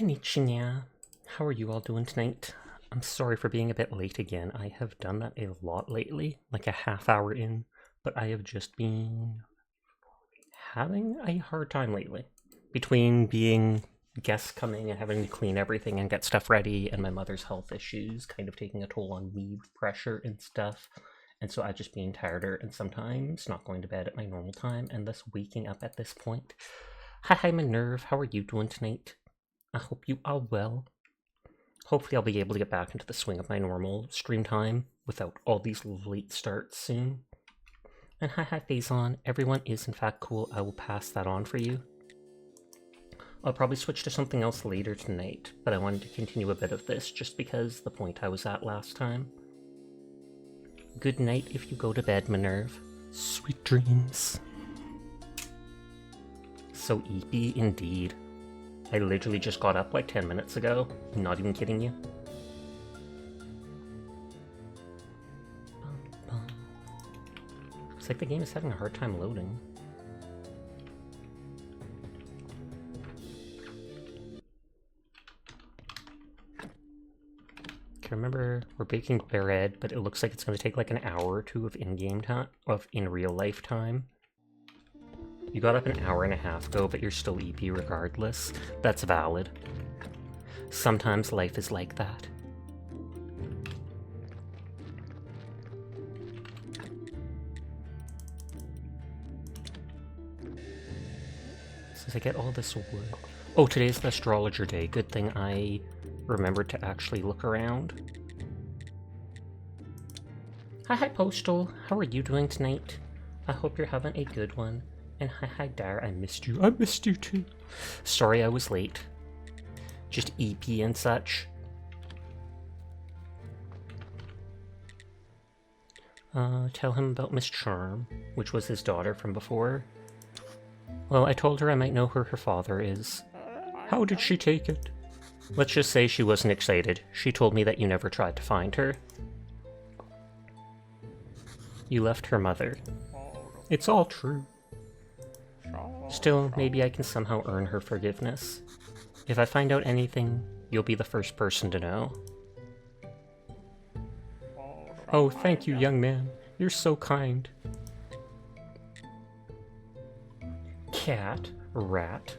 Konnichiwa. How are you all doing tonight? I'm sorry for being a bit late again. I have done that a lot lately, like a half hour in, but I have just been having a hard time lately. Between being guests coming and having to clean everything and get stuff ready, and my mother's health issues kind of taking a toll on me with pressure and stuff. And so I've just been tireder and sometimes not going to bed at my normal time and thus waking up at this point. Hi, Minerve. How are you doing tonight? I hope you are well. Hopefully I'll be able to get back into the swing of my normal stream time without all these late starts soon. And hi, Faison. Everyone is in fact cool. I will pass that on for you. I'll probably switch to something else later tonight, but I wanted to continue a bit of this just because the point I was at last time. Good night if you go to bed, Minerve. Sweet dreams. So eepy indeed. I literally just got up like 10 minutes ago. I'm not even kidding you. It's like the game is having a hard time loading. Okay, remember, we're baking bread, but it looks like it's going to take like an hour or two of in-game time, of in-real-life time. You got up an hour and a half ago, but you're still EP regardless. That's valid. Sometimes life is like that. Since I get all this wood... Oh, today's the astrologer day. Good thing I remembered to actually look around. Hi, Postal. How are you doing tonight? I hope you're having a good one. And hi, Dar, I missed you. I missed you too. Sorry I was late. Just EP and such. Tell him about Miss Charm, which was his daughter from before. Well, I told her I might know who her father is. How did she take it? Let's just say she wasn't excited. She told me that you never tried to find her. You left her mother. It's all true. Still, maybe I can somehow earn her forgiveness. If I find out anything, you'll be the first person to know. Oh, thank you, young man. You're so kind. Cat, rat,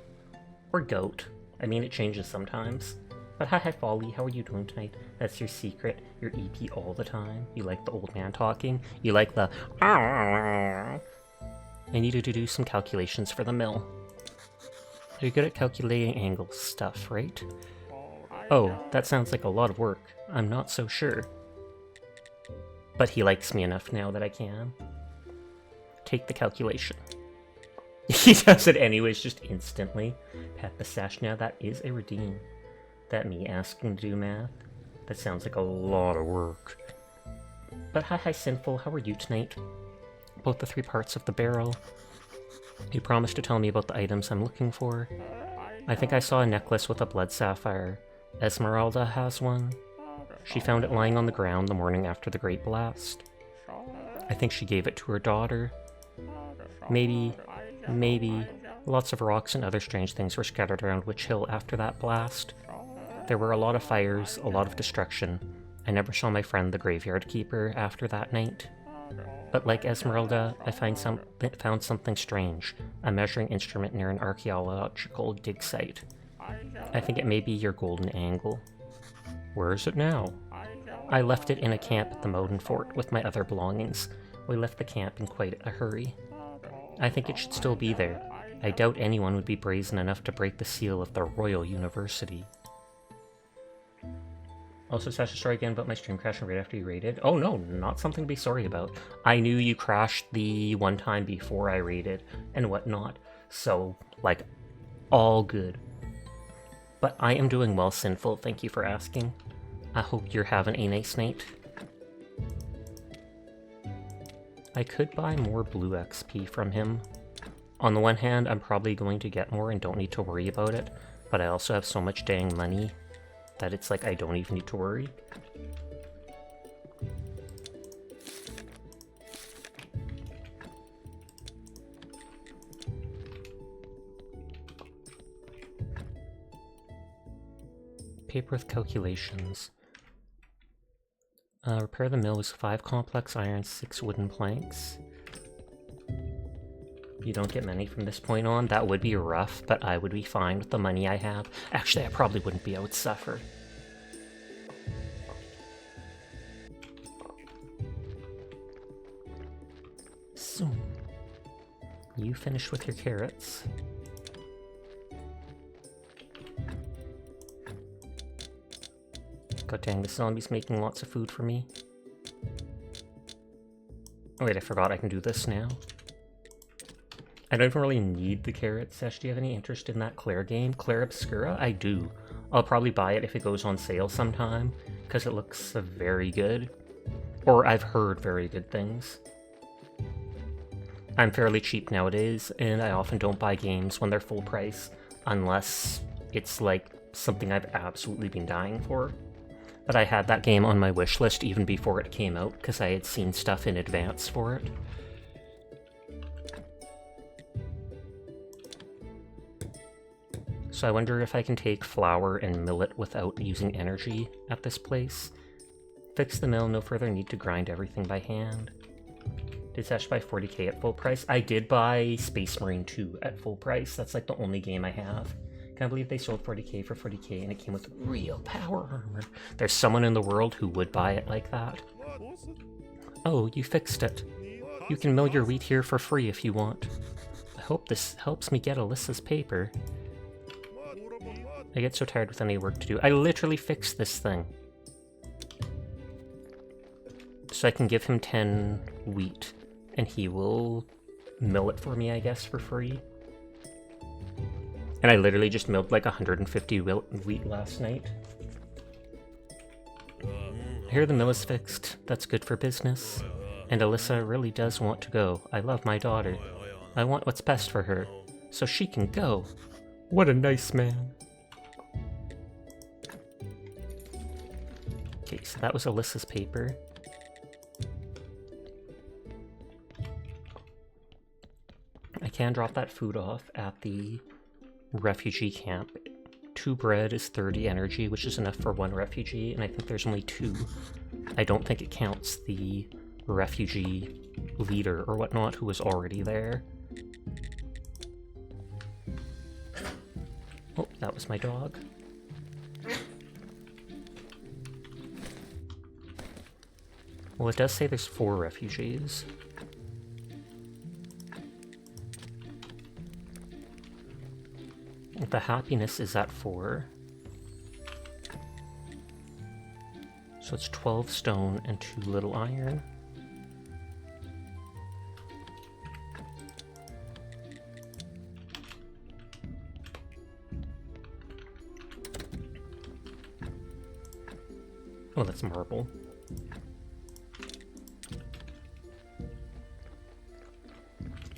or goat. I mean, it changes sometimes. But hi, Folly, how are you doing tonight? That's your secret. You're EP all the time. You like the old man talking. You like the... I needed to do some calculations for the mill. You're good at calculating angle stuff, right? Oh, that sounds like a lot of work. I'm not so sure. But he likes me enough now that I can. Take the calculation. He does it anyways, just instantly. Pat the sash now, that is a redeem. That me asking to do math? That sounds like a lot of work. But hi, Sinful, how are you tonight? Both the 3 parts of the barrel. You promised to tell me about the items I'm looking for. I think I saw a necklace with a blood sapphire. Esmeralda has one. She found it lying on the ground the morning after the Great Blast. I think she gave it to her daughter. Maybe, lots of rocks and other strange things were scattered around Witch Hill after that blast. There were a lot of fires, a lot of destruction. I never saw my friend the Graveyard Keeper after that night. But like Esmeralda, I found something strange, a measuring instrument near an archaeological dig site. I think it may be your golden angle. Where is it now? I left it in a camp at the Moden Fort with my other belongings. We left the camp in quite a hurry. I think it should still be there. I doubt anyone would be brazen enough to break the seal of the Royal University. Also, Sasha, sorry again about my stream crashing right after you raided. Oh no, not something to be sorry about. I knew you crashed the one time before I raided and whatnot, so, like, all good. But I am doing well, Sinful, thank you for asking. I hope you're having a nice night. I could buy more blue XP from him. On the one hand, I'm probably going to get more and don't need to worry about it, but I also have so much dang money that it's like I don't even need to worry. paper with calculations. Repair the mill with 5 complex iron, 6 wooden planks. You don't get many from this point on. That would be rough, but I would be fine with the money I have. Actually, I probably wouldn't be. I would suffer. So, you finished with your carrots. God dang, this zombie's making lots of food for me. Oh wait, I forgot I can do this now. I don't even really need the carrots. Ash, do you have any interest in that Claire game? Claire Obscura? I do. I'll probably buy it if it goes on sale sometime, because it looks very good. Or I've heard very good things. I'm fairly cheap nowadays, and I often don't buy games when they're full price, unless it's like something I've absolutely been dying for. But I had that game on my wish list even before it came out, because I had seen stuff in advance for it. So I wonder if I can take flour and mill it without using energy at this place. Fix the mill, no further need to grind everything by hand. Did Sash buy 40k at full price? I did buy Space Marine 2 at full price. That's like the only game I have. Can't believe they sold 40k for 40k and it came with real power armor. There's someone in the world who would buy it like that. Oh, you fixed it. You can mill your wheat here for free if you want. I hope this helps me get Alyssa's paper. I get so tired with any work to do. I literally fixed this thing. So I can give him 10 wheat, and he will mill it for me, I guess, for free. And I literally just milled like 150 wheat last night. I hear the mill is fixed. That's good for business. And Alyssa really does want to go. I love my daughter. I want what's best for her, so she can go. What a nice man. Okay, so that was Alyssa's paper. I can drop that food off at the refugee camp. 2 bread is 30 energy, which is enough for 1 refugee, and I think there's only 2. I don't think it counts the refugee leader or whatnot who was already there. Oh, that was my dog. Well, it does say there's 4 refugees. The happiness is at 4. So it's 12 stone and 2 little iron. Oh, that's marble.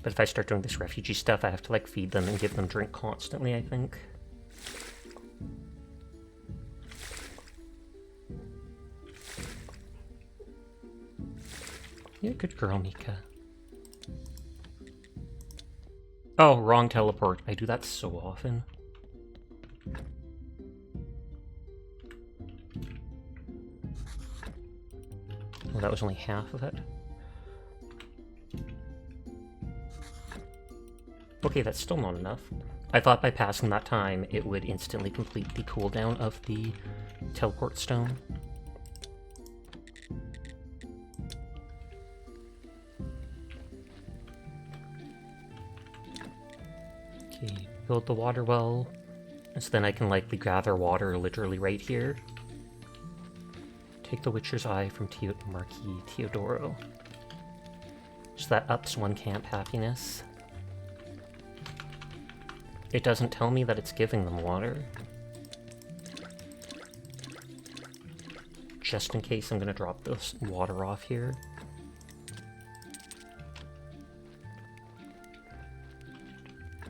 But if I start doing this refugee stuff, I have to like feed them and give them drink constantly, I think. You're a good girl, Mika. Oh, wrong teleport. I do that so often. Well, that was only half of it. Okay, that's still not enough. I thought by passing that time, it would instantly complete the cooldown of the teleport stone. Okay, build the water well, and so then I can likely gather water literally right here. Take the Witcher's Eye from Marquis Teodoro. So that ups 1 camp happiness. It doesn't tell me that it's giving them water. Just in case, I'm going to drop this water off here.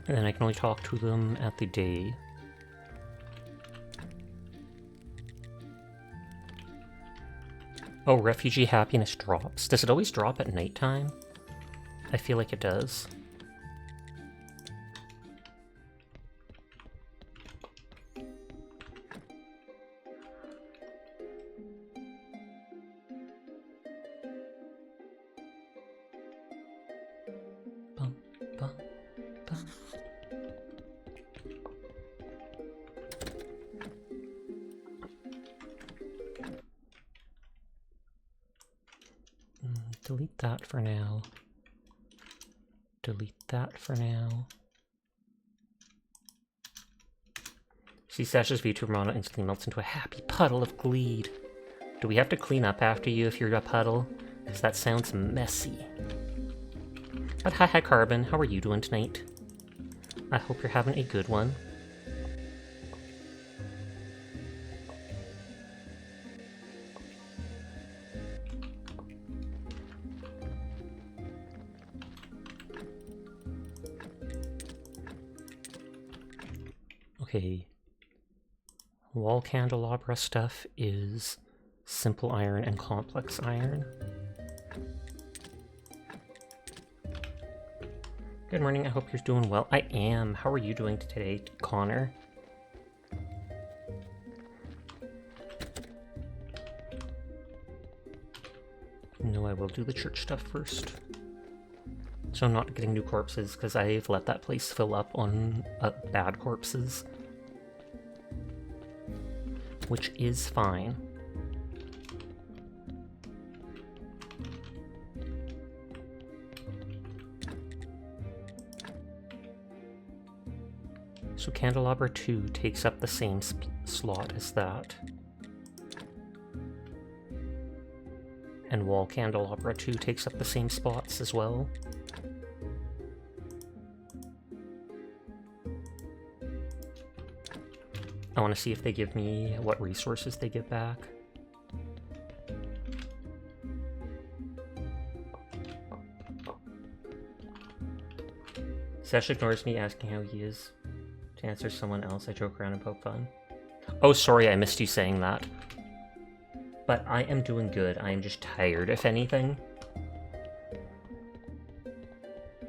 And then I can only talk to them at the day. Oh, refugee happiness drops. Does it always drop at nighttime? I feel like it does. Delete that for now. Delete that for now. See, Sasha's V2 Ramona instantly melts into a happy puddle of gleed. Do we have to clean up after you if you're a puddle? Because that sounds messy. But hi Carbon, how are you doing tonight? I hope you're having a good one. Okay. Wall candelabra stuff is simple iron and complex iron. Good morning, I hope you're doing well. I am. How are you doing today, Connor? No, I will do the church stuff first. So I'm not getting new corpses, because I've let that place fill up on bad corpses. Which is fine. So Candelabra 2 takes up the same slot as that. And Wall Candelabra 2 takes up the same spots as well. I want to see if they give me what resources they give back. Sesh ignores me asking how he is. To answer someone else, I joke around and poke fun. Oh, sorry, I missed you saying that. But I am doing good. I am just tired, if anything.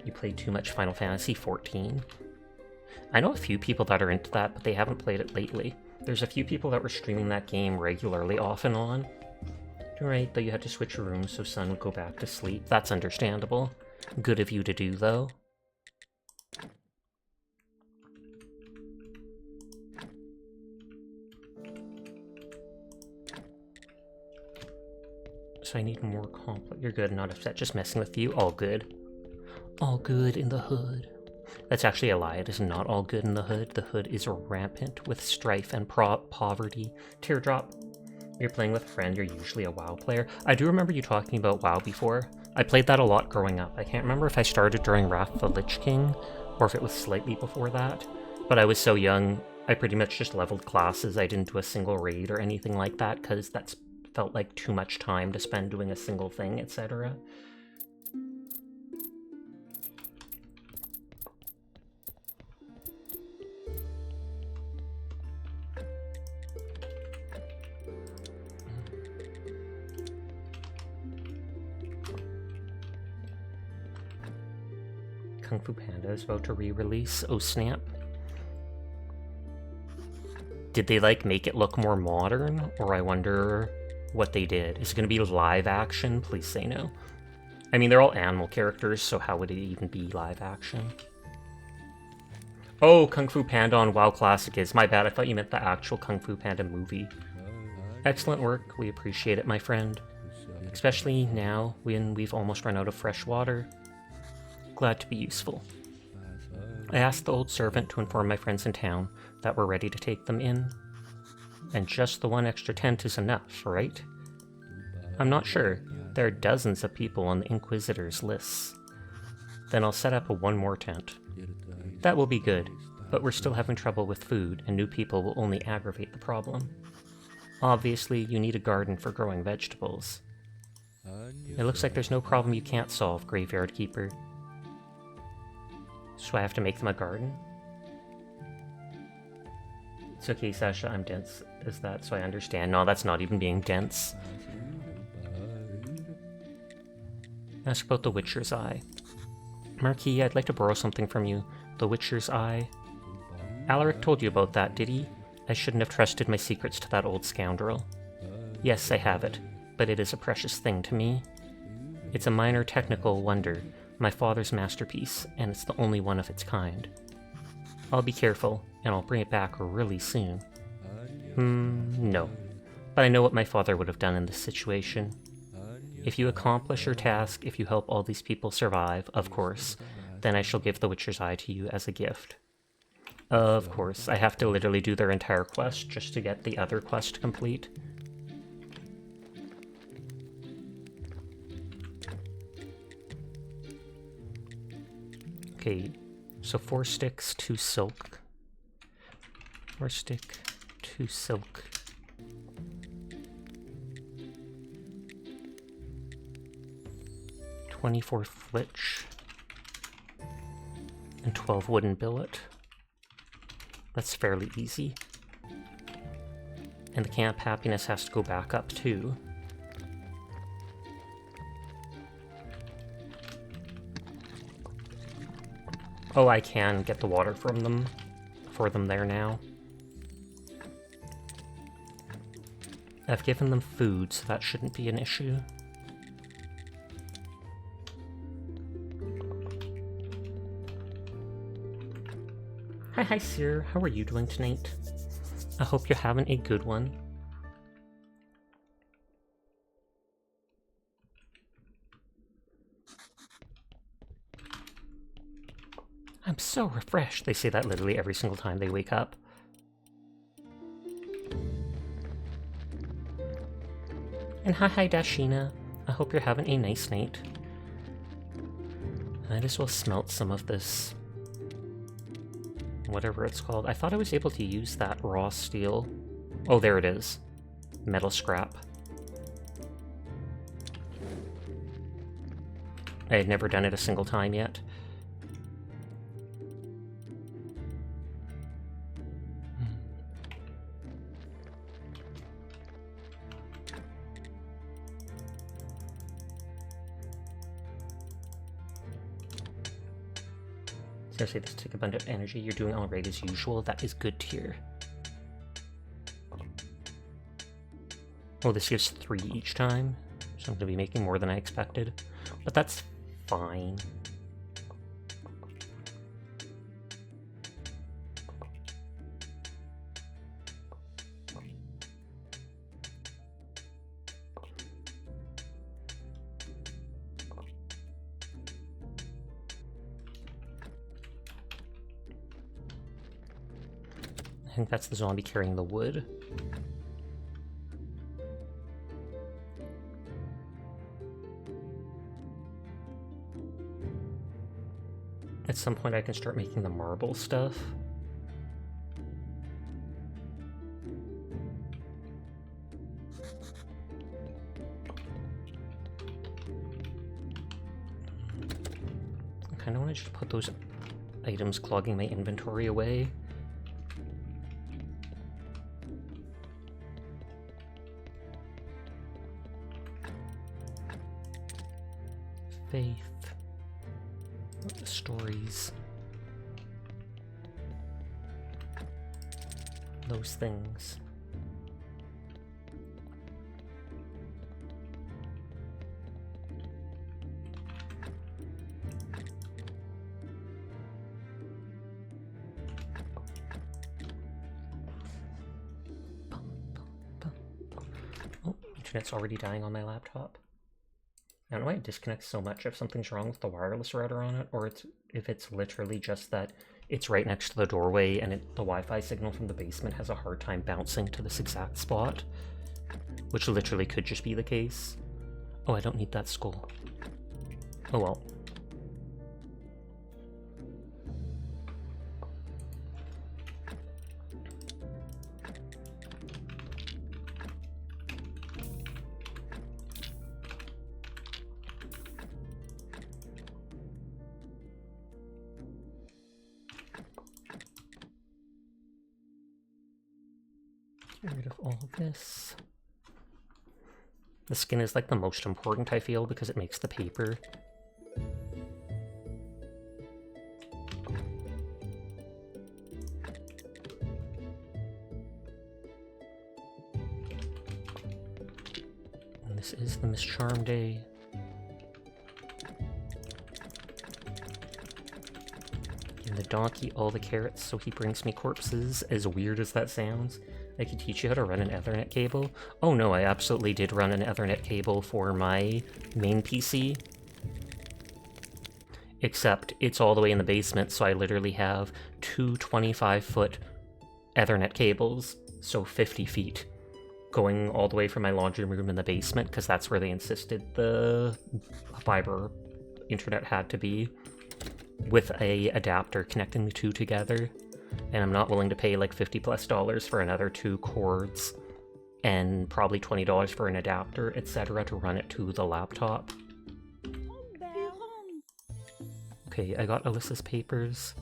You played too much Final Fantasy XIV. I know a few people that are into that, but they haven't played it lately. There's a few people that were streaming that game regularly, off and on. Right, though you had to switch your room so Sun would go back to sleep. That's understandable. Good of you to do, though. So I need more complex. You're good, not upset, just messing with you. All good. All good in the hood. That's actually a lie. It is not all good in the hood. The hood is rampant with strife and poverty. Teardrop. You're playing with a friend. You're usually a WoW player. I do remember you talking about WoW before. I played that a lot growing up. I can't remember if I started during Wrath of the Lich King or if it was slightly before that. But I was so young, I pretty much just leveled classes. I didn't do a single raid or anything like that because that's felt like too much time to spend doing a single thing, etc. Kung Fu Panda is about to re-release. Oh snap. Did they like make it look more modern? Or I wonder what they did. Is it going to be live action? Please say no. I mean, they're all animal characters, so how would it even be live action? Oh, Kung Fu Panda on WoW Classic is. My bad, I thought you meant the actual Kung Fu Panda movie. Excellent work, we appreciate it, my friend. Especially now, when we've almost run out of fresh water. Glad to be useful. I asked the old servant to inform my friends in town that we're ready to take them in. And just the one extra tent is enough, right? I'm not sure. There are dozens of people on the Inquisitor's lists. Then I'll set up one more tent. That will be good, but we're still having trouble with food, and new people will only aggravate the problem. Obviously, you need a garden for growing vegetables. It looks like there's no problem you can't solve, Graveyard Keeper. So I have to make them a garden? It's okay, Sasha, I'm dense as that, so I understand. No, that's not even being dense. Ask about the Witcher's Eye. Marquis, I'd like to borrow something from you. The Witcher's Eye. Alaric told you about that, did he? I shouldn't have trusted my secrets to that old scoundrel. Yes, I have it, but it is a precious thing to me. It's a minor technical wonder, my father's masterpiece, and it's the only one of its kind. I'll be careful, and I'll bring it back really soon. No. But I know what my father would have done in this situation. If you accomplish your task, if you help all these people survive, of course, then I shall give the Witcher's Eye to you as a gift. Of course, I have to literally do their entire quest just to get the other quest complete. Okay, so 4 sticks, 2 silk. 4 stick, 2 silk. $24 flitch. And 12 wooden billet. That's fairly easy. And the Camp Happiness has to go back up too. Oh, I can get the water from them, for them there now. I've given them food, so that shouldn't be an issue. Hi, Sir. How are you doing tonight? I hope you're having a good one. I'm so refreshed. They say that literally every single time they wake up. And hi, Dashina. I hope you're having a nice night. Might as well smelt some of this, whatever it's called. I thought I was able to use that raw steel. Oh, there it is. Metal scrap. I had never done it a single time yet. Seriously, this took a bunch of energy. You're doing alright as usual. That is good to hear. Oh, this gives 3 each time, so I'm going to be making more than I expected. But that's fine. I think that's the zombie carrying the wood. At some point I can start making the marble stuff. I kinda wanna just put those items clogging my inventory away. Faith. The stories. Those things. Oh, internet's already dying on my laptop. I don't know why it disconnects so much if something's wrong with the wireless router on it, or if it's literally just that it's right next to the doorway and the Wi-Fi signal from the basement has a hard time bouncing to this exact spot, which literally could just be the case. Oh, I don't need that skull. Oh well. Get rid of all of this. The skin is like the most important, I feel, because it makes the paper. And this is the Miss Charm Day. And the donkey all the carrots so he brings me corpses, as weird as that sounds. I could teach you how to run an Ethernet cable. Oh no, I absolutely did run an Ethernet cable for my main PC. Except it's all the way in the basement, so I literally have two 25-foot Ethernet cables, so 50 feet, going all the way from my laundry room in the basement, because that's where they insisted the fiber internet had to be, with a adapter connecting the two together. And I'm not willing to pay like $50+ for another 2 cords, and probably $20 for an adapter, etc. to run it to the laptop. Okay, I got Alyssa's papers.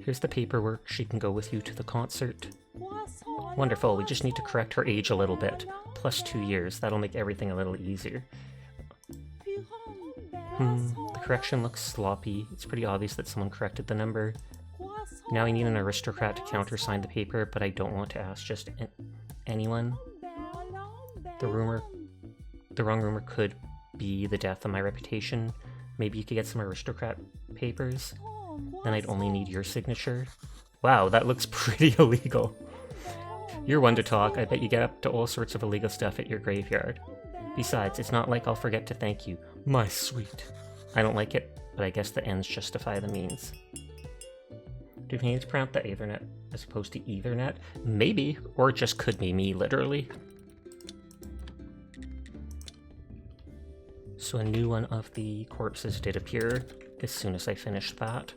Here's the paperwork. She can go with you to the concert. Wonderful, we just need to correct her age a little bit. Plus 2 years, that'll make everything a little easier. The correction looks sloppy. It's pretty obvious that someone corrected the number. Now I need an aristocrat to countersign the paper, but I don't want to ask just anyone. The wrong rumor could be the death of my reputation. Maybe you could get some aristocrat papers? Then I'd only need your signature. Wow, that looks pretty illegal. You're one to talk. I bet you get up to all sorts of illegal stuff at your graveyard. Besides, it's not like I'll forget to thank you. My sweet. I don't like it, but I guess the ends justify the means. Do you need to pronounce the Ethernet as opposed to Ethernet? Maybe, or it just could be me, literally. So a new one of the corpses did appear as soon as I finished that.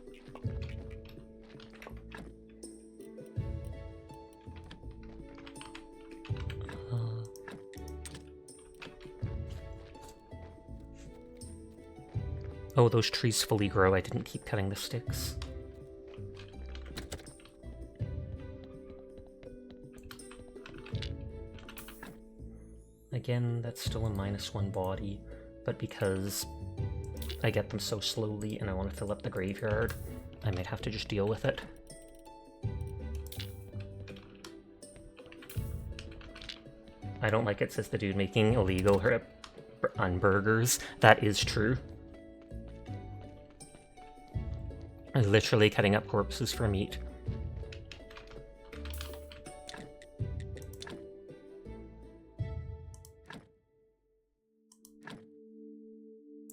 Oh, those trees fully grow. I didn't keep cutting the sticks. Again, that's still a -1 body, but because I get them so slowly and I want to fill up the graveyard, I might have to just deal with it. I don't like it, says the dude making illegal burgers. That is true. I'm literally cutting up corpses for meat.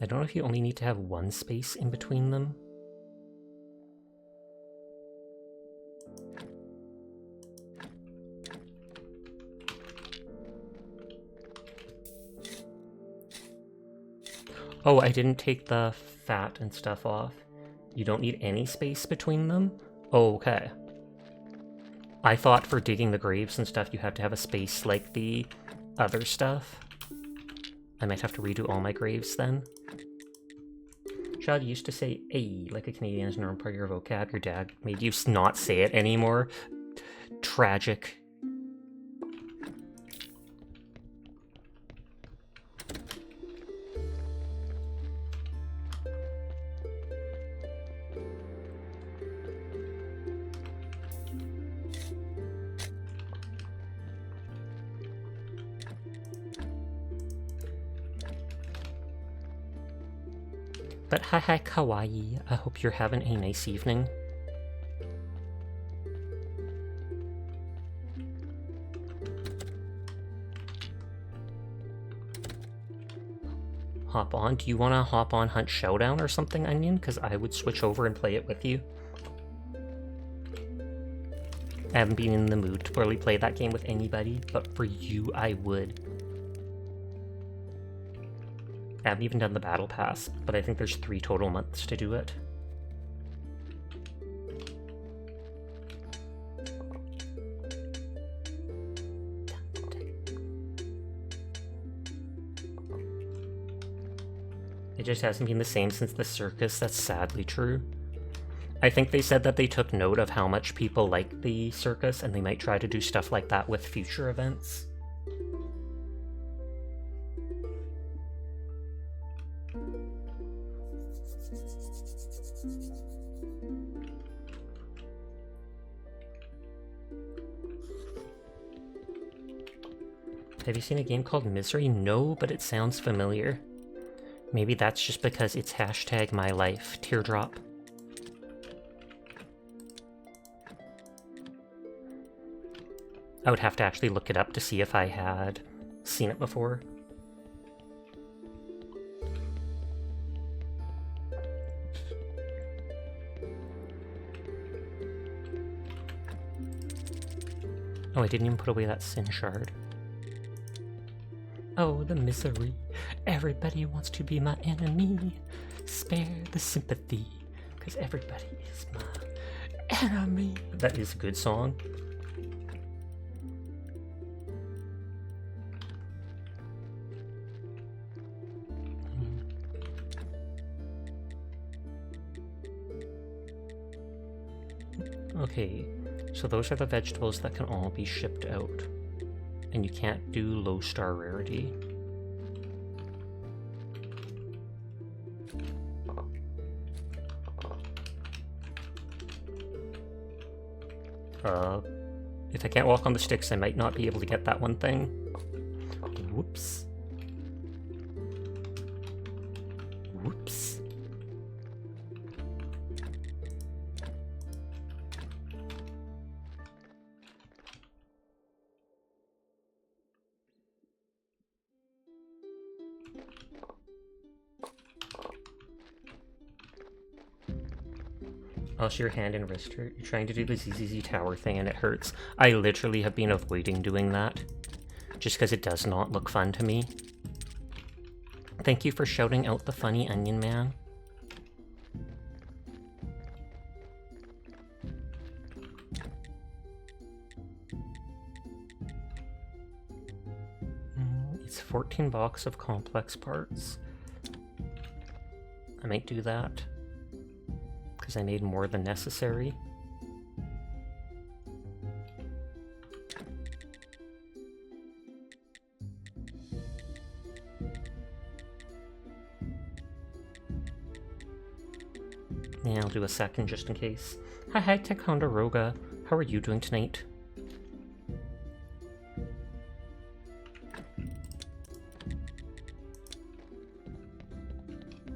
I don't know if you only need to have one space in between them. Oh, I didn't take the fat and stuff off. You don't need any space between them? Oh, okay. I thought for digging the graves and stuff you had to have a space like the other stuff. I might have to redo all my graves then. Child, you used to say "ay" like a Canadian is normal part of your vocab. Your dad made you not say it anymore. Tragic. But hi kawaii, I hope you're having a nice evening. Hop on? Do you want to hop on Hunt Showdown or something, Onion? Because I would switch over and play it with you. I haven't been in the mood to really play that game with anybody, but for you, I would. I haven't even done the battle pass, but I think there's 3 total months to do it. It just hasn't been the same since the circus. That's sadly true. I think they said that they took note of how much people like the circus and they might try to do stuff like that with future events. Have you seen a game called Misery? No, but it sounds familiar. Maybe that's just because it's #mylife. Teardrop. I would have to actually look it up to see if I had seen it before. Oh, I didn't even put away that sin shard. Oh, the misery. Everybody wants to be my enemy. Spare the sympathy, because everybody is my enemy. That is a good song. Okay, so those are the vegetables that can all be shipped out. And you can't do low star rarity. If I can't walk on the sticks, I might not be able to get that one thing. Whoops. Whoops. Also, your hand and wrist hurt. You're trying to do the ZZZ tower thing and it hurts. I literally have been avoiding doing that. Just because it does not look fun to me. Thank you for shouting out the funny onion man. It's 14 box of complex parts. I might do that. Because I made more than necessary. Yeah, I'll do a second just in case. Hi, Ticonderoga. How are you doing tonight?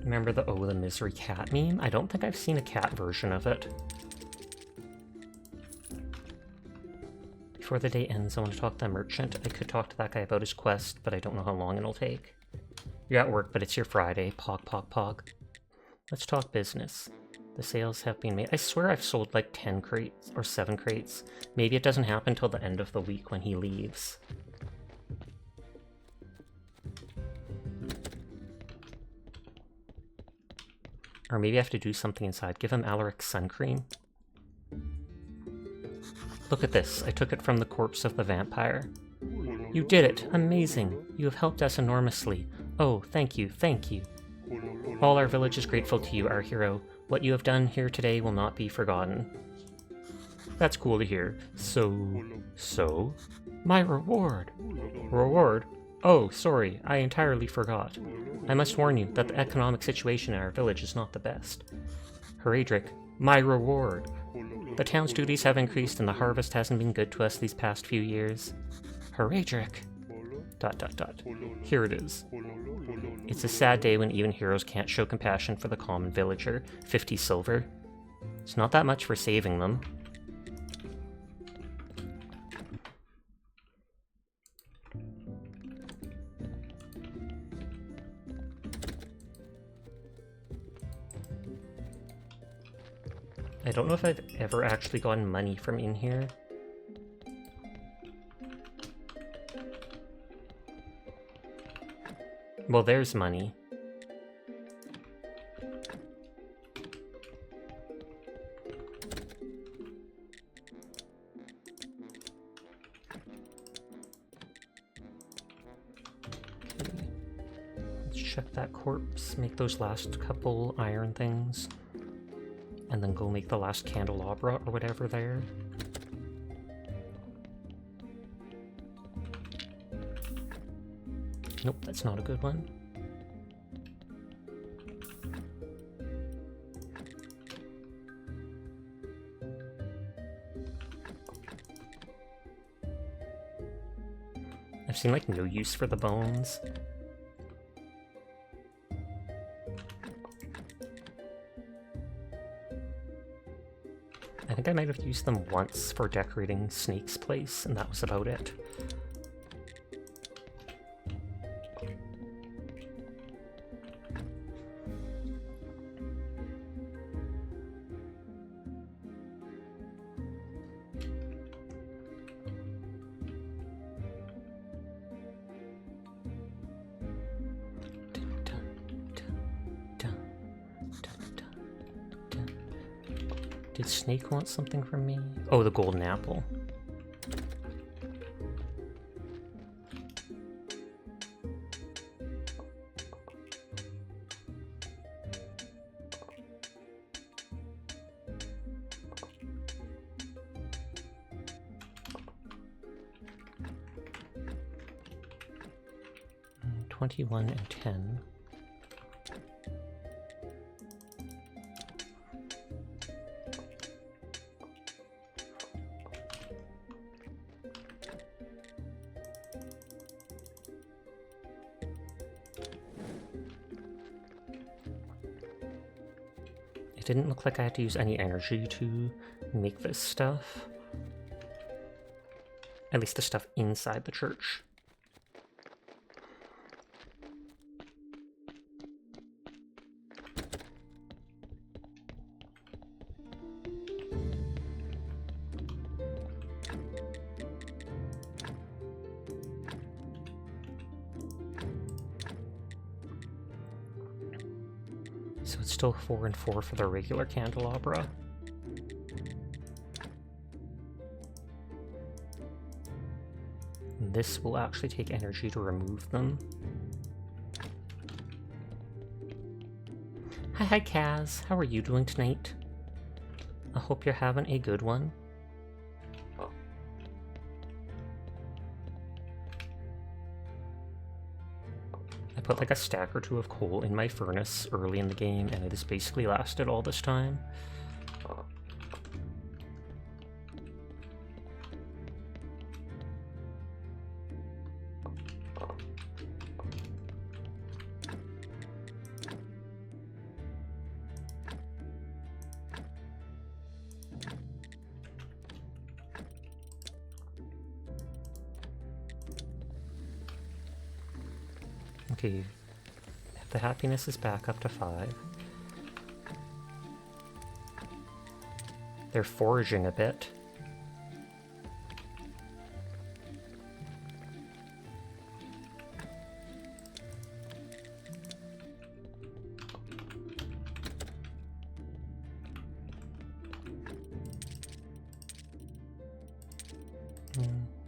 Remember the Oh the Misery cat meme? I don't think I've seen a cat version of it. Before the day ends, I want to talk to the merchant. I could talk to that guy about his quest, but I don't know how long it'll take. You're at work, but it's your Friday. Pog. Let's talk business. The sales have been made. I swear I've sold like 10 crates or 7 crates. Maybe it doesn't happen till the end of the week when he leaves. Or maybe I have to do something inside. Give him Alaric sun cream. Look at this. I took it from the corpse of the vampire. You did it. Amazing. You have helped us enormously. Oh, thank you. All our village is grateful to you, our hero. What you have done here today will not be forgotten. That's cool to hear. So? My reward. Reward? Oh, sorry. I entirely forgot. I must warn you that the economic situation in our village is not the best. Heredric, my reward. The town's duties have increased and the harvest hasn't been good to us these past few years. Heredric. ... Here it is. It's a sad day when even heroes can't show compassion for the common villager. 50 silver. It's not that much for saving them. I don't know if I've ever actually gotten money from in here. Well, there's money. Let's check that corpse, make those last couple iron things, and then go make the last candelabra or whatever there. Nope, that's not a good one. I've seen like no use for the bones. I think I might have used them once for decorating Snake's place, and that was about it. Did Snake want something from me? Oh, the golden apple. Mm, 21 and 10. It didn't look like I had to use any energy to make this stuff. At least the stuff inside the church. So it's still 4 and 4 for the regular candelabra. And this will actually take energy to remove them. Hi Kaz, how are you doing tonight? I hope you're having a good one. I put like a stack or two of coal in my furnace early in the game, and it has basically lasted all this time. Okay, the happiness is back up to 5. They're foraging a bit.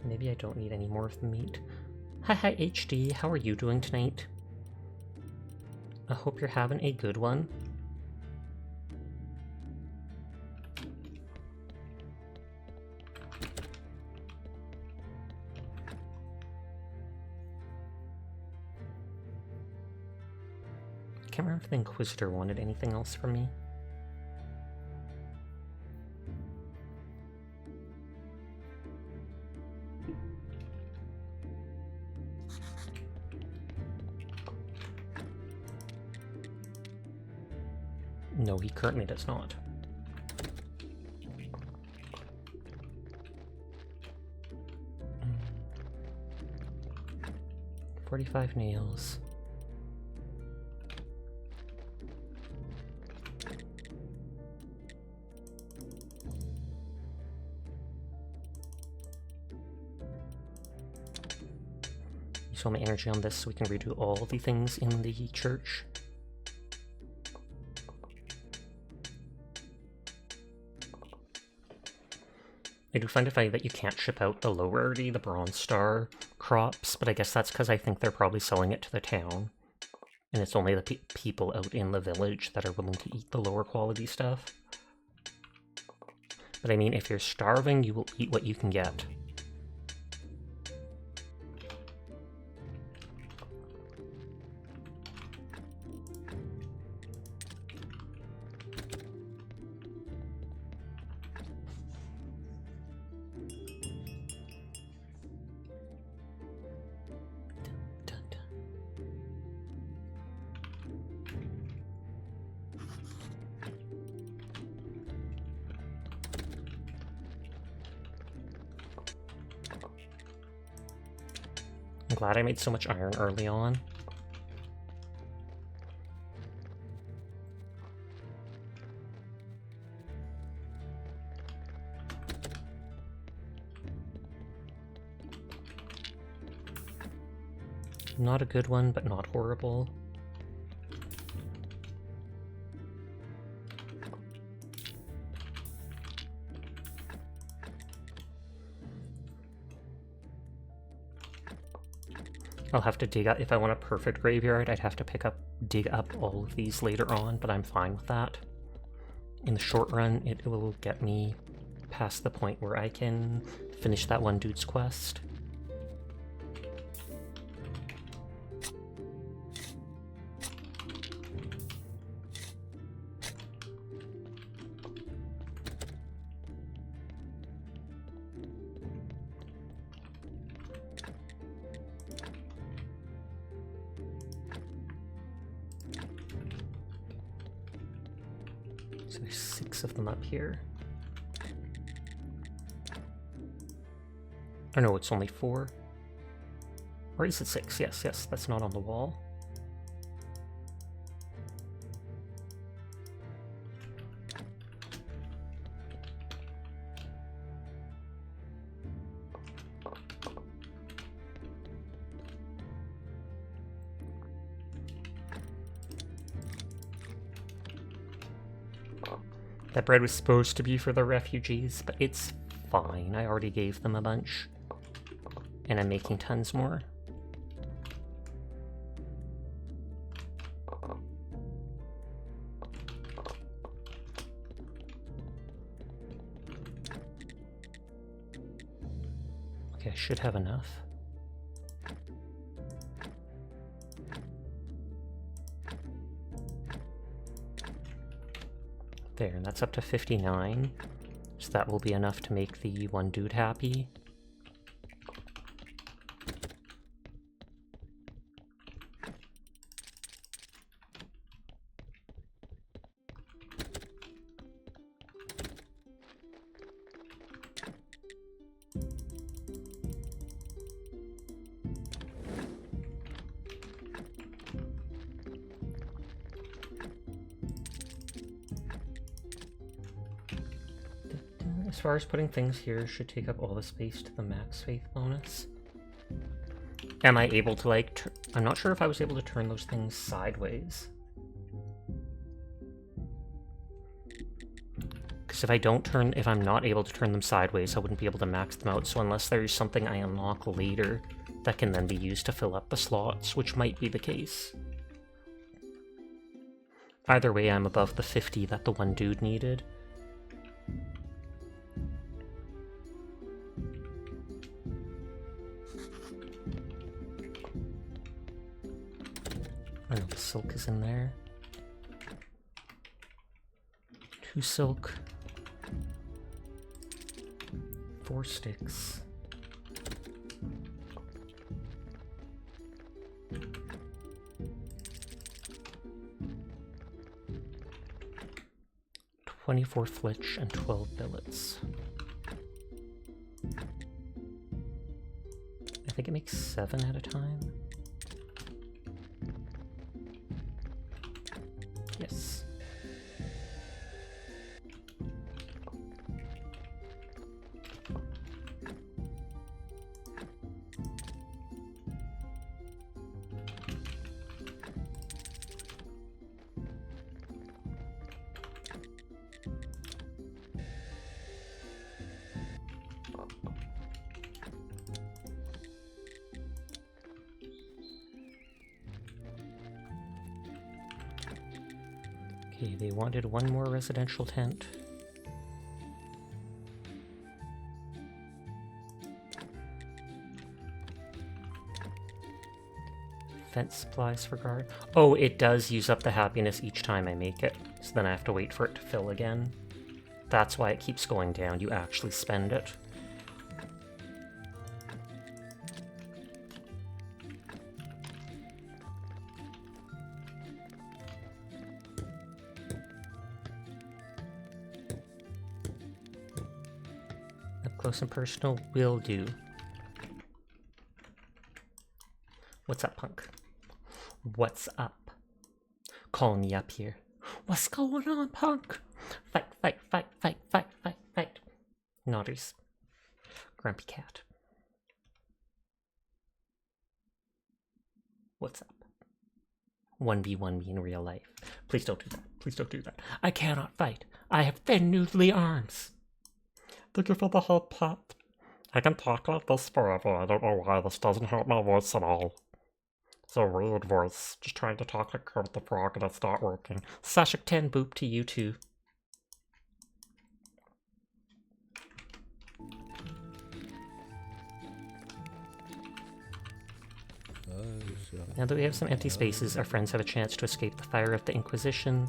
Maybe I don't need any more of the meat. Hi HD, how are you doing tonight? I hope you're having a good one. I can't remember if the Inquisitor wanted anything else from me. No, he currently does not. Mm. 45 nails. Use all my energy on this so we can redo all the things in the church. I do find it funny that you can't ship out the low rarity, the Bronze Star crops, but I guess that's because I think they're probably selling it to the town. And it's only the people out in the village that are willing to eat the lower quality stuff. But I mean, if you're starving, you will eat what you can get. glad I made so much iron early on. Not a good one, but not horrible. I'll have to dig up, if I want a perfect graveyard, I'd have to dig up all of these later on, but I'm fine with that. In the short run, it will get me past the point where I can finish that one dude's quest. So there's 6 of them up here. Or no, it's only 4. Or is it 6? Yes, yes, that's not on the wall. That bread was supposed to be for the refugees, but it's fine. I already gave them a bunch. And I'm making tons more. Okay, I should have enough. There, and that's up to 59. So that will be enough to make the one dude happy. As far as putting things here, should take up all the space to the max faith bonus. Am I able to, like, I'm not sure if I was able to turn those things sideways. Because if I'm not able to turn them sideways, I wouldn't be able to max them out, so unless there's something I unlock later that can then be used to fill up the slots, which might be the case. Either way, I'm above the 50 that the one dude needed. I know the silk is in there. 2 silk. 4 sticks. "24 flitch and 12 billets." I think it makes 7 at a time. Yes. Okay, they wanted one more residential tent. Fence supplies for guard. Oh, it does use up the happiness each time I make it, so then I have to wait for it to fill again. That's why it keeps going down. You actually spend it. Up close and personal will do. What's up, punk? What's up? Call me up here. What's going on, punk? Fight, fight, fight, fight, fight, fight, fight. Naughties. Grumpy cat. What's up? 1v1 me in real life. Please don't do that. Please don't do that. I cannot fight. I have thin noodly arms. Thank you for the help, Pat. I can talk like this forever. I don't know why this doesn't help my voice at all. It's a weird voice. Just trying to talk like Kermit the Frog and it's not working. Sashik 10 boop to you too. Now that we have some empty spaces, our friends have a chance to escape the fire of the Inquisition.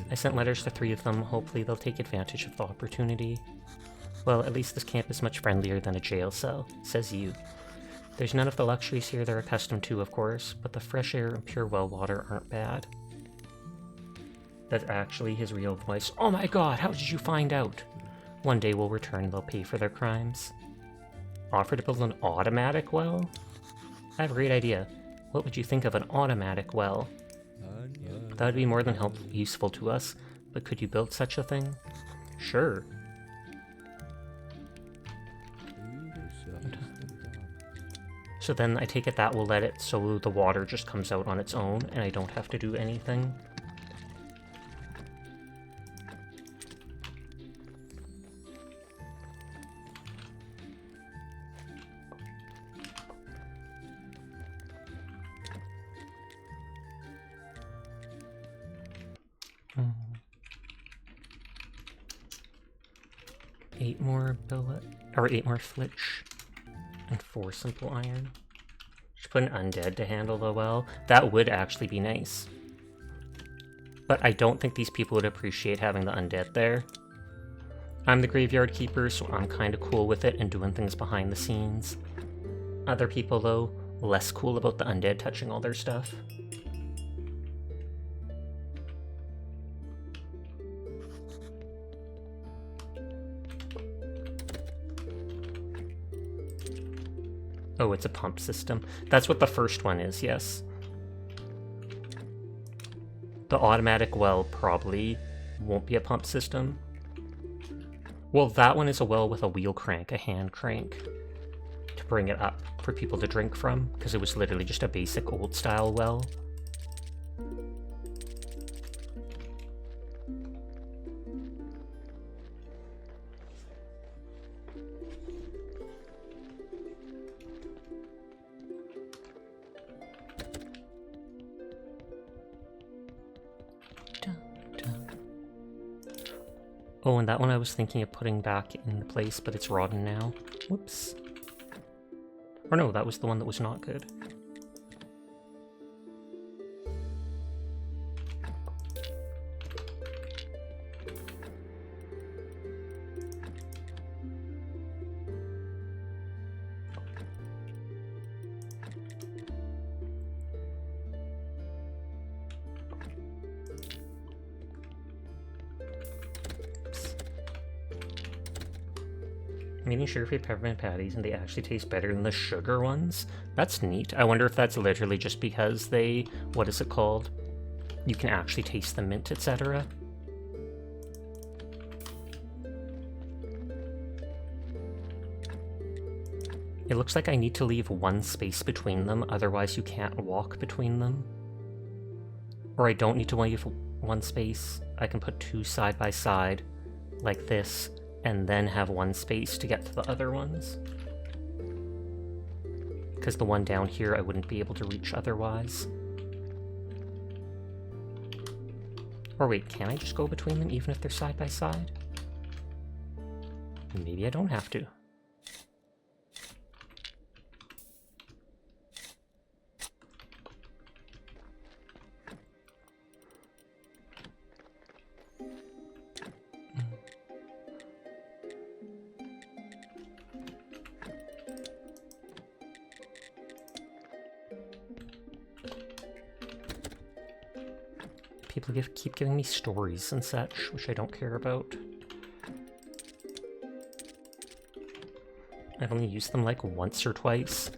I sent letters to 3 of them. Hopefully they'll take advantage of the opportunity. Well, at least this camp is much friendlier than a jail cell, says you. There's none of the luxuries here they're accustomed to, of course, but the fresh air and pure well water aren't bad. That's actually his real voice. Oh my god, how did you find out? One day we'll return and they'll pay for their crimes. Offer to build an automatic well? I have a great idea. What would you think of an automatic well? That would be more than useful to us, but could you build such a thing? Sure. So then I take it that will let it so the water just comes out on its own and I don't have to do anything. Eight more billet, or 8 more flitch, and 4 simple iron. Just put an undead to handle the well. That would actually be nice. But I don't think these people would appreciate having the undead there. I'm the graveyard keeper, so I'm kinda cool with it and doing things behind the scenes. Other people, though, less cool about the undead touching all their stuff. Oh, it's a pump system. That's what the first one is, yes. The automatic well probably won't be a pump system. Well, that one is a well with a wheel crank, a hand crank, to bring it up for people to drink from, because it was literally just a basic old-style well. Oh, and that one I was thinking of putting back in place, but it's rotten now. Whoops. Or no, that was the one that was not good. I'm eating sugar-free peppermint patties and they actually taste better than the sugar ones. That's neat. I wonder if that's literally just because they, what is it called? You can actually taste the mint, etc. It looks like I need to leave 1 space between them, otherwise you can't walk between them. Or I don't need to leave 1 space. I can put 2 side by side, like this, and then have 1 space to get to the other ones. Because the one down here I wouldn't be able to reach otherwise. Or wait, can I just go between them even if they're side by side? Maybe I don't have to. People keep giving me stories and such, which I don't care about. I've only used them like once or twice.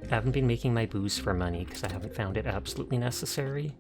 I haven't been making my booze for money because I haven't found it absolutely necessary.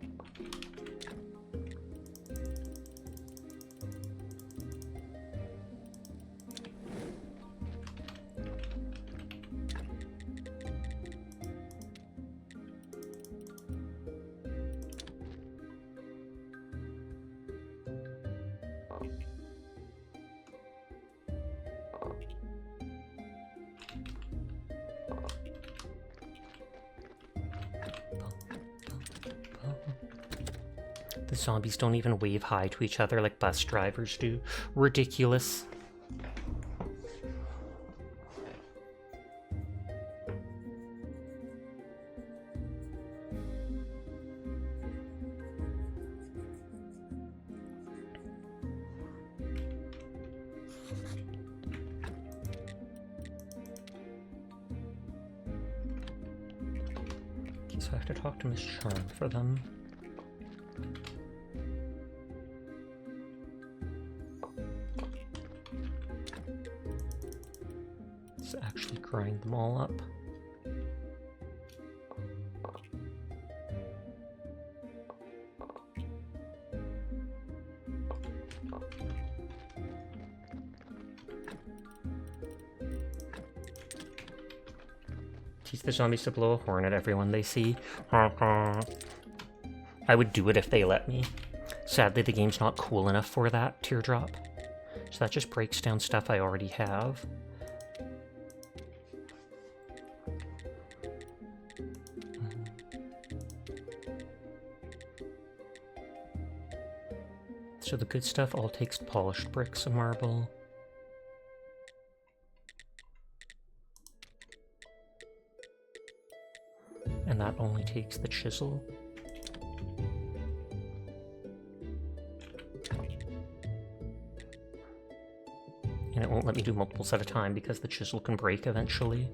The zombies don't even wave hi to each other like bus drivers do. Ridiculous. Okay, so I have to talk to Miss Charm for them. Let's actually grind them all up. Teach the zombies to blow a horn at everyone they see. I would do it if they let me. Sadly, the game's not cool enough for that, Teardrop. So that just breaks down stuff I already have. So the good stuff all takes polished bricks and marble. And that only takes the chisel. And it won't let me do multiples at a time because the chisel can break eventually.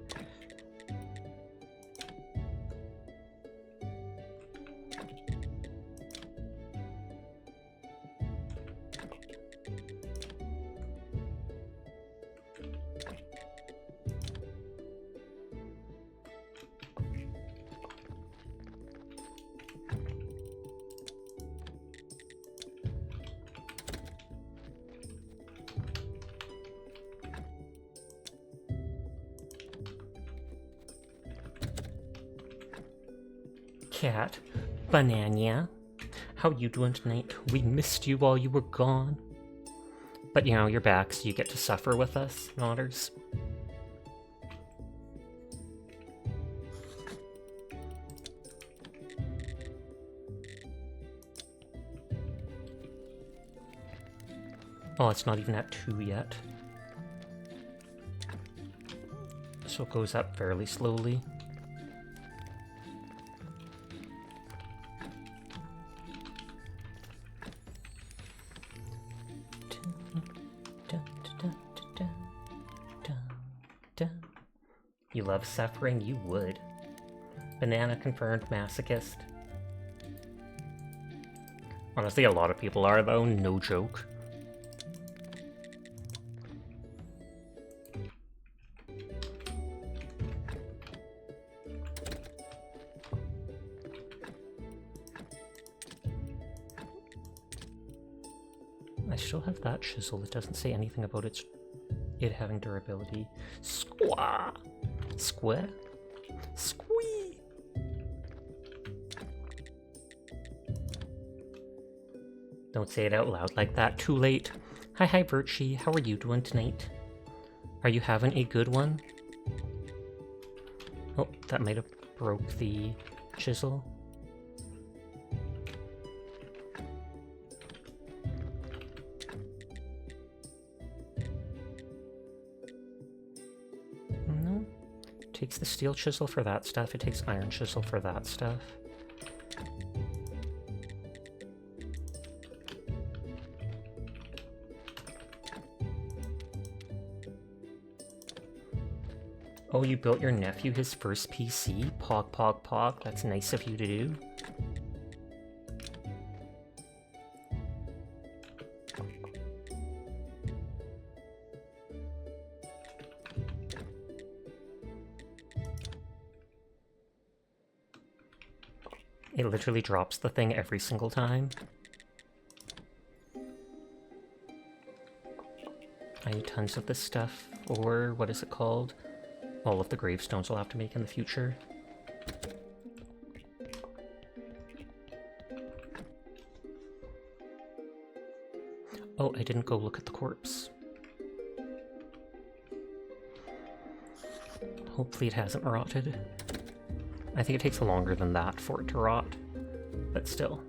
Cat, Banana, how you doing tonight? We missed you while you were gone. But you know, you're back, so you get to suffer with us, Nodders. Oh, it's not even at 2 yet. So it goes up fairly slowly. You love suffering? You would. Banana confirmed masochist. Honestly, a lot of people are, though, no joke. I still have that chisel. It doesn't say anything about it having durability. Squaw! Square? Squee! Don't say it out loud like that. Too late. Hi, Virtue. How are you doing tonight? Are you having a good one? Oh, that might have broke the chisel. No. It takes the steel chisel for that stuff. It takes iron chisel for that stuff. Oh, you built your nephew his first PC? Pog. That's nice of you to do. It literally drops the thing every single time. I need tons of this stuff, or what is it called? All of the gravestones we'll have to make in the future. Oh, I didn't go look at the corpse. Hopefully it hasn't rotted. I think it takes longer than that for it to rot, but still.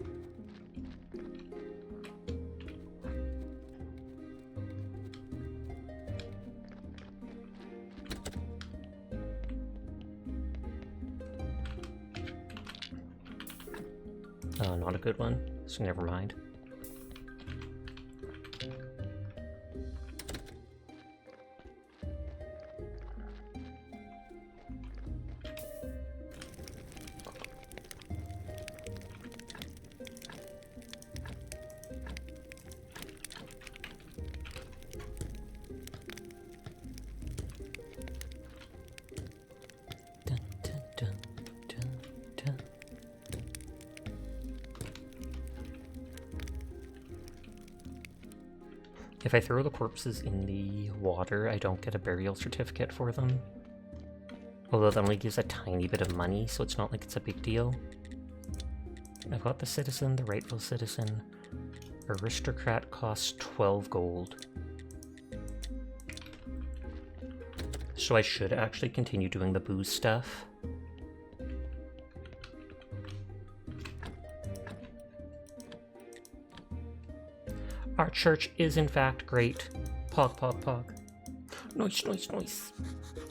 Oh, not a good one, so never mind. If I throw the corpses in the water, I don't get a burial certificate for them. Although that only gives a tiny bit of money, so it's not like it's a big deal. I've got the citizen, the rightful citizen. Aristocrat costs 12 gold. So I should actually continue doing the booze stuff. Our church is in fact great. Pog, pog, pog. Nice, nice, nice.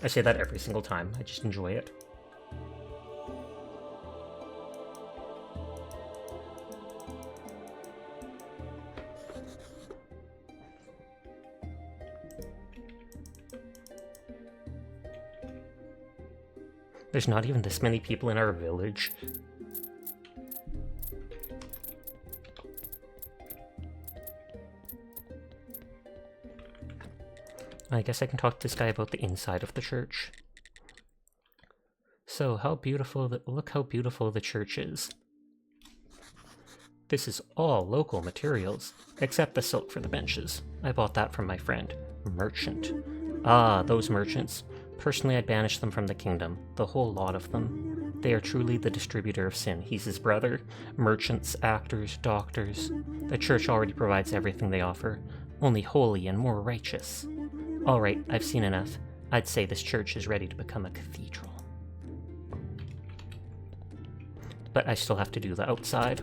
I say that every single time. I just enjoy it. There's not even this many people in our village. I guess I can talk to this guy about the inside of the church. So, look how beautiful the church is. This is all local materials, except the silk for the benches. I bought that from my friend, Merchant. Ah, those merchants. Personally, I'd banish them from the kingdom, the whole lot of them. They are truly the distributor of sin. He's his brother. Merchants, actors, doctors. The church already provides everything they offer, only holy and more righteous. Alright, I've seen enough. I'd say this church is ready to become a cathedral. But I still have to do the outside.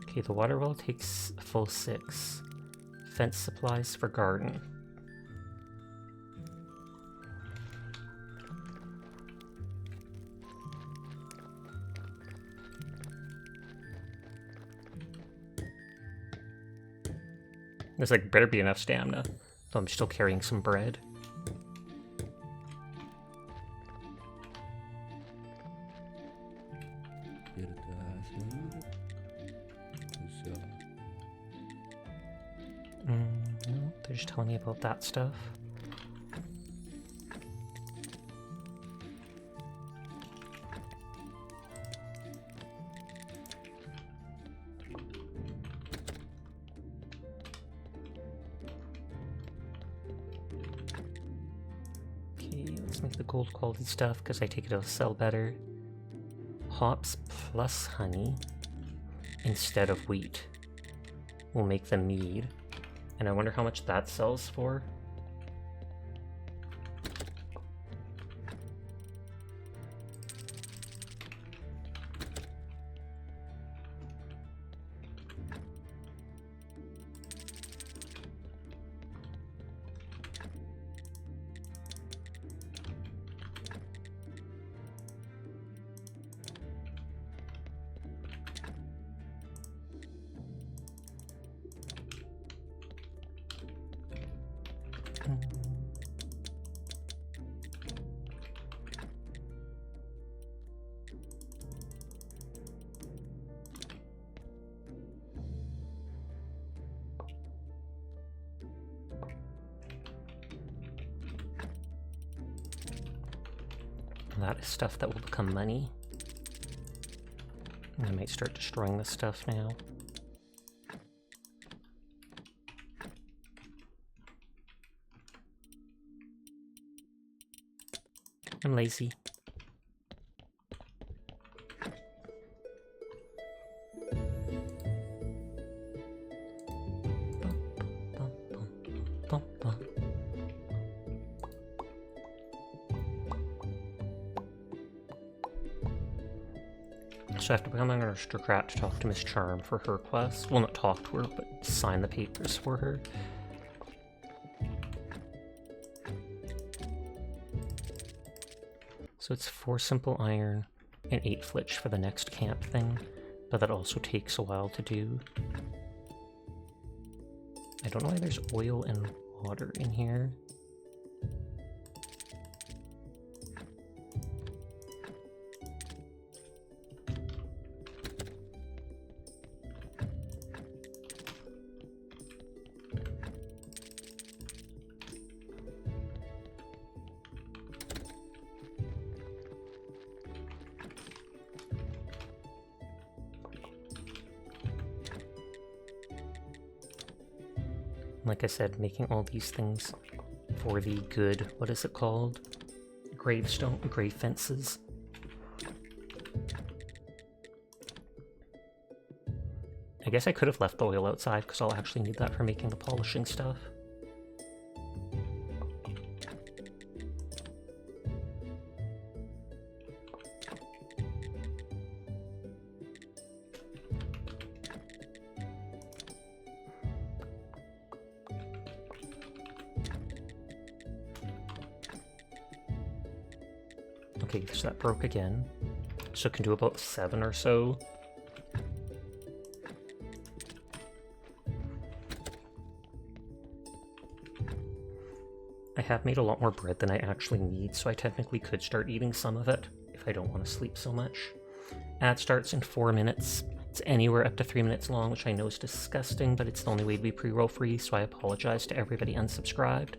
Okay, the water well takes a full 6. Fence supplies for garden. There's like better be enough stamina, though I'm still carrying some bread. No, they're just telling me about that stuff. Okay, let's make the gold quality stuff because I take it it'll sell better. Hops plus honey instead of wheat will make the mead. And I wonder how much that sells for. that is stuff that will become money. I might start destroying this stuff now. I'm lazy. So I have to become an aristocrat to talk to Miss Charm for her quest. Well, not talk to her, but sign the papers for her. So it's 4 simple iron and 8 flitch for the next camp thing, but that also takes a while to do. I don't know why there's oil and water in here. Like I said, making all these things for the good, what is it called? Gravestone, grave fences. I guess I could have left the oil outside because I'll actually need that for making the polishing stuff. Okay, so that broke again. So it can do about 7 or so. I have made a lot more bread than I actually need, so I technically could start eating some of it if I don't want to sleep so much. Ad starts in 4 minutes. It's anywhere up to 3 minutes long, which I know is disgusting, but it's the only way to be pre-roll free, so I apologize to everybody unsubscribed.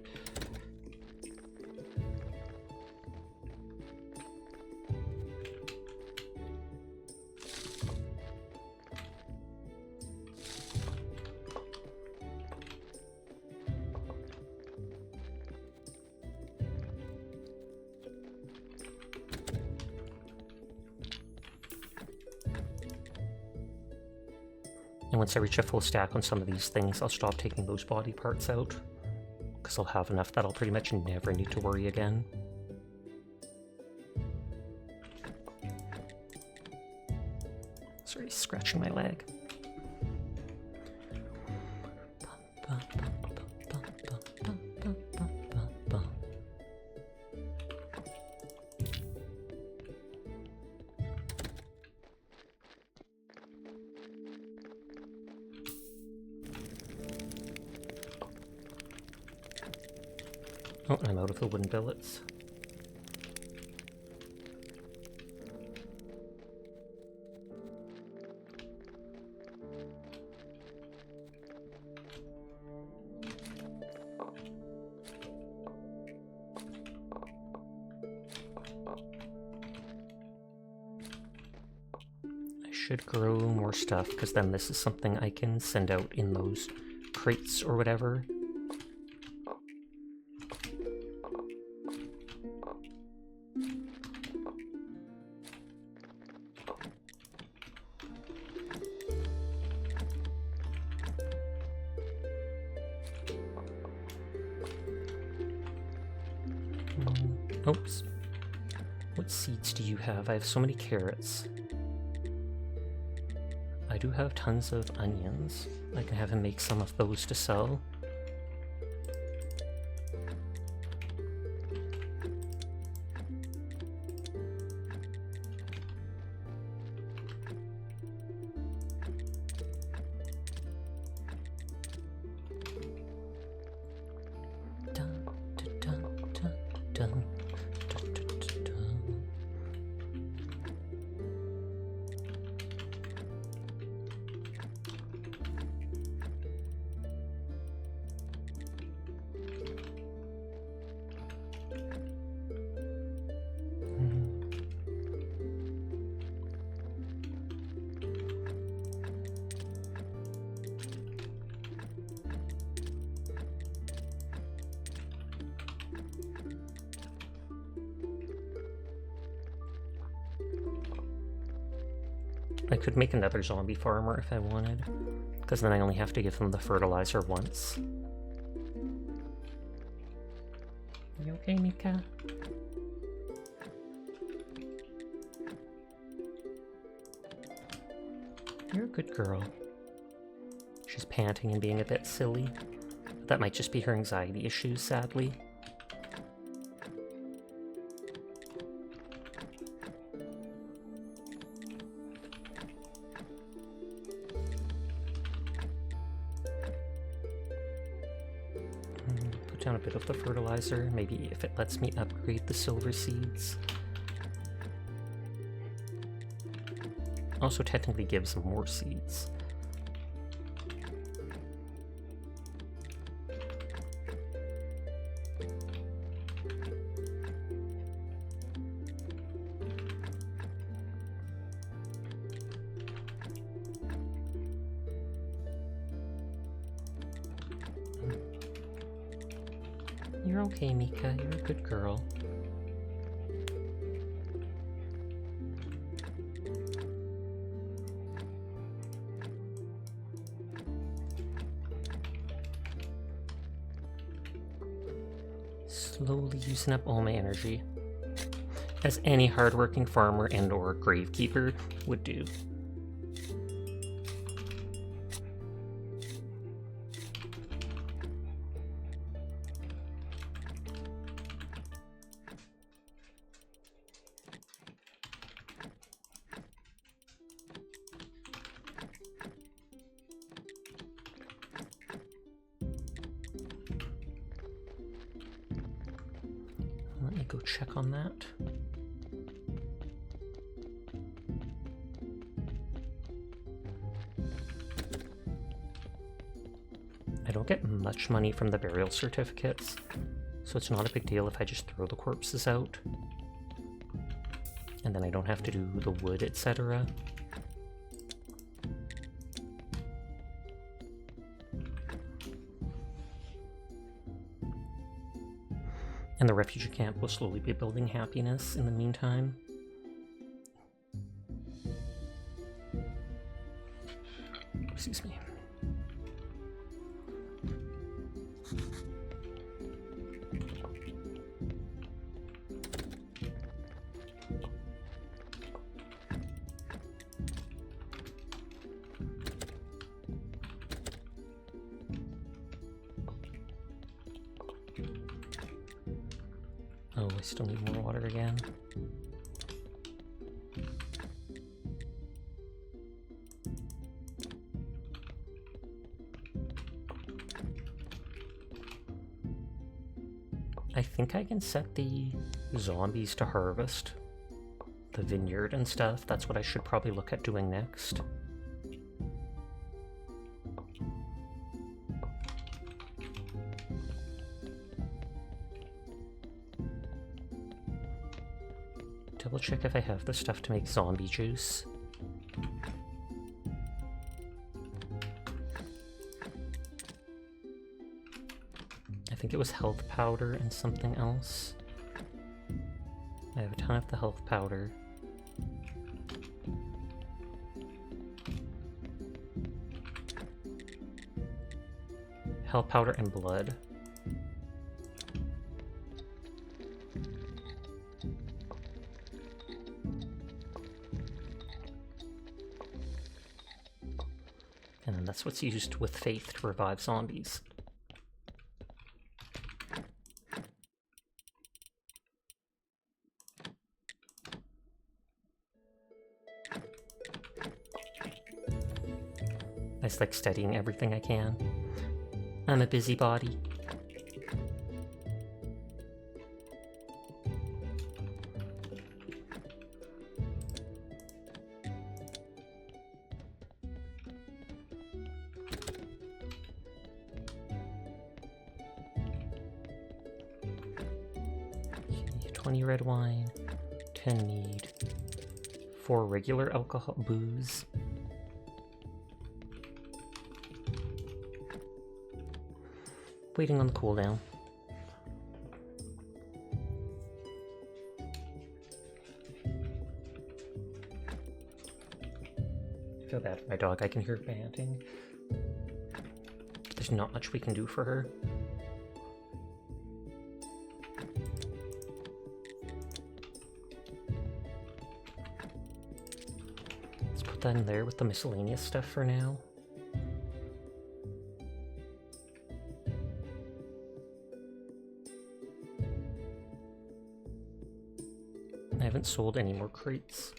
And once I reach a full stack on some of these things, I'll stop taking those body parts out, because I'll have enough that I'll pretty much never need to worry again. Sorry, scratching my leg. Oh, I'm out of the wooden billets. I should grow more stuff, because then this is something I can send out in those crates or whatever. Oops. What seeds do you have? I have so many carrots. I do have tons of onions. I can have him make some of those to sell. I could make another zombie farmer if I wanted, because then I only have to give them the fertilizer once. Are you okay, Mika? You're a good girl. She's panting and being a bit silly. That might just be her anxiety issues, sadly. Put down a bit of the fertilizer, maybe if it lets me upgrade the silver seeds. Also technically gives them more seeds. You're okay, Mika. You're a good girl. Slowly using up all my energy, as any hardworking farmer and or gravekeeper would do. Let me go check on that. I don't get much money from the burial certificates, so it's not a big deal if I just throw the corpses out. And then I don't have to do the wood, etc. And the refugee camp will slowly be building happiness in the meantime. Excuse me. Oh, I still need more water again. I think I can set the zombies to harvest the vineyard and stuff. That's what I should probably look at doing next. Double check if I have the stuff to make zombie juice. I think it was health powder and something else. I have a ton of the health powder. Health powder and blood. And then that's what's used with faith to revive zombies. I just like studying everything I can. I'm a busybody. Okay, 20 red wine, 10 mead, 4 regular alcohol booze. Waiting on the cooldown. My dog, I can hear panting. There's not much we can do for her. Let's put that in there with the miscellaneous stuff for now. I haven't sold any more crates.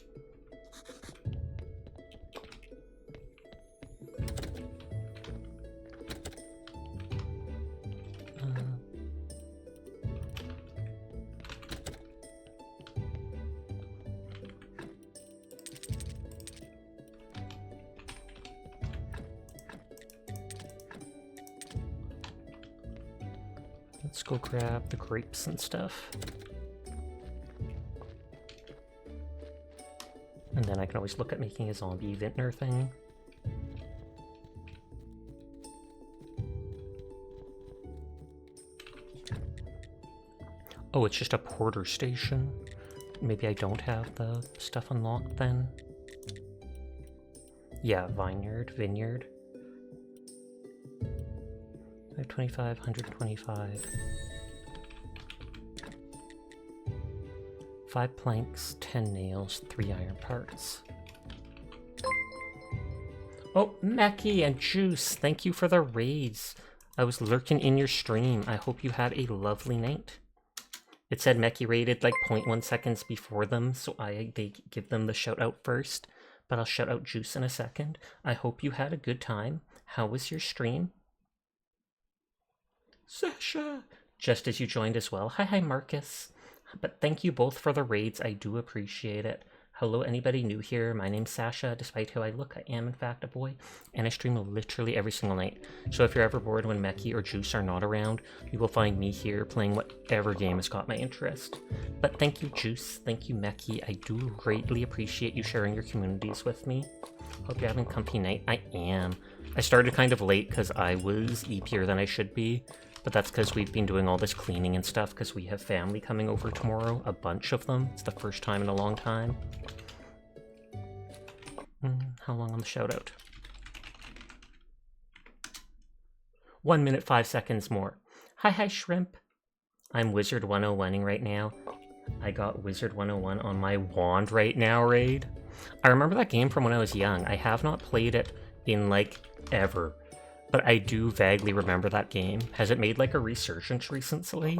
Let's go grab the grapes and stuff. And then I can always look at making a zombie vintner thing. Oh, it's just a porter station. Maybe I don't have the stuff unlocked then. Yeah, vineyard. 525, 125. 5 planks, 10 nails, 3 iron parts. Oh, Mackie and Juice, thank you for the raids. I was lurking in your stream. I hope you had a lovely night. It said Mackie raided like 0.1 seconds before them, so they give them the shout out first. But I'll shout out Juice in a second. I hope you had a good time. How was your stream? Sasha! Just as you joined as well. Hi, Marcus. But thank you both for the raids. I do appreciate it. Hello, anybody new here? My name's Sasha. Despite who I look, I am in fact a boy, and I stream literally every single night. So if you're ever bored when Meki or Juice are not around, you will find me here playing whatever game has caught my interest. But thank you, Juice. Thank you, Meki. I do greatly appreciate you sharing your communities with me. Hope you're having a comfy night. I am. I started kind of late because I was EP'er than I should be. But that's because we've been doing all this cleaning and stuff because we have family coming over tomorrow. A bunch of them. It's the first time in a long time. How long on the shout out? 1 minute, 5 seconds more. Hi, Shrimp. I'm Wizard 101ing right now. I got Wizard 101 on my wand right now raid. I remember that game from when I was young. I have not played it in like ever. But I do vaguely remember that game. Has it made like a resurgence recently?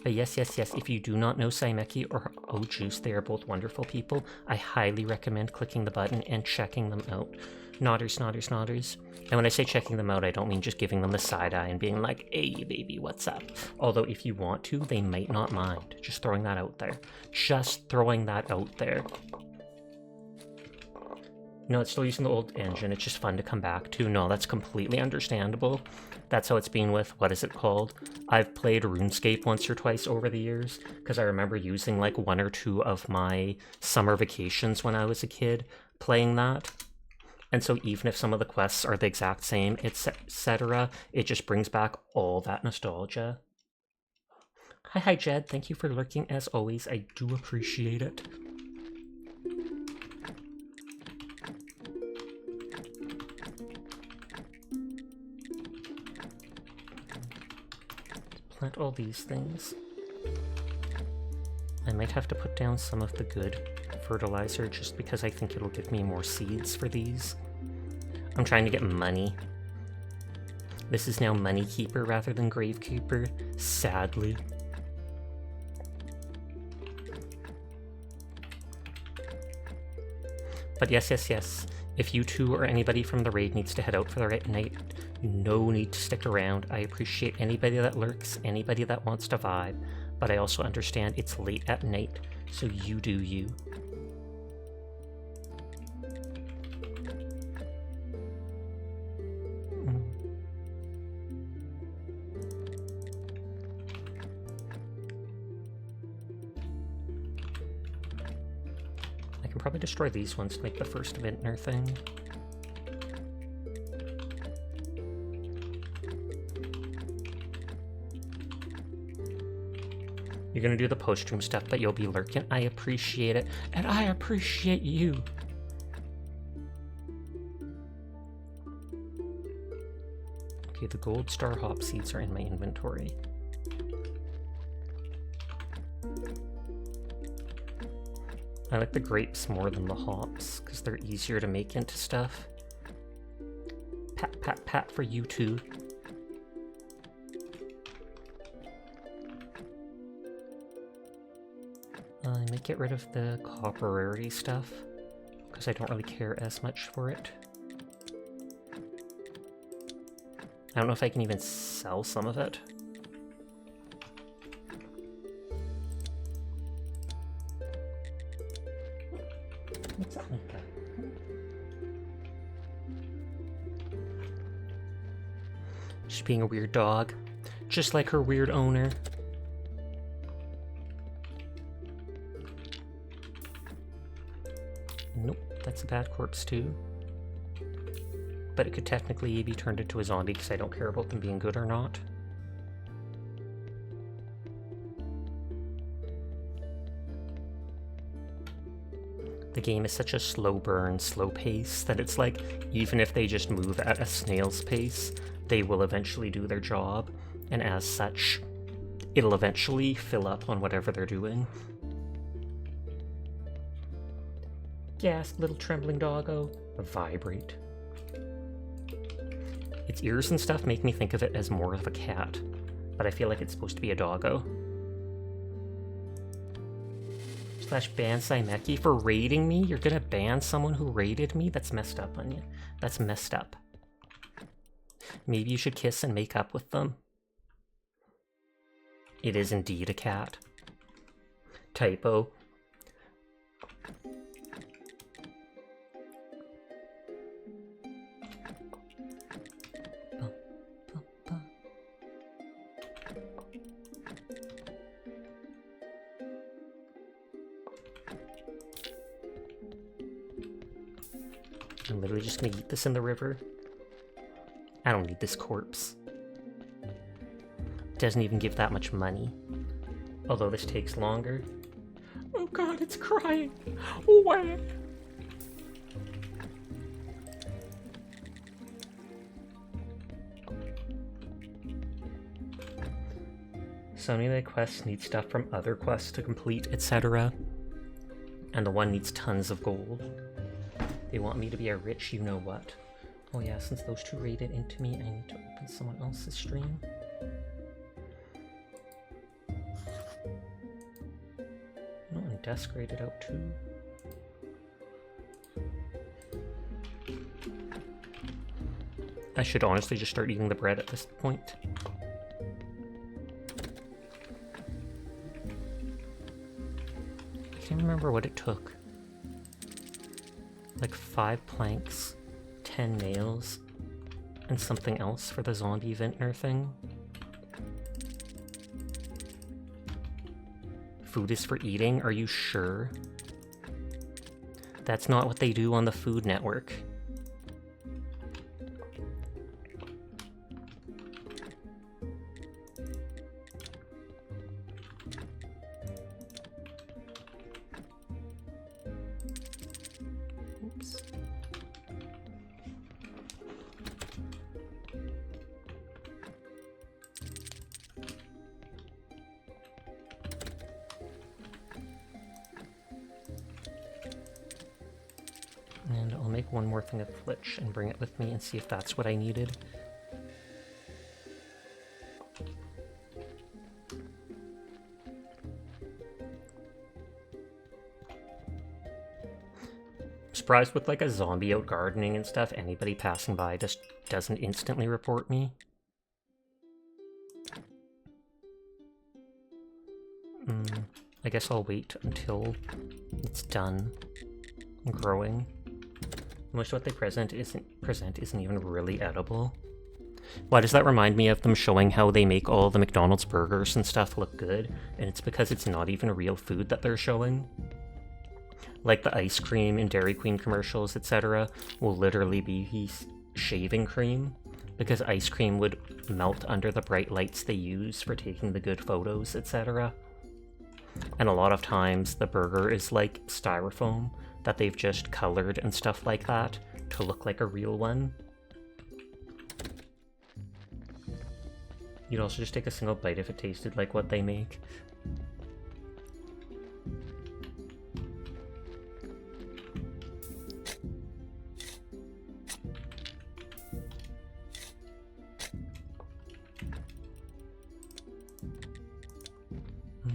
But yes. If you do not know Saimeki or Juice, they are both wonderful people. I highly recommend clicking the button and checking them out. Nodders. And when I say checking them out, I don't mean just giving them the side eye and being like, hey baby, what's up? Although if you want to, they might not mind. Just throwing that out there. No, it's still using the old engine. It's just fun to come back to. No, that's completely understandable. That's how it's been with, what is it called? I've played RuneScape once or twice over the years, because I remember using like 1 or 2 of my summer vacations when I was a kid playing that. And so even if some of the quests are the exact same, etc., it just brings back all that nostalgia. Hi, Jed. Thank you for lurking as always. I do appreciate it. Plant all these things. I might have to put down some of the good fertilizer just because I think it'll give me more seeds for these. I'm trying to get money. This is now Money Keeper rather than Grave Keeper, sadly. But yes. If you two or anybody from the raid needs to head out for the right night, no need to stick around. I appreciate anybody that lurks, anybody that wants to vibe, but I also understand it's late at night, so you do you. I can probably destroy these ones to make the first vintner thing. You're gonna do the post-stream stuff, but you'll be lurking. I appreciate it, and I appreciate you. Okay, the gold star hop seeds are in my inventory. I like the grapes more than the hops, because they're easier to make into stuff. Pat, pat, pat for you too. I might get rid of the copper rarity stuff, because I don't really care as much for it. I don't know if I can even sell some of it. What's that, Nika? She's being a weird dog, just like her weird owner. Nope, that's a bad corpse too. But it could technically be turned into a zombie because I don't care about them being good or not. The game is such a slow burn, slow pace that it's like, even if they just move at a snail's pace, they will eventually do their job, and as such, it'll eventually fill up on whatever they're doing. Yes, little trembling doggo. Vibrate. Its ears and stuff make me think of it as more of a cat, but I feel like it's supposed to be a doggo. Slash ban Saimeki for raiding me? You're gonna ban someone who raided me? That's messed up on you. That's messed up. Maybe you should kiss and make up with them. It is indeed a cat. Typo. I'm literally just gonna eat this in the river. I don't need this corpse. Doesn't even give that much money. Although this takes longer. Oh god, it's crying! Why? So many of the quests need stuff from other quests to complete, etc. And the one needs tons of gold. They want me to be a rich you-know-what. Oh yeah, since those two raided into me, I need to open someone else's stream. Oh, and Desk raided out too. I should honestly just start eating the bread at this point. I can't remember what it took. Like 5 planks, 10 nails, and something else for the zombie vintner thing. Food is for eating? Are you sure? That's not what they do on the Food Network. And I'll make one more thing of Flitch and bring it with me and see if that's what I needed. I'm surprised with like a zombie out gardening and stuff, anybody passing by just doesn't instantly report me. I guess I'll wait until it's done growing. Most of what they present isn't even really edible. Why does that remind me of them showing how they make all the McDonald's burgers and stuff look good? And it's because it's not even real food that they're showing. Like the ice cream in Dairy Queen commercials, etc. will literally be shaving cream, because ice cream would melt under the bright lights they use for taking the good photos, etc. And a lot of times the burger is like styrofoam that they've just colored and stuff like that to look like a real one. You'd also just take a single bite if it tasted like what they make.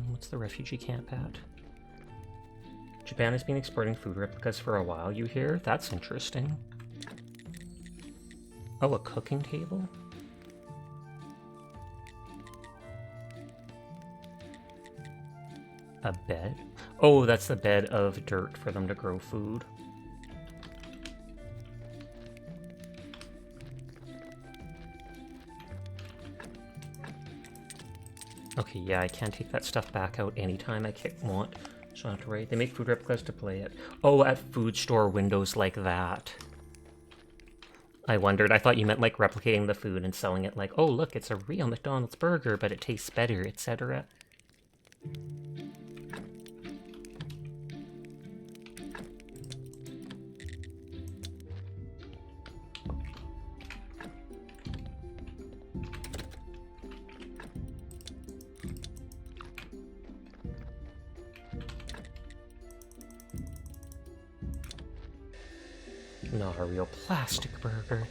What's the refugee camp at? Japan has been exporting food replicas for a while, you hear? That's interesting. Oh, a cooking table? A bed? Oh, that's the bed of dirt for them to grow food. Okay, yeah, I can take that stuff back out anytime I want. So I don't have to worry. They make food replicas to play it. Oh, at food store windows like that. I wondered. I thought you meant like replicating the food and selling it like, oh, look, it's a real McDonald's burger, but it tastes better, etc. Not a real plastic burger.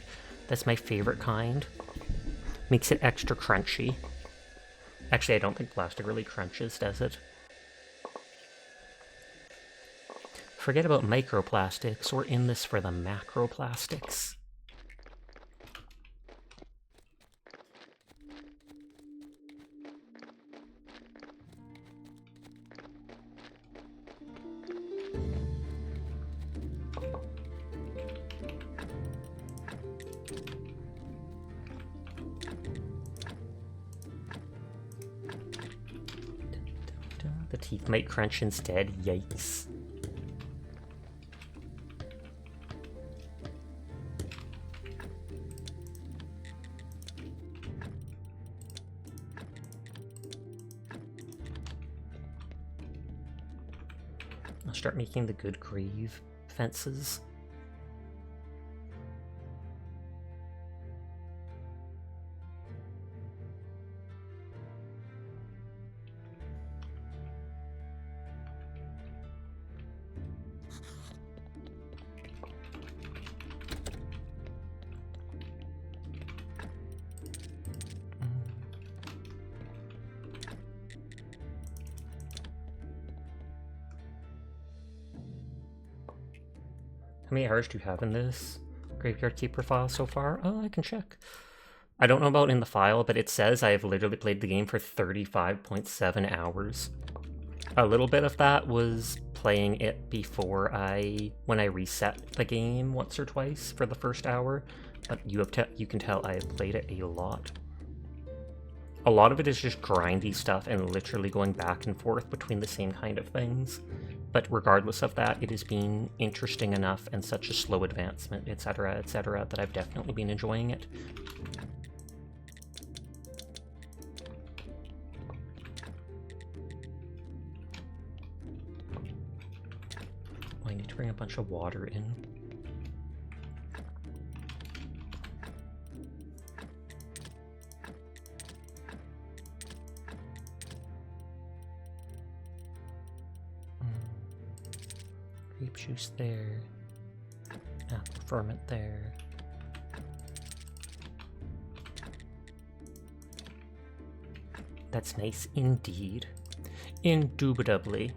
That's my favorite kind. Makes it extra crunchy. Actually, I don't think plastic really crunches, does it? Forget about microplastics. We're in this for the macroplastics. The teeth might crunch instead. Yikes. I'll start making the good grave fences. How many hours do you have in this Graveyard Keeper file so far? Oh, I can check. I don't know about in the file, but it says I have literally played the game for 35.7 hours. A little bit of that was playing it before when I reset the game once or twice for the first hour, but you can tell I have played it a lot. A lot of it is just grindy stuff and literally going back and forth between the same kind of things. But regardless of that, it has been interesting enough and such a slow advancement, etc., that I've definitely been enjoying it. Oh, I need to bring a bunch of water in. Grape juice there. Apple ferment there. That's nice indeed. Indubitably.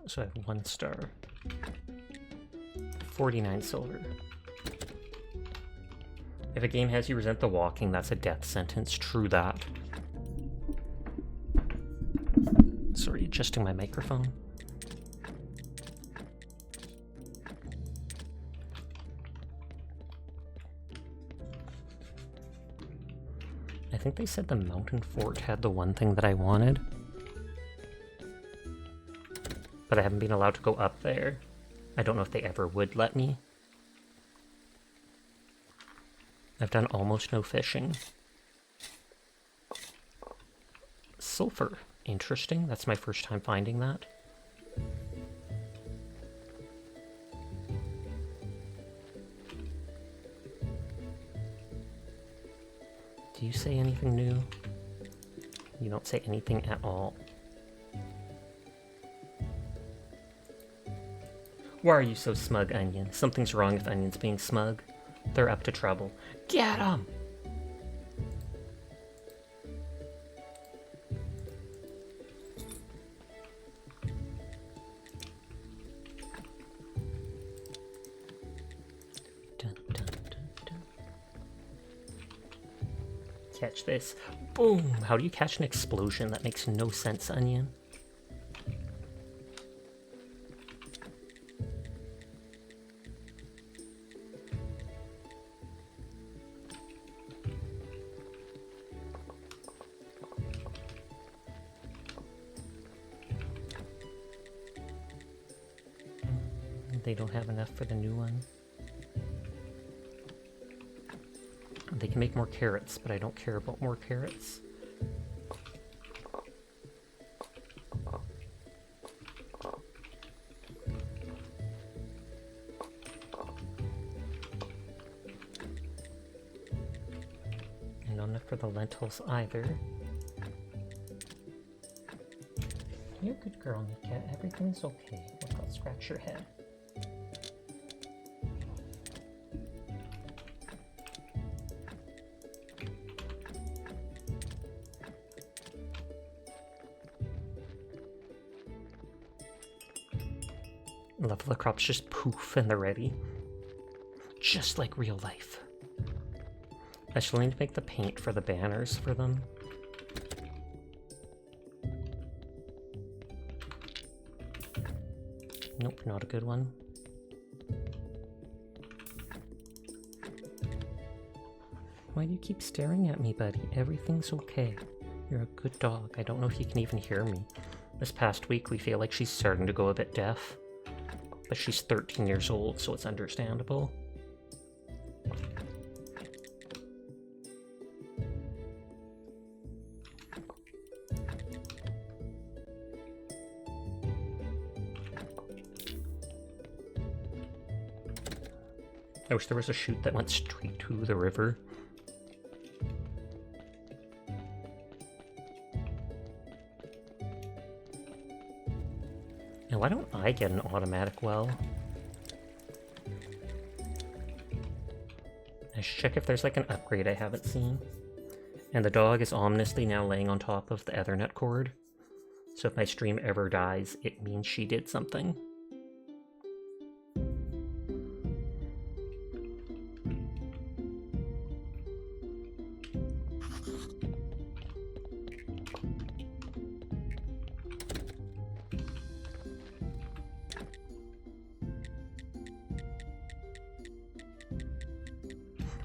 So I have 1 star. 49 silver. If a game has you resent the walking, that's a death sentence. True that. Sorry, adjusting my microphone. I think they said the mountain fort had the one thing that I wanted. But I haven't been allowed to go up there. I don't know if they ever would let me. I've done almost no fishing. Sulfur. Interesting. That's my first time finding that. Do you say anything new? You don't say anything at all. Why are you so smug, Onion? Something's wrong if Onion's being smug. They're up to trouble. Get 'em! Dun, dun, dun, dun. Catch this. Boom! How do you catch an explosion? That makes no sense, Onion. They don't have enough for the new one. They can make more carrots, but I don't care about more carrots. And not enough for the lentils either. You're a good girl, Nika. Everything's okay. Look, I'll scratch your head. Love the crops just poof and they're ready. Just like real life. I shall need to make the paint for the banners for them. Nope, not a good one. Why do you keep staring at me, buddy? Everything's okay. You're a good dog. I don't know if you can even hear me. This past week, we feel like she's starting to go a bit deaf. But she's 13 years old, so it's understandable. I wish there was a chute that went straight to the river. And why don't I get an automatic well? I should check if there's like an upgrade I haven't seen. And the dog is ominously now laying on top of the Ethernet cord. So if my stream ever dies, it means she did something.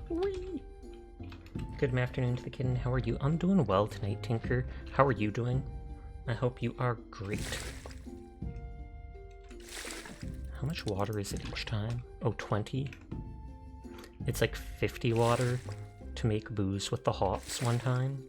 Whee! Good afternoon to the kitten. How are you? I'm doing well tonight, Tinker. How are you doing? I hope you are great. How much water is it each time? Oh, 20? It's like 50 water to make booze with the hops one time.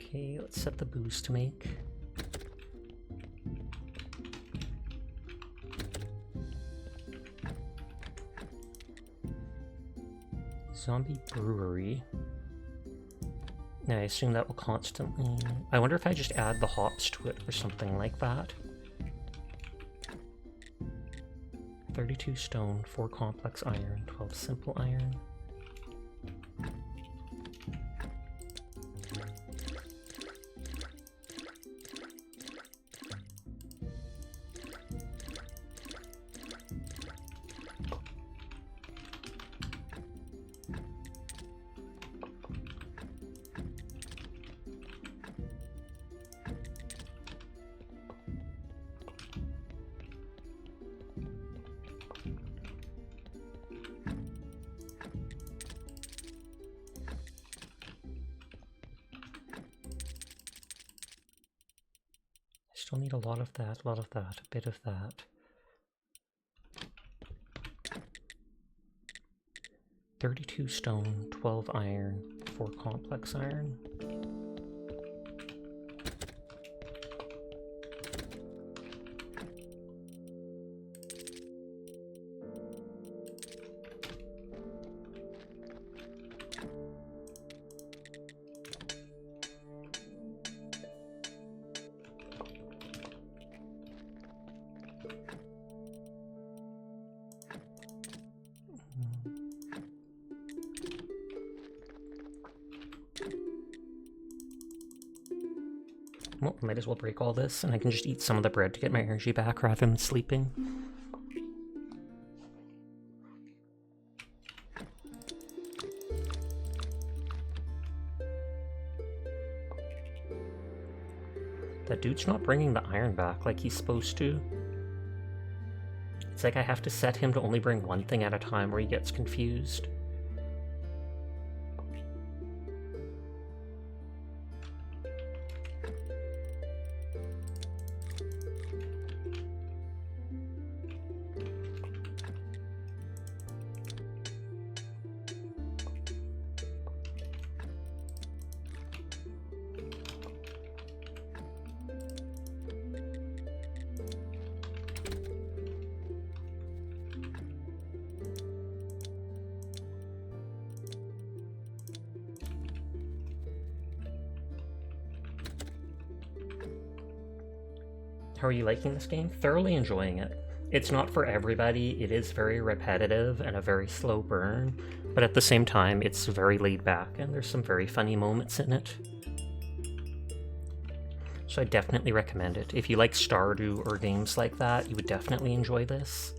Okay, let's set the booze to make. Zombie brewery. Now I assume that will constantly... I wonder if I just add the hops to it or something like that. 32 stone, 4 complex iron, 12 simple iron. Still need a lot of that, a bit of that. 32 stone, 12 iron, 4 complex iron. Well, might as well break all this, and I can just eat some of the bread to get my energy back rather than sleeping. That dude's not bringing the iron back like he's supposed to. It's like I have to set him to only bring one thing at a time or he gets confused. How are you liking this game? Thoroughly enjoying it. It's not for everybody, it is very repetitive and a very slow burn, but at the same time it's very laid back and there's some very funny moments in it. So I definitely recommend it. If you like Stardew or games like that, you would definitely enjoy this.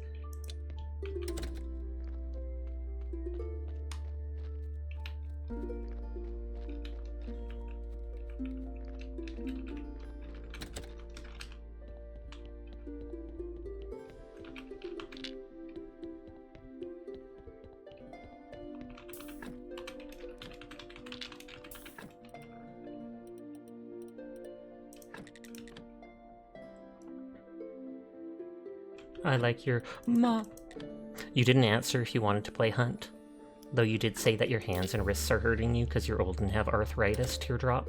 I like your ma. You didn't answer if you wanted to play Hunt, though you did say that your hands and wrists are hurting you because you're old and have arthritis, Teardrop.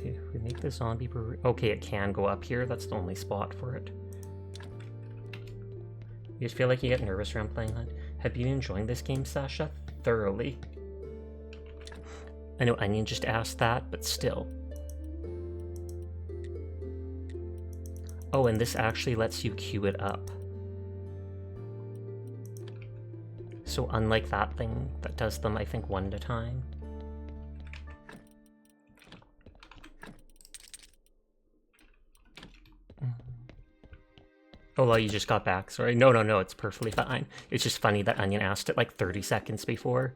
If we make the zombie brewery... Okay, it can go up here. That's the only spot for it. You just feel like you get nervous around playing Hunt. Have you been enjoying this game, Sasha? Thoroughly. I know Onion just asked that, but still. Oh, and this actually lets you queue it up. So unlike that thing that does them, I think, one at a time. Oh, well, you just got back. Sorry. No, it's perfectly fine. It's just funny that Onion asked it like 30 seconds before.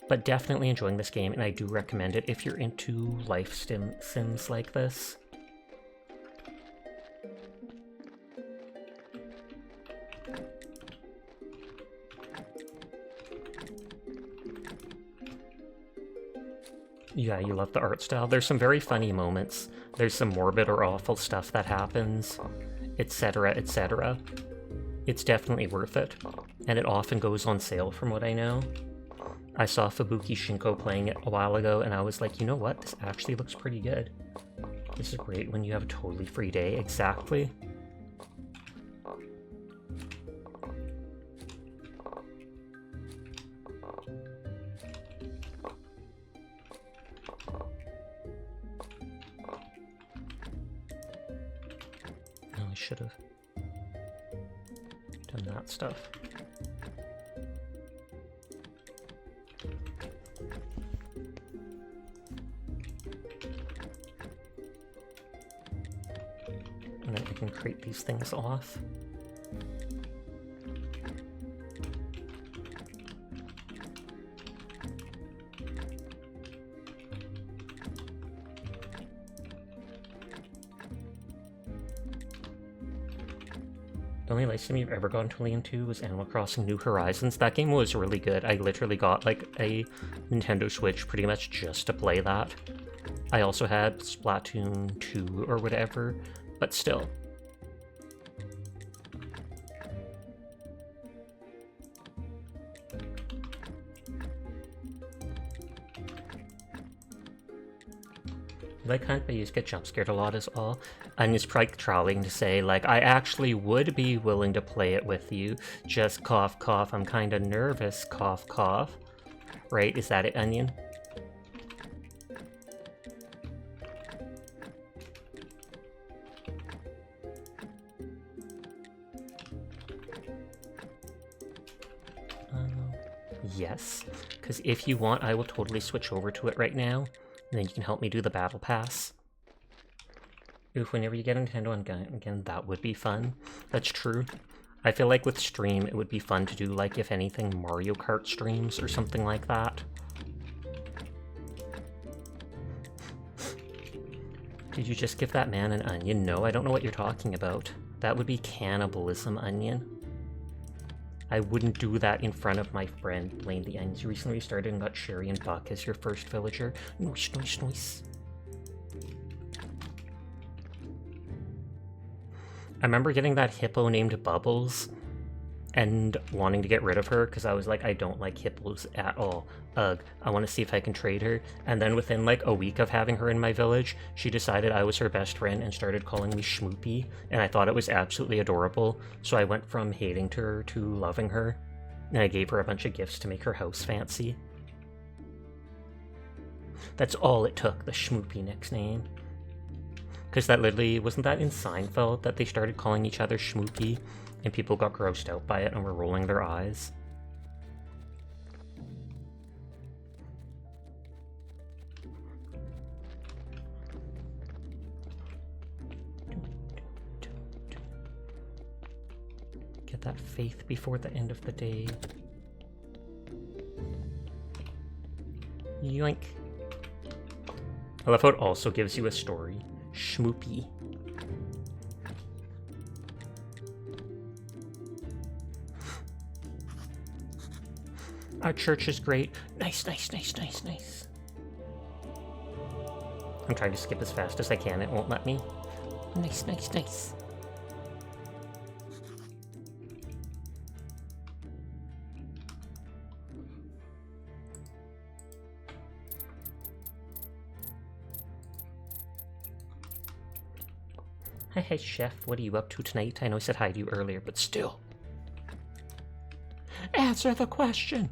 But definitely enjoying this game, and I do recommend it if you're into life sims like this. Yeah, you love the art style. There's some very funny moments. There's some morbid or awful stuff that happens, etc., etc. It's definitely worth it, and it often goes on sale from what I know. I saw Fubuki Shinko playing it a while ago, and I was like, you know what? This actually looks pretty good. This is great when you have a totally free day. Exactly. I should have done that stuff. can crate these things off. The only live sim you've ever gotten totally into was Animal Crossing New Horizons. That game was really good. I literally got like a Nintendo Switch pretty much just to play that. I also had Splatoon 2 or whatever, but still. Like Hunt, but you just get jump scared a lot is all. And it's probably trying to say, like, I actually would be willing to play it with you. Just cough, cough, I'm kind of nervous, cough, cough. Right? Is that it, Onion? Yes. Because if you want, I will totally switch over to it right now. And then you can help me do the battle pass. Oof, whenever you get a Nintendo again, that would be fun. That's true. I feel like with stream, it would be fun to do, like, if anything, Mario Kart streams or something like that. Did you just give that man an onion? No, I don't know what you're talking about. That would be cannibalism, Onion. I wouldn't do that in front of my friend, Blaine the Onions. You recently restarted and got Sherry and Buck as your first villager. Noise, noise, noise. I remember getting that hippo named Bubbles and wanting to get rid of her because I was like, I don't like hippos at all. Ugh, I want to see if I can trade her. And then within like a week of having her in my village, she decided I was her best friend and started calling me Schmoopy, and I thought it was absolutely adorable. So I went from hating her to loving her, and I gave her a bunch of gifts to make her house fancy. That's all it took, the Schmoopy nickname. Because that literally, wasn't that in Seinfeld that they started calling each other Schmoopy? And people got grossed out by it and were rolling their eyes. Get that faith before the end of the day. Yoink. I love how it also gives you a story. Schmoopy. Our church is great. Nice, nice, nice, nice, nice. I'm trying to skip as fast as I can. It won't let me. Nice, nice, nice. Hi, hey, chef. What are you up to tonight? I know I said hi to you earlier, but still. Answer the question.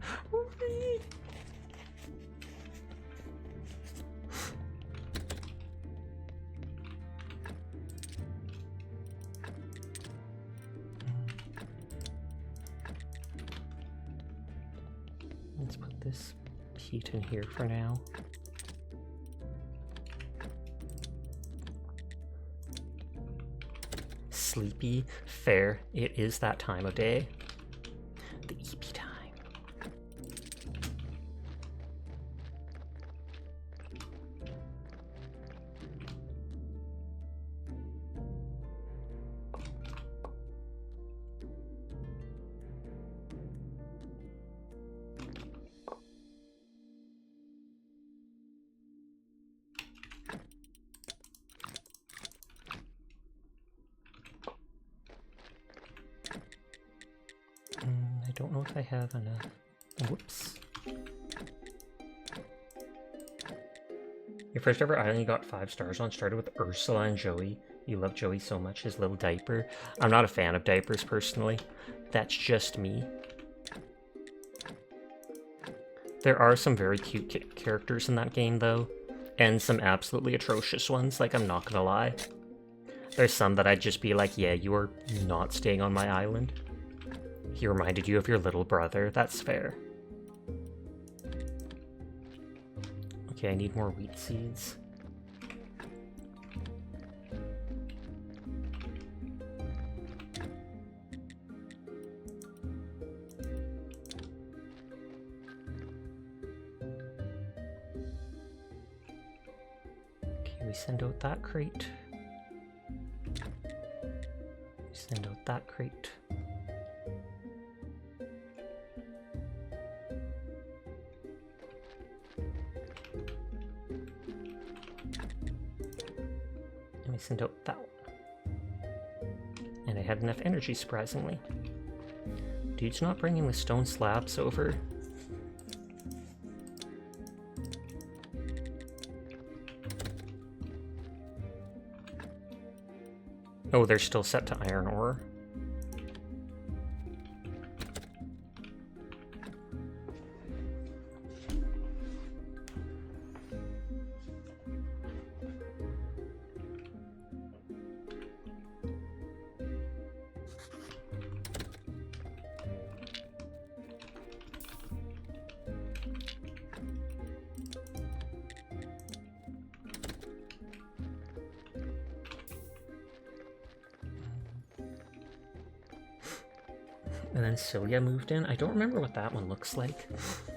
Let's put this peat in here for now. Sleepy? Fair. It is that time of day. The EP time. I don't know if I have enough. Whoops. Your first ever island you got 5 stars on started with Ursula and Joey. You love Joey so much, his little diaper. I'm not a fan of diapers personally. That's just me. There are some very cute characters in that game though, and some absolutely atrocious ones, like I'm not gonna lie. There's some that I'd just be like, yeah, you are not staying on my island. He reminded you of your little brother. That's fair. Okay, I need more wheat seeds. We send out that crate. We send out that crate. And we send out that one. And I had enough energy, surprisingly. Dude's not bringing the stone slabs over. Oh, they're still set to iron ore. And then Cilia moved in. I don't remember what that one looks like.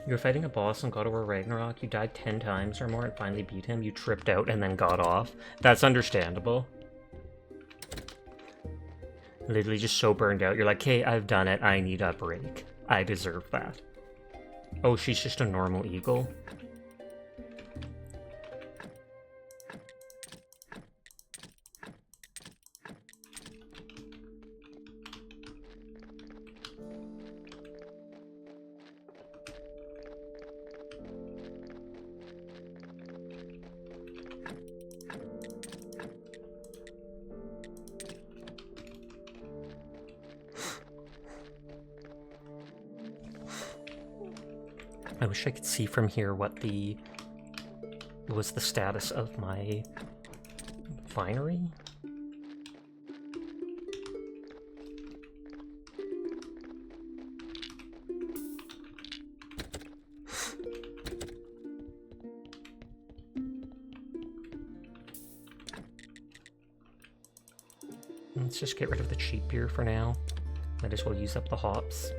You were fighting a boss on God of War Ragnarok. You died 10 times or more and finally beat him. You tripped out and then got off. That's understandable. Literally just so burned out. You're like, hey, I've done it. I need a break. I deserve that. Oh, she's just a normal eagle. I wish I could see from here what was the status of my finery. Let's just get rid of the cheap beer for now. Might as well use up the hops.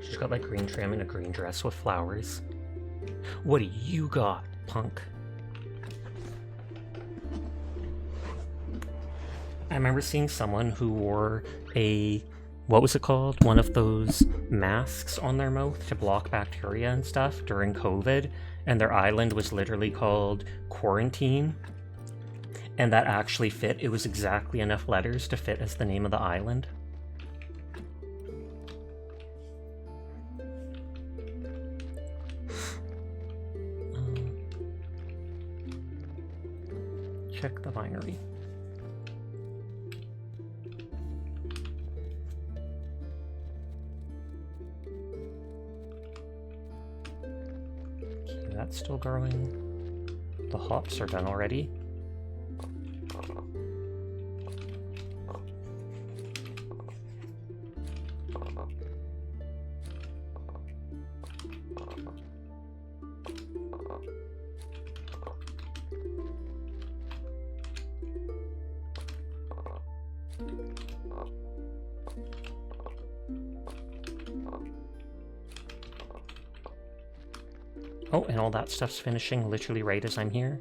She's got like green trim and a green dress with flowers. What do you got, punk? I remember seeing someone who wore a, what was it called? One of those masks on their mouth to block bacteria and stuff during COVID, and their island was literally called Quarantine. And that actually fit. It was exactly enough letters to fit as the name of the island. Check the binary. Okay, that's still growing. The hops are done already. Oh, and all that stuff's finishing literally right as I'm here.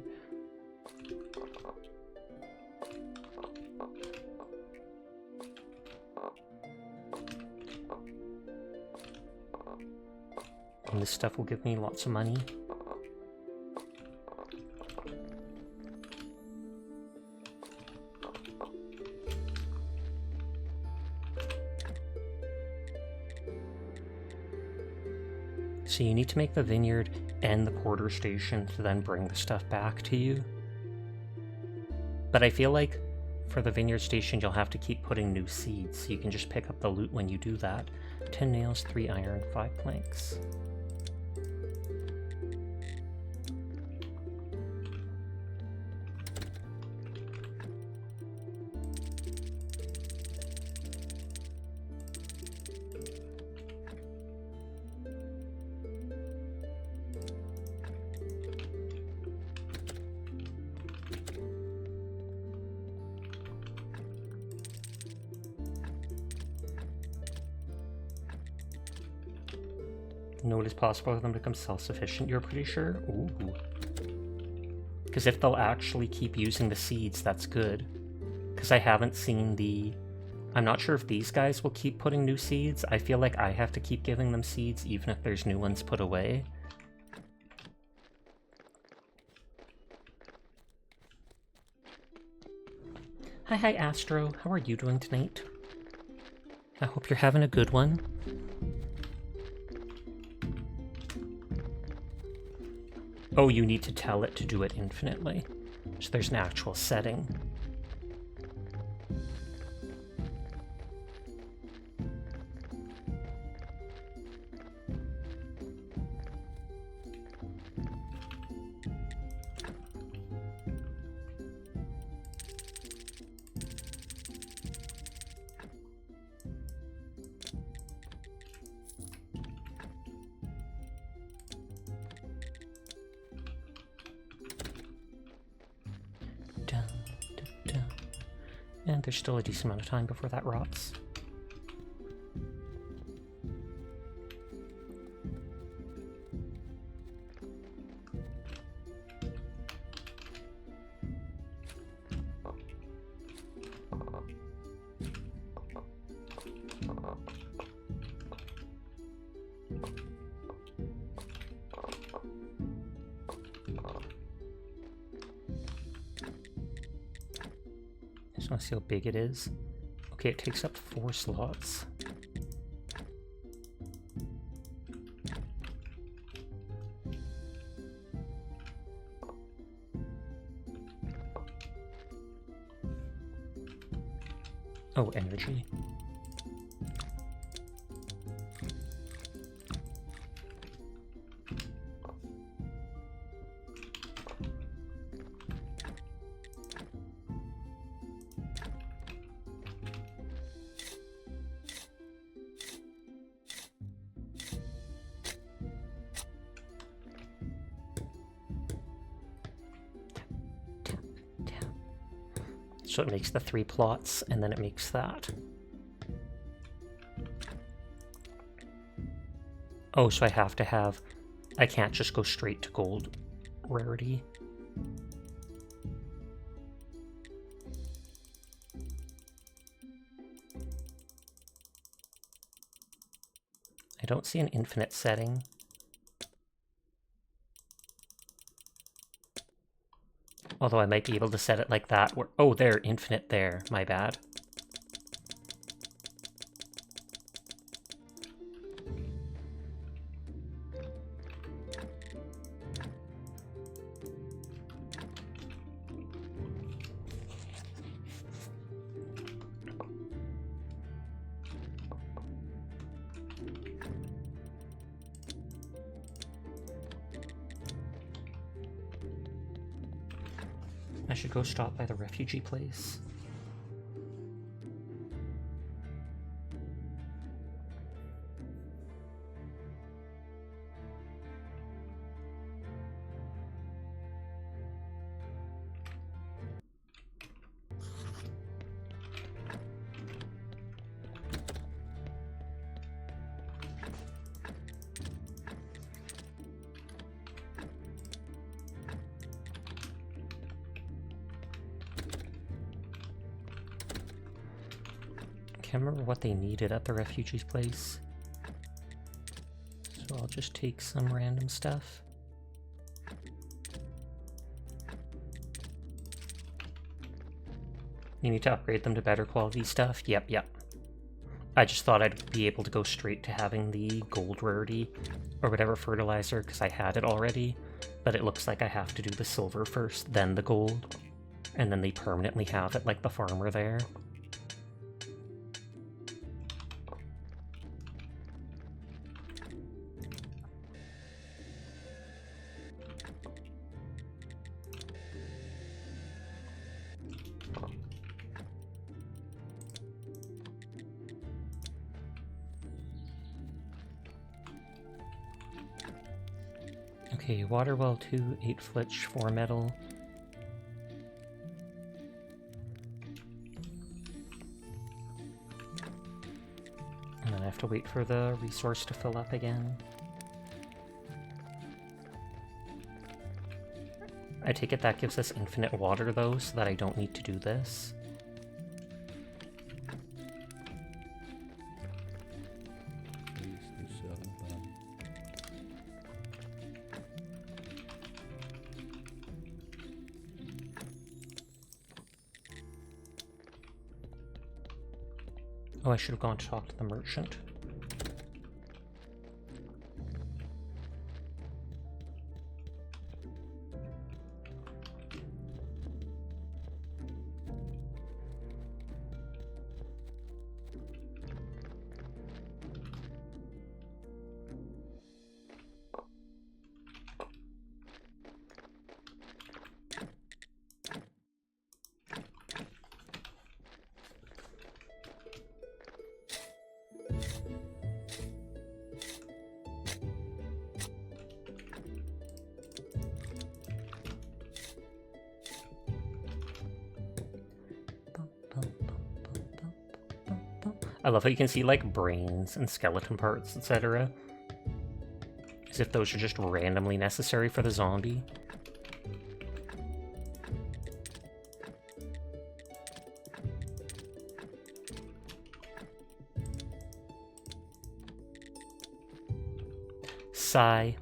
And this stuff will give me lots of money. So you need to make the vineyard and the quarter station to then bring the stuff back to you. But I feel like for the vineyard station, you'll have to keep putting new seeds, so you can just pick up the loot when you do that. 10 nails, 3 iron, 5 planks. No, it is possible for them to become self-sufficient, you're pretty sure? Ooh. Because if they'll actually keep using the seeds, that's good. Because I haven't seen the... I'm not sure if these guys will keep putting new seeds. I feel like I have to keep giving them seeds even if there's new ones put away. Hi Astro, how are you doing tonight? I hope you're having a good one. Oh, you need to tell it to do it infinitely. So there's an actual setting. And there's still a decent amount of time before that rots. I just want to see how big it is. Okay, it takes up 4 slots. Oh, energy. So it makes the 3 plots, and then it makes that. Oh, so I have to have... I can't just go straight to gold rarity. I don't see an infinite setting. Although I might be able to set it like that. Where, oh, there, infinite there. My bad. I should go stop by the refugee place. I can't remember what they needed at the refugee's place. So I'll just take some random stuff. You need to upgrade them to better quality stuff? Yep. I just thought I'd be able to go straight to having the gold rarity, or whatever fertilizer, because I had it already. But it looks like I have to do the silver first, then the gold. And then they permanently have it like the farmer there. Okay, water well 2, 8 flitch, 4 metal. And then I have to wait for the resource to fill up again. I take it that gives us infinite water, though, so that I don't need to do this. Oh, I should have gone to talk to the merchant. I love how you can see, like, brains and skeleton parts, etc. As if those are just randomly necessary for the zombie. Sigh.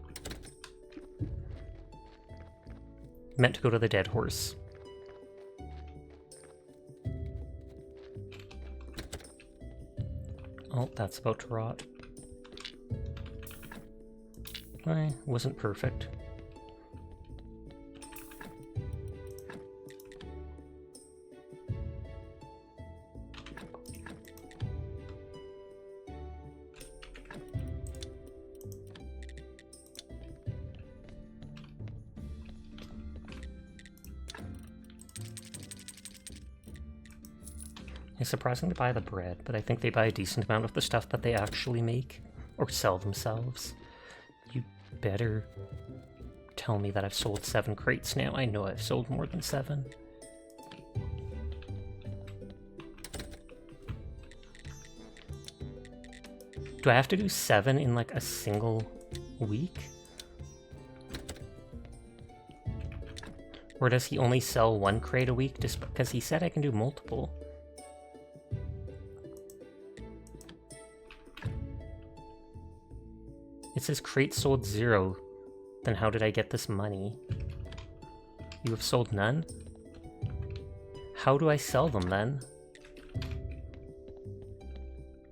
Meant to go to the dead horse. Oh, that's about to rot. Wasn't perfect. It's surprising to buy the bread, but I think they buy a decent amount of the stuff that they actually make or sell themselves. You better tell me that I've sold 7 crates now. I know I've sold more than 7. Do I have to do 7 in like a single week? Or does he only sell 1 crate a week just because he said I can do multiple? It says crate sold 0. Then how did I get this money? You have sold none? How do I sell them then?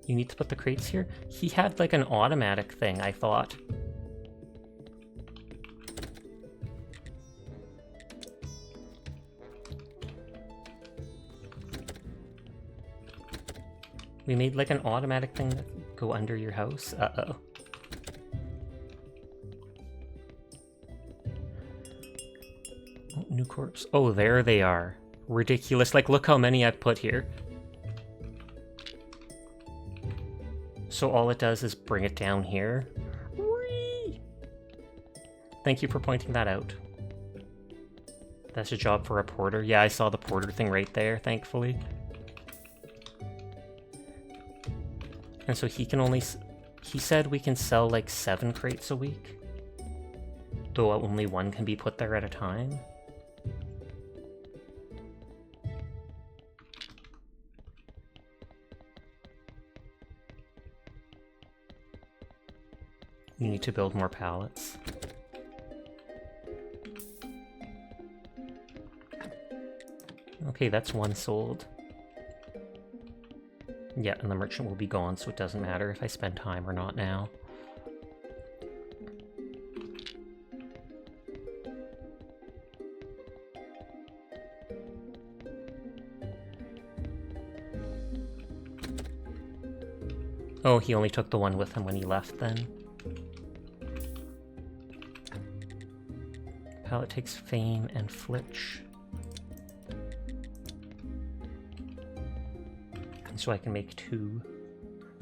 You need to put the crates here? He had like an automatic thing, I thought. We made like an automatic thing that go under your house? Uh-oh. Oh, new corpse. Oh, there they are. Ridiculous. Like, look how many I've put here. So all it does is bring it down here. Whee! Thank you for pointing that out. That's a job for a porter. Yeah, I saw the porter thing right there, thankfully. And so he can only... He said we can sell like 7 crates a week. Though only 1 can be put there at a time. You need to build more pallets. Okay, that's 1 sold. Yeah, and the merchant will be gone, so it doesn't matter if I spend time or not now. Oh, he only took the 1 with him when he left then. Pallet takes fame and flitch. So I can make 2.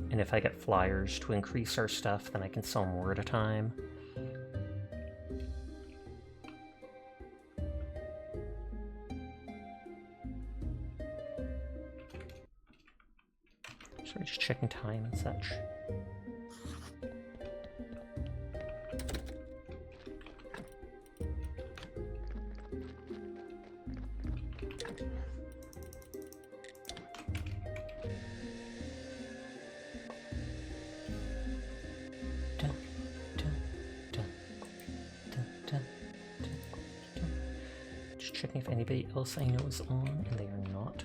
And if I get flyers to increase our stuff, then I can sell more at a time. Sorry, just checking time and such. checking if anybody else I know is on, and they are not.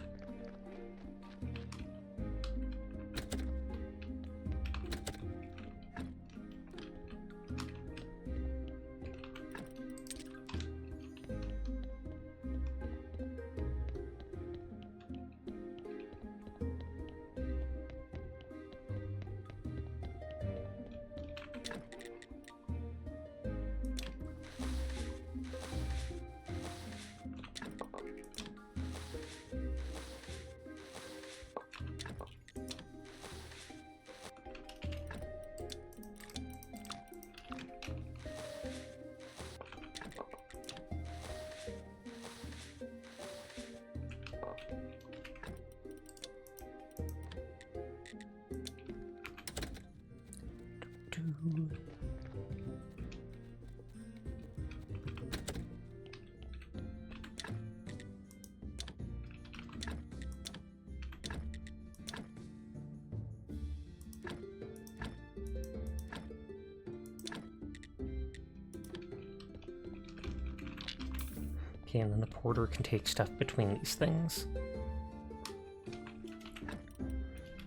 Okay, and then the porter can take stuff between these things.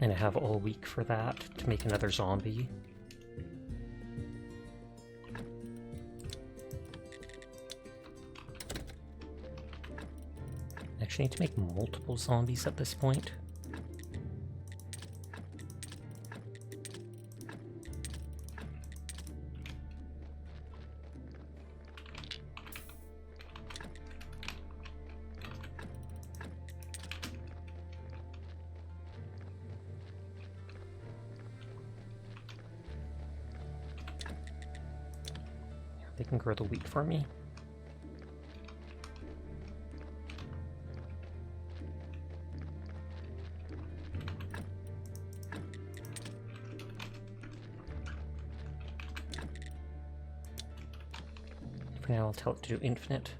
And I have all week for that to make another zombie. I actually need to make multiple zombies at this point. They can grow the wheat for me. For now, I'll tell it to do infinite.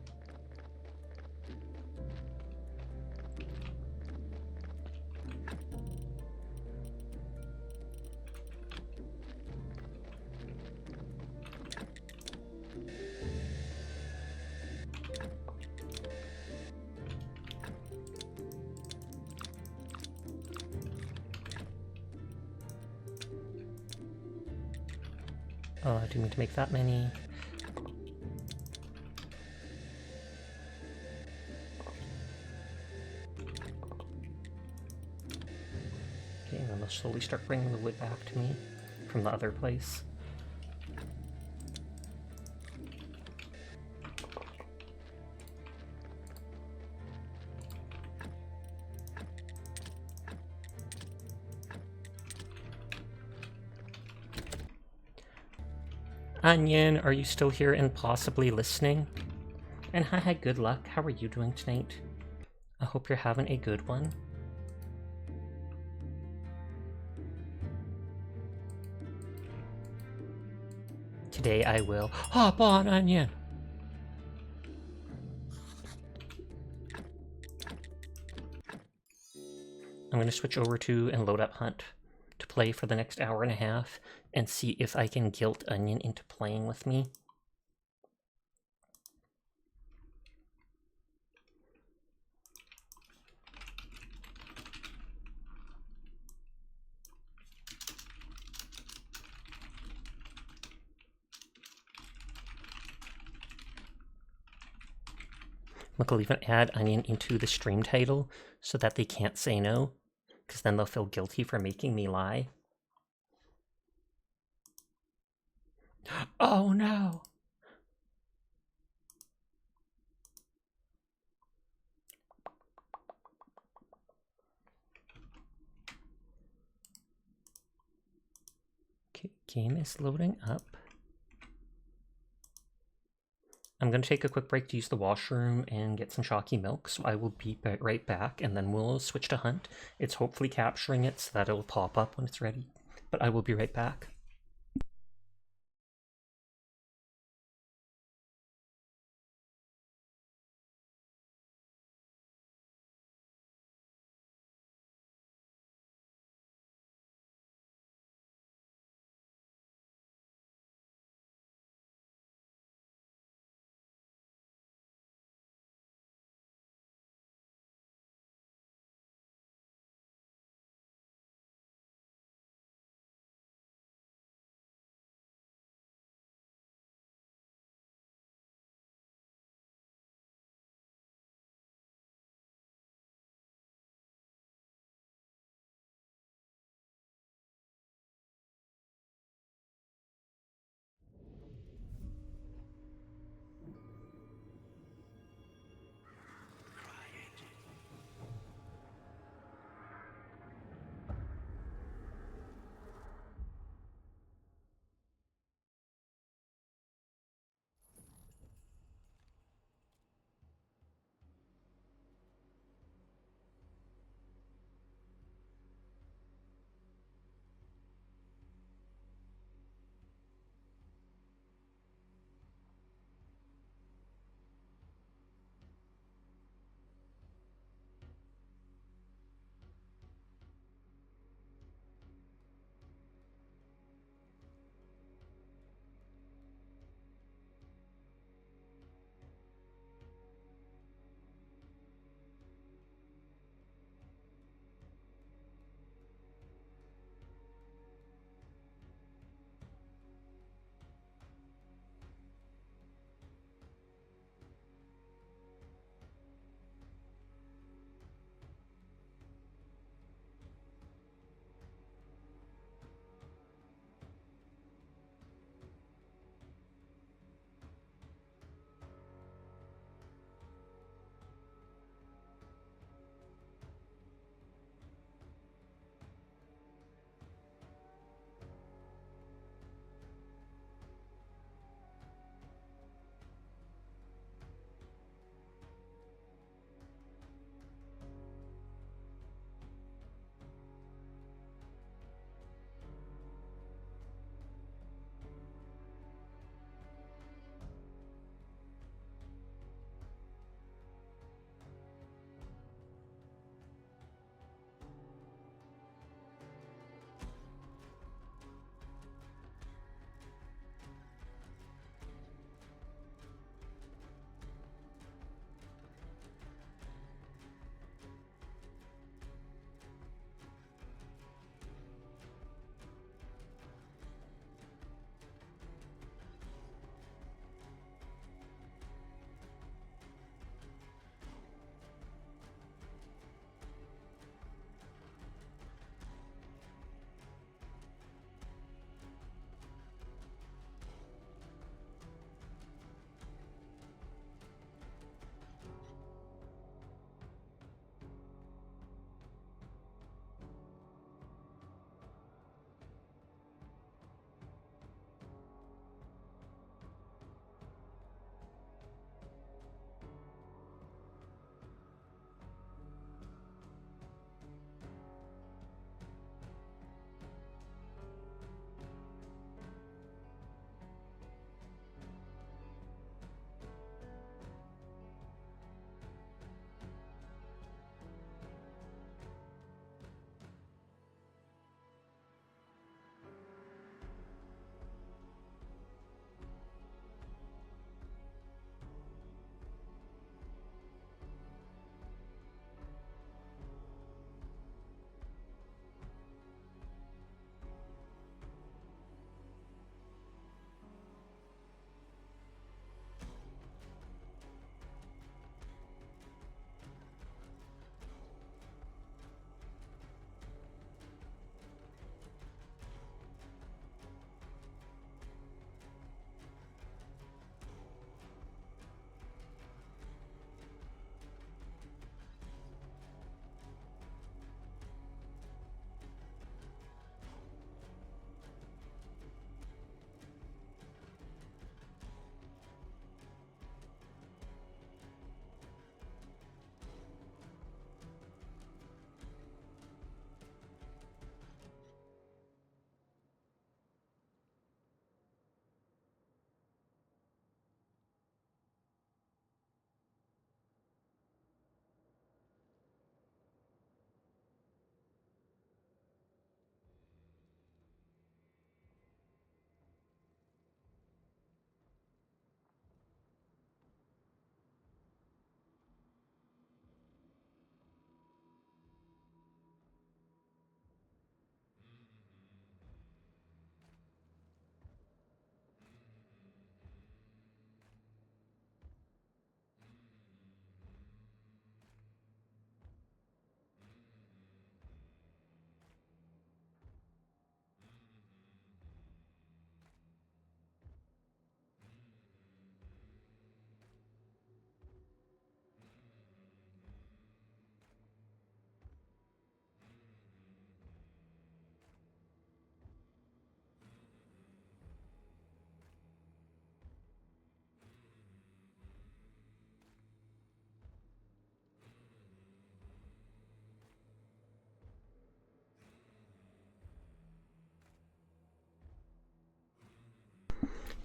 I do need to make that many. Okay, and then they'll slowly start bringing the wood back to me from the other place. Onion, are you still here and possibly listening? And hi, good luck. How are you doing tonight? I hope you're having a good one. Today I will hop on, Onion. I'm going to switch over to and load up Hunt to play for the next hour and a half and see if I can guilt Onion into playing with me. Look, I'll even add Onion into the stream title so that they can't say no, because then they'll feel guilty for making me lie. Oh no! Okay, game is loading up. I'm going to take a quick break to use the washroom and get some chalky milk, so I will be right back, and then we'll switch to Hunt. It's hopefully capturing it so that it'll pop up when it's ready, but I will be right back.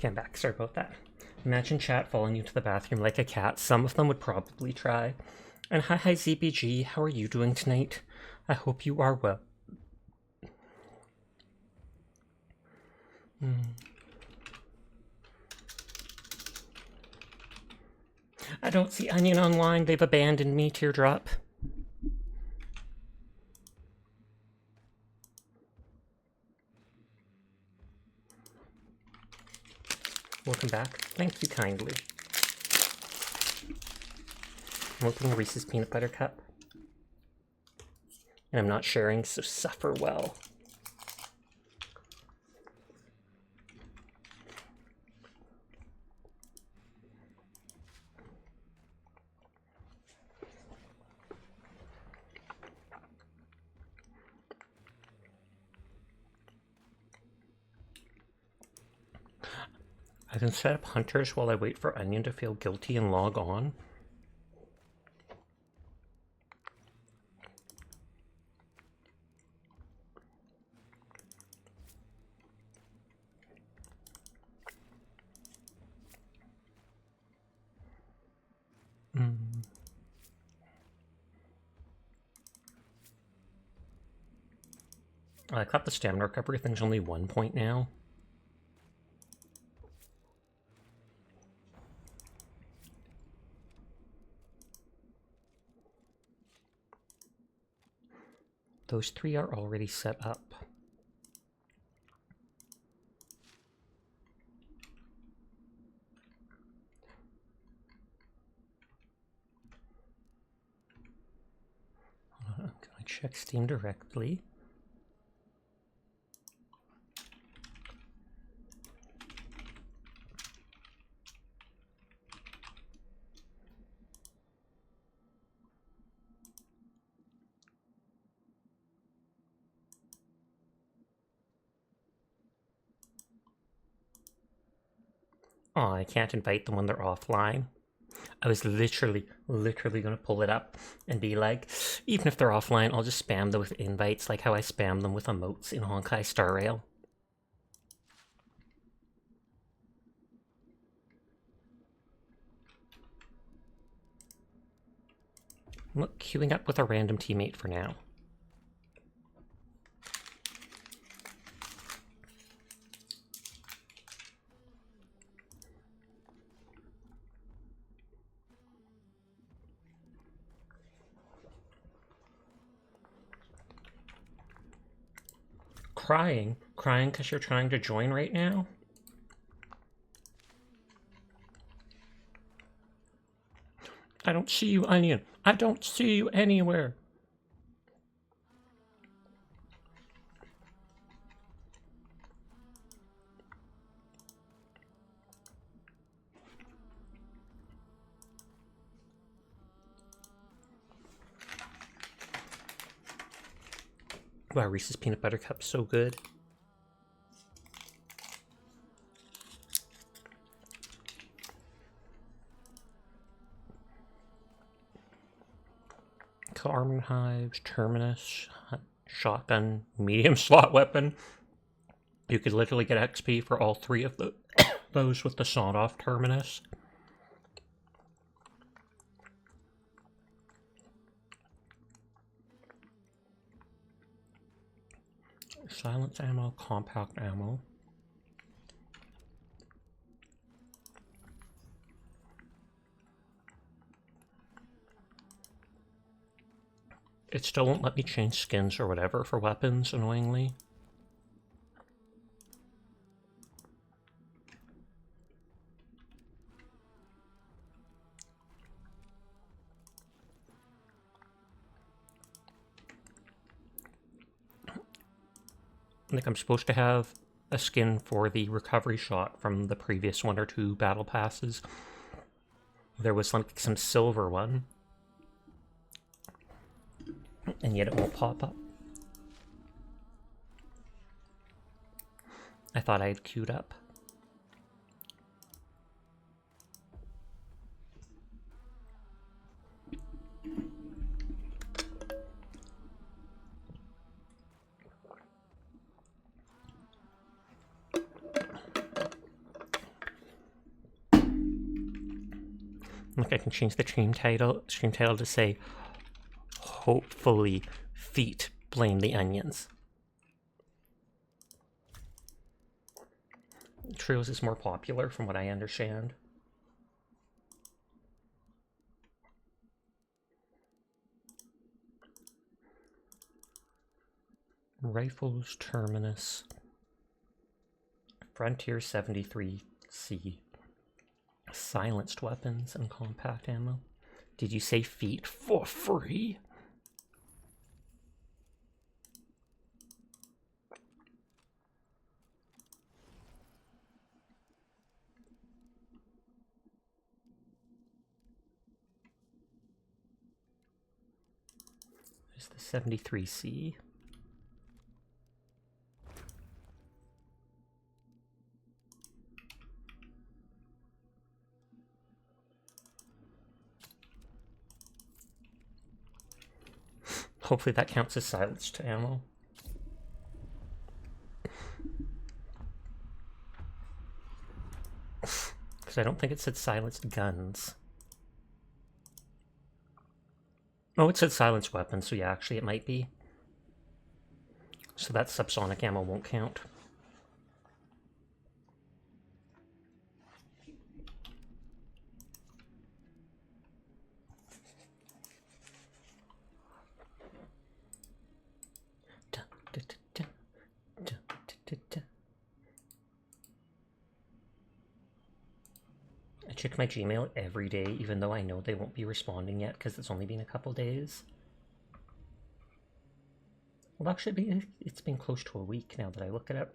Okay, I'm back. Sorry about that. Imagine chat following you to the bathroom like a cat. Some of them would probably try. And hi ZBG, how are you doing tonight? I hope you are well. I don't see Onion online. They've abandoned me, Teardrop. Welcome back. Thank you kindly. I'm opening Reese's Peanut Butter Cup. And I'm not sharing, so suffer well. I can set up hunters while I wait for Onion to feel guilty and log on. I caught the stamina recovery thing's only 1 point now. Those 3 are already set up. I'm gonna check Steam directly. Oh, I can't invite them when they're offline. I was literally gonna pull it up and be like, even if they're offline, I'll just spam them with invites like how I spam them with emotes in Honkai Star Rail. I'm queuing up with a random teammate for now. Crying because you're trying to join right now? I don't see you, Onion. I don't see you anywhere. Wow, Reese's Peanut Butter Cup's so good. Armor Hives, Terminus, Shotgun, Medium Slot Weapon. You could literally get XP for all 3 of those with the sawed-off Terminus. Silence ammo, compact ammo. It still won't let me change skins or whatever for weapons, annoyingly. Like, I'm supposed to have a skin for the recovery shot from the previous 1 or 2 battle passes. There was like some silver one, and yet it won't pop up. I thought I had queued up. Look, I can change the stream title to say, hopefully feet blame the onions. Trios is more popular from what I understand. Rifles, Terminus, Frontier 73C, silenced weapons and compact ammo. Did you say feet for free? There's the 73C. Hopefully that counts as silenced ammo. Because I don't think it said silenced guns. Oh, it said silenced weapons, so yeah, actually it might be. So that subsonic ammo won't count. I check my Gmail every day, even though I know they won't be responding yet because it's only been a couple days. Well, actually, it's been close to a week now that I look it up.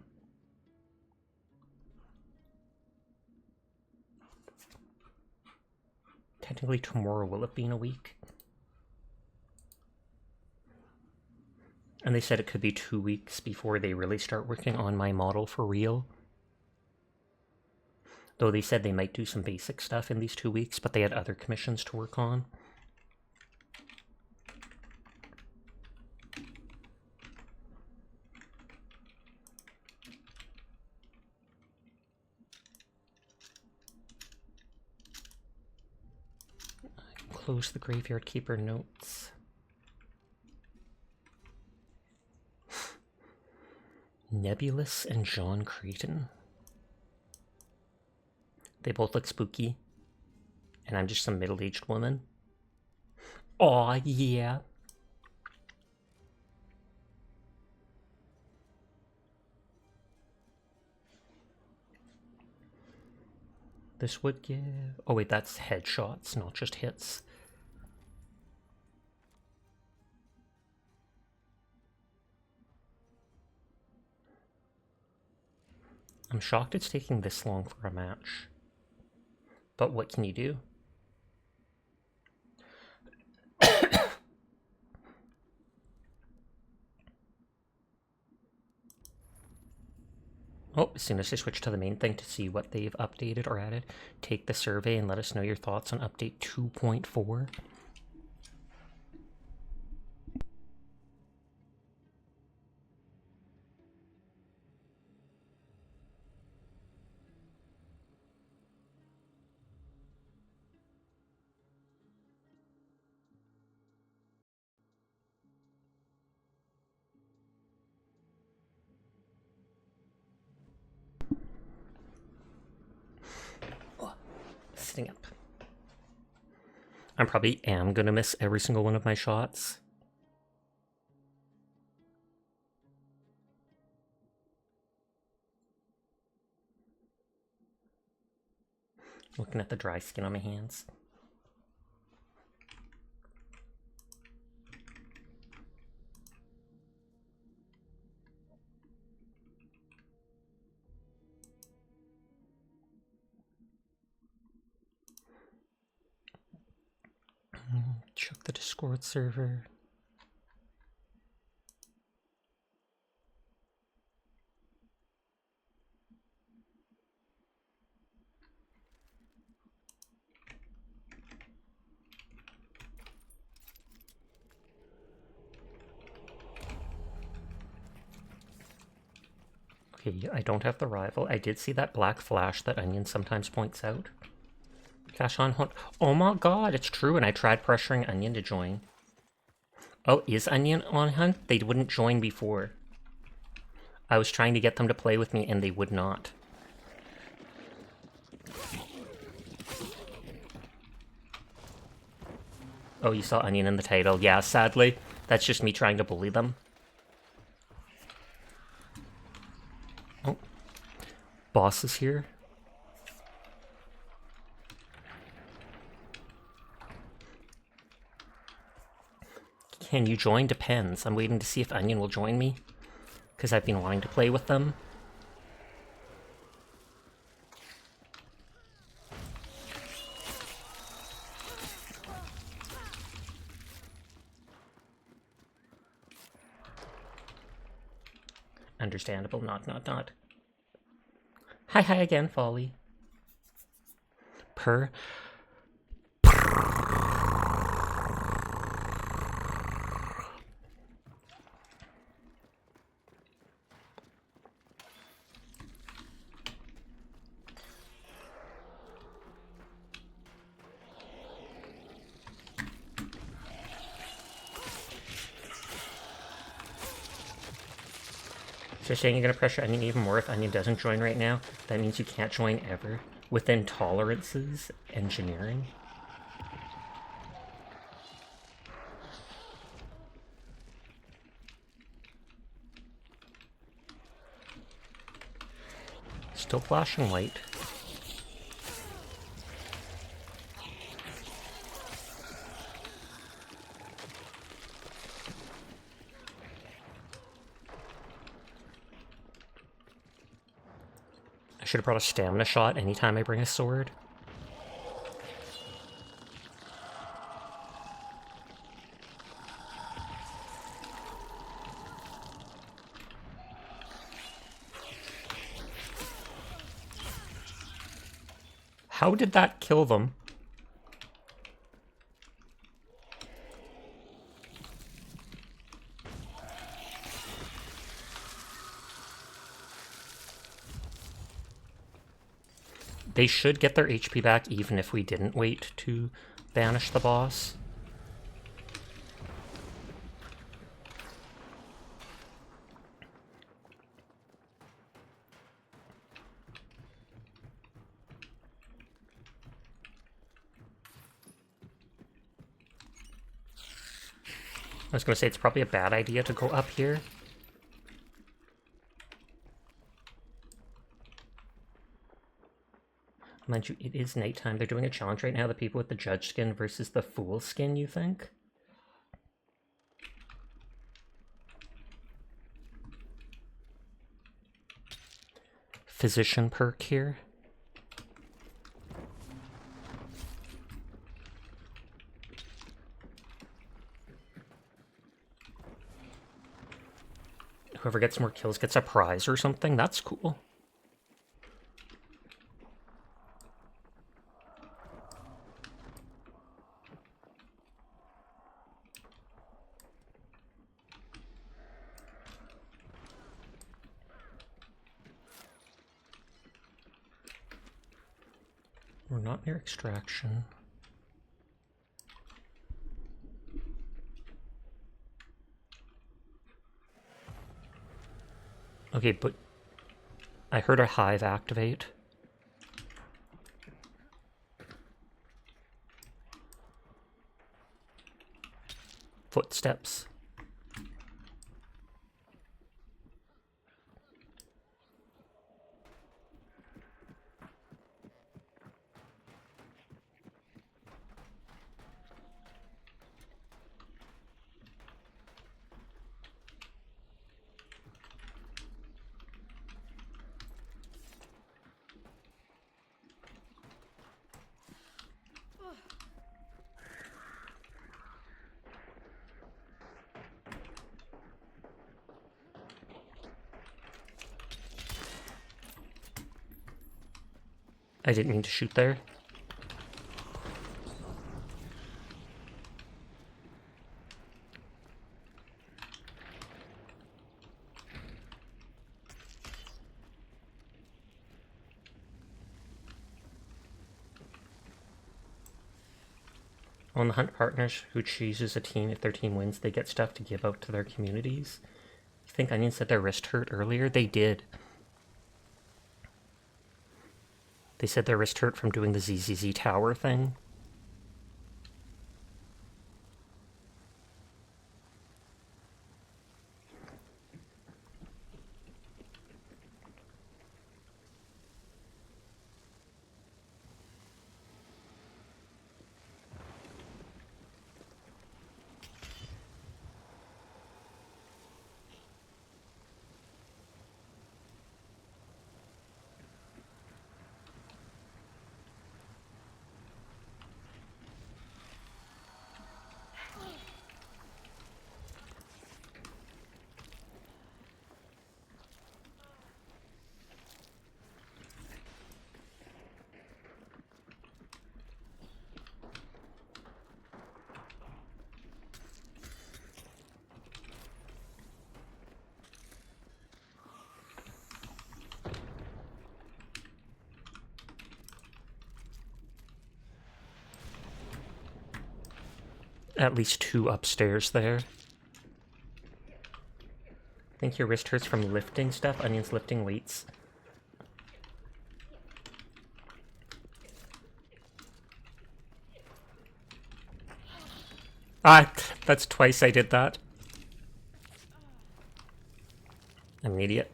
Technically, tomorrow will have been a week. And they said it could be 2 weeks before they really start working on my model for real. Though they said they might do some basic stuff in these 2 weeks, but they had other commissions to work on. Close the Graveyard Keeper notes. Nebulous and John Creighton. They both look spooky. And I'm just some middle-aged woman. Aw, yeah. This would give... Oh wait, that's headshots, not just hits. I'm shocked it's taking this long for a match. But what can you do? Oh, as soon as I switch to the main thing to see what they've updated or added, take the survey and let us know your thoughts on update 2.4. Sitting up. I probably am gonna miss every single one of my shots. Looking at the dry skin on my hands. Check the Discord server. Okay, I don't have the rival. I did see that black flash that Onion sometimes points out. Cash on hunt. Oh my god, it's true, and I tried pressuring Onion to join. Oh, is Onion on hunt? They wouldn't join before. I was trying to get them to play with me, and they would not. Oh, you saw Onion in the title. Yeah, sadly. That's just me trying to bully them. Oh. Boss is here. Can you join? Depends. I'm waiting to see if Onion will join me, because I've been wanting to play with them. Understandable. Not. Hi again, Folly. Purr. So you're saying you're going to pressure Onion even more if Onion doesn't join right now? That means you can't join ever? Within tolerances? Engineering? Still flashing white. I should have brought a stamina shot anytime I bring a sword. How did that kill them? They should get their HP back even if we didn't wait to banish the boss. I was going to say it's probably a bad idea to go up here. Mind you, it is nighttime. They're doing a challenge right now, the people with the judge skin versus the fool skin, you think? Physician perk here. Whoever gets more kills gets a prize or something. That's cool. We're not near extraction. Okay, but I heard a hive activate. Footsteps. I didn't mean to shoot there. On the hunt, partners who chooses a team, if their team wins, they get stuff to give out to their communities. You think Onion said their wrist hurt earlier? They did. They said their wrist hurt from doing the ZZZ tower thing. At least 2 upstairs there. Think your wrist hurts from lifting stuff? Onion's lifting weights. Ah, that's twice I did that. I'm an idiot.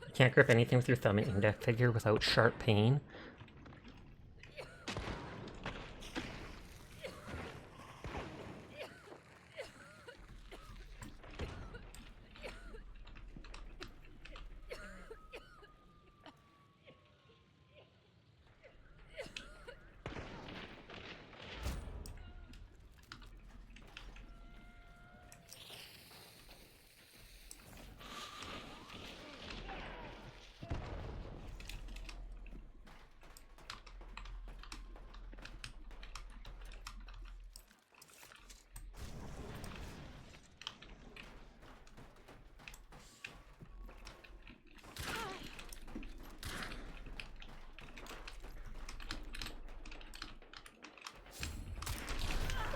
You can't grip anything with your thumb and index finger without sharp pain.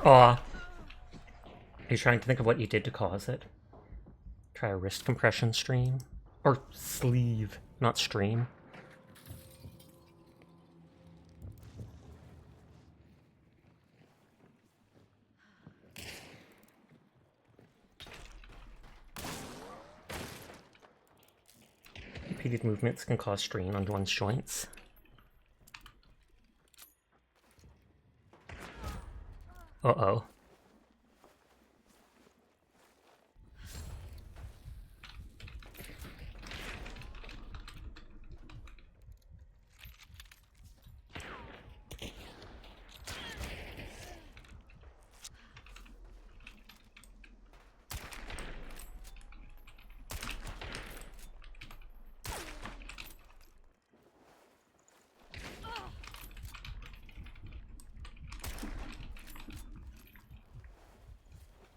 Aw. Are you trying to think of what you did to cause it? Try a wrist compression stream? Or sleeve, not stream. Repeated movements can cause strain on one's joints. Uh-oh.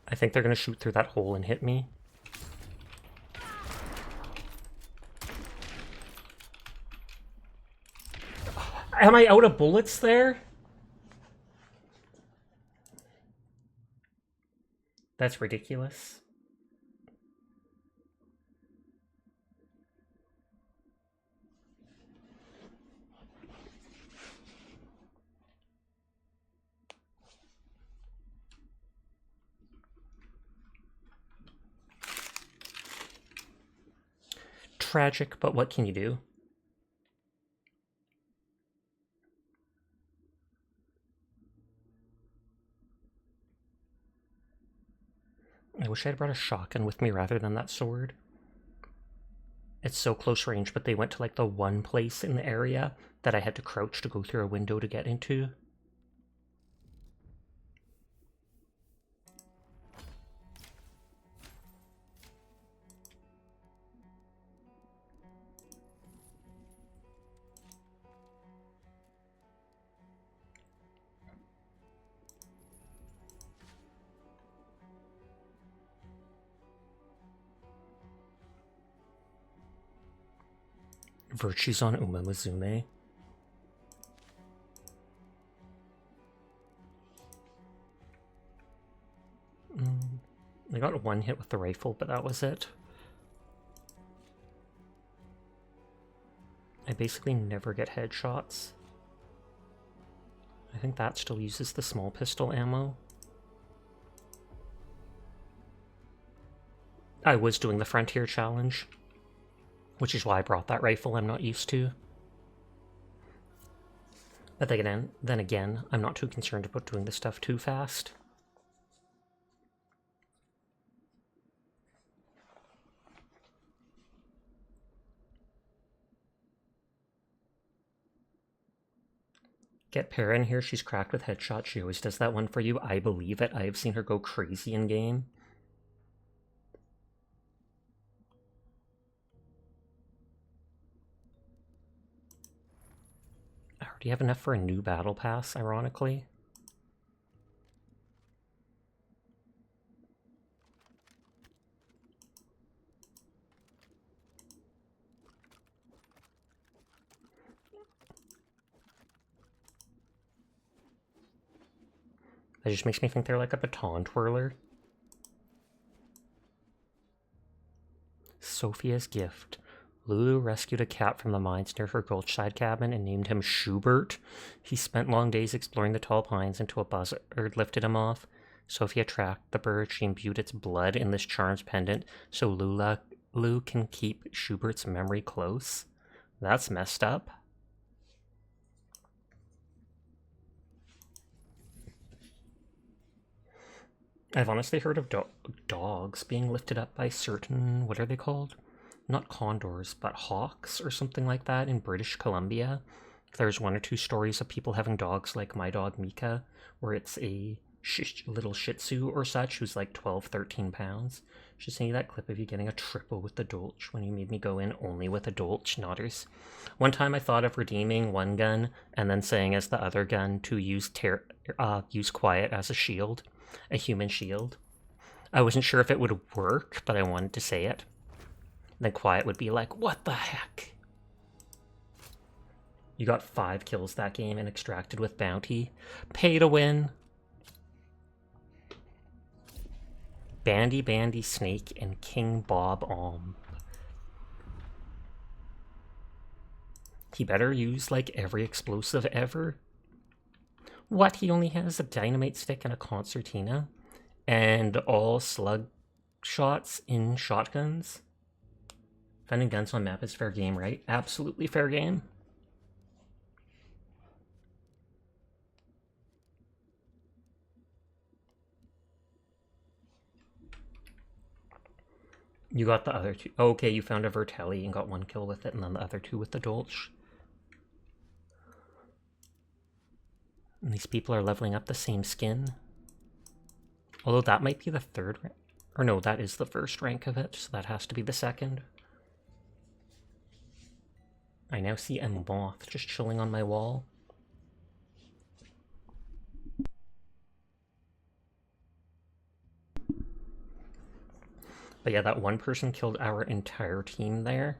I think they're gonna shoot through that hole and hit me. Am I out of bullets there? That's ridiculous. Tragic, but what can you do? I wish I had brought a shotgun with me rather than that sword. It's so close range, but they went to like the one place in the area that I had to crouch to go through a window to get into. Virtues on Umemuzume. I got one hit with the rifle, but that was it. I basically never get headshots. I think that still uses the small pistol ammo. I was doing the Frontier Challenge, which is why I brought that rifle I'm not used to. But then again, I'm not too concerned about doing this stuff too fast. Get Para in here, she's cracked with headshots. She always does that one for you. I believe it. I have seen her go crazy in game. I already have enough for a new battle pass, ironically. That just makes me think they're like a baton twirler. Sophia's gift. Lulu rescued a cat from the mines near her Gulchside cabin and named him Schubert. He spent long days exploring the tall pines until a buzzard lifted him off. Sophia tracked the bird. She imbued its blood in this charms pendant so Lulu can keep Schubert's memory close. That's messed up. I've honestly heard of dogs being lifted up by certain, what are they called? Not condors, but hawks or something like that in British Columbia. There's one or two stories of people having dogs like my dog Mika, where it's a little Shih Tzu or such who's like 12, 13 pounds. Just sending that clip of you getting a triple with the Dolch when you made me go in only with a Dolch, Nodders. One time I thought of redeeming one gun and then saying as the other gun to use Quiet as a shield. A human shield. I wasn't sure if it would work, but I wanted to say it. Then Quiet would be like, what the heck? You got 5 kills that game and extracted with bounty. Pay to win. Bandy Snake and King Bob Alm. He better use like every explosive ever. What? He only has a dynamite stick and a concertina? And all slug shots in shotguns? Finding guns on map is fair game, right? Absolutely fair game. You got the other 2. Oh, okay, you found a Vertelli and got 1 kill with it, and then the other 2 with the Dolch. And these people are leveling up the same skin. Although that might be the 3rd rank. Or no, that is the 1st rank of it, so that has to be the 2nd. I now see a moth just chilling on my wall. But yeah, that one person killed our entire team there.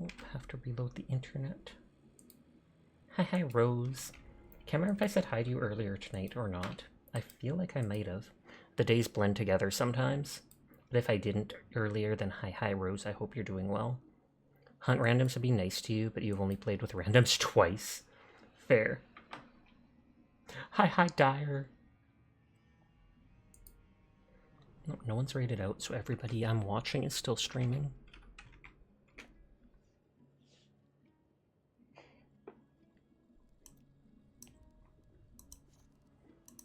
Oh, have to reload the internet. Hi, Rose. Can't remember if I said hi to you earlier tonight or not. I feel like I might have. The days blend together sometimes. But if I didn't earlier, then hi, Rose. I hope you're doing well. Hunt randoms would be nice to you, but you've only played with randoms twice. Fair. Hi, Dyer. No one's rated out, so everybody I'm watching is still streaming.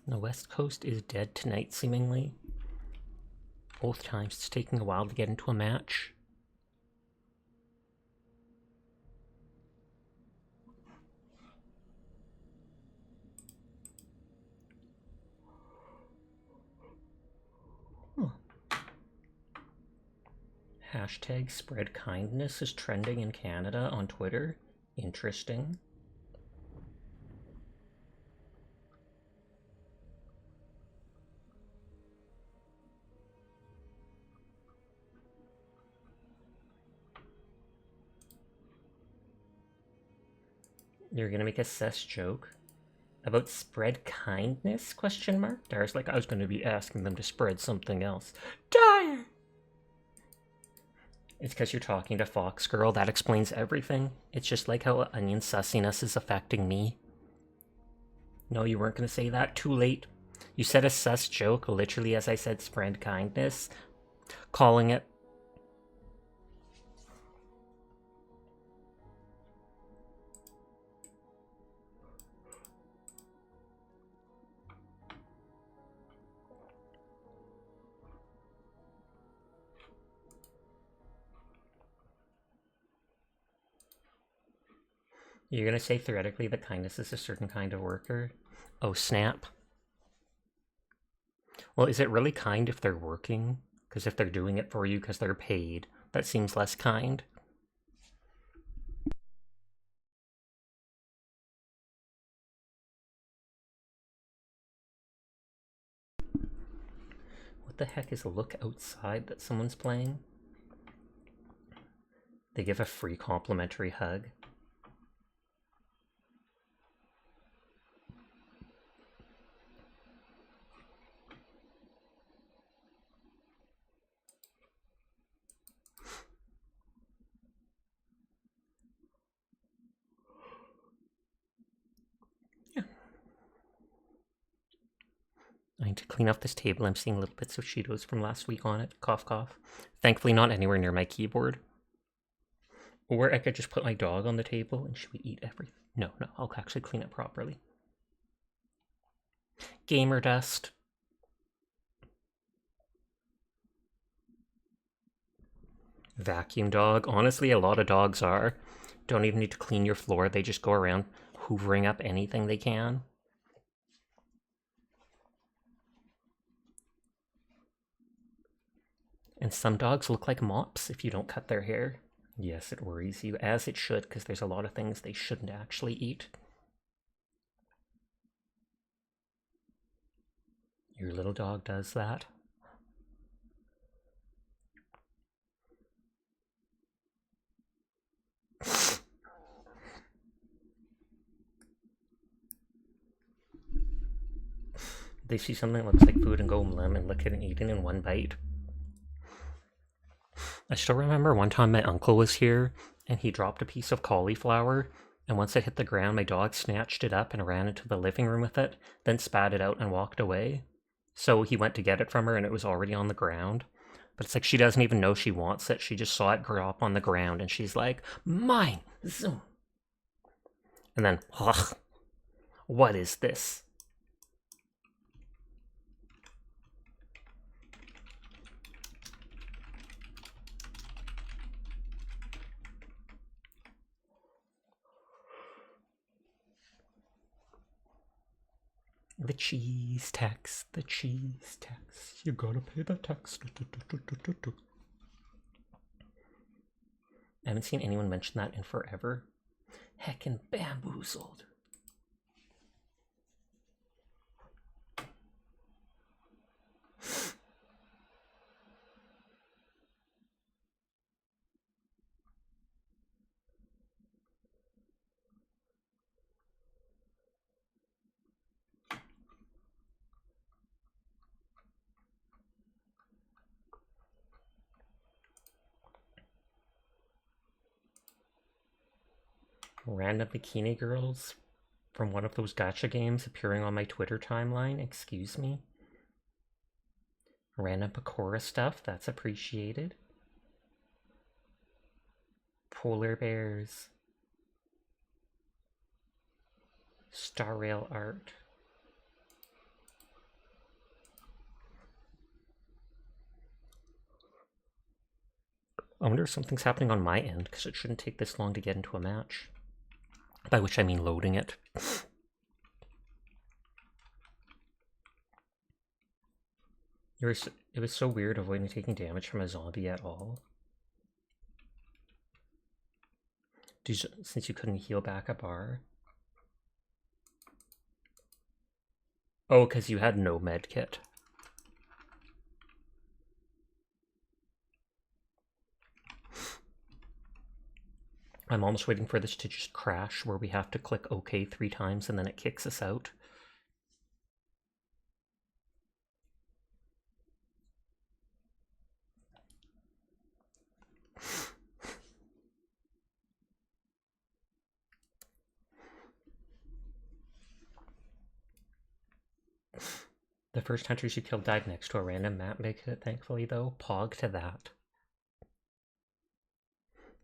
The West Coast is dead tonight, seemingly. Both times it's taking a while to get into a match. Hashtag spread kindness is trending in Canada on Twitter. Interesting. You're gonna make a cess joke about spread kindness? Question mark. Dara's like, I was gonna be asking them to spread something else. Dara! It's because you're talking to Fox Girl. That explains everything. It's just like how onion sussiness is affecting me. No, you weren't gonna say that. Too late. You said a sus joke, literally as I said spread kindness. Calling it. You're gonna say theoretically that kindness is a certain kind of worker? Oh, snap. Well, is it really kind if they're working? Because if they're doing it for you because they're paid, that seems less kind. What the heck is a look outside that someone's playing? They give a free complimentary hug. I need to clean off this table. I'm seeing little bits of Cheetos from last week on it. Cough, cough. Thankfully not anywhere near my keyboard. Or I could just put my dog on the table and she would eat everything. No, I'll actually clean it properly. Gamer dust. Vacuum dog. Honestly, a lot of dogs are. Don't even need to clean your floor. They just go around hoovering up anything they can. And some dogs look like mops if you don't cut their hair. Yes, it worries you, as it should, because there's a lot of things they shouldn't actually eat. Your little dog does that. They see something that looks like food and go mlem and lick it and eat it in one bite. I still remember one time my uncle was here and he dropped a piece of cauliflower, and once it hit the ground, my dog snatched it up and ran into the living room with it, then spat it out and walked away. So he went to get it from her and it was already on the ground. But it's like she doesn't even know she wants it. She just saw it drop on the ground and she's like, mine! Zoom! And then, ugh, what is this? The cheese tax, the cheese tax. You gotta pay the tax. I haven't seen anyone mention that in forever. Heckin' bamboozled. Random bikini girls from one of those gacha games appearing on my Twitter timeline. Excuse me. Random Pakora stuff. That's appreciated. Polar bears. Star Rail art. I wonder if something's happening on my end, because it shouldn't take this long to get into a match. By which I mean loading it. It was so weird avoiding taking damage from a zombie at all. Since you couldn't heal back a bar. Oh, because you had no med kit. I'm almost waiting for this to just crash, where we have to click OK 3 times and then it kicks us out. The first hunters you killed died next to a random map midkit, thankfully, though. Pog to that.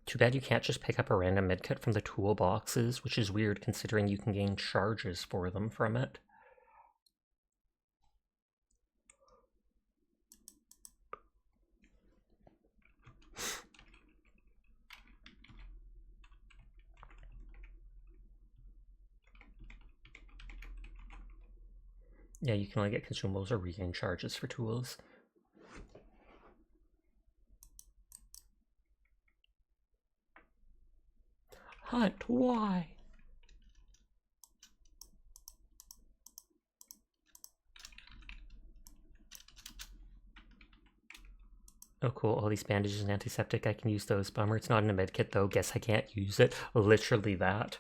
Too bad you can't just pick up a random midkit from the toolboxes, which is weird considering you can gain charges for them from it. Yeah, you can only get consumables or regain charges for tools. Hunt, why? Oh cool, all these bandages and antiseptic, I can use those. Bummer, it's not in a medkit though, guess I can't use it. Literally that.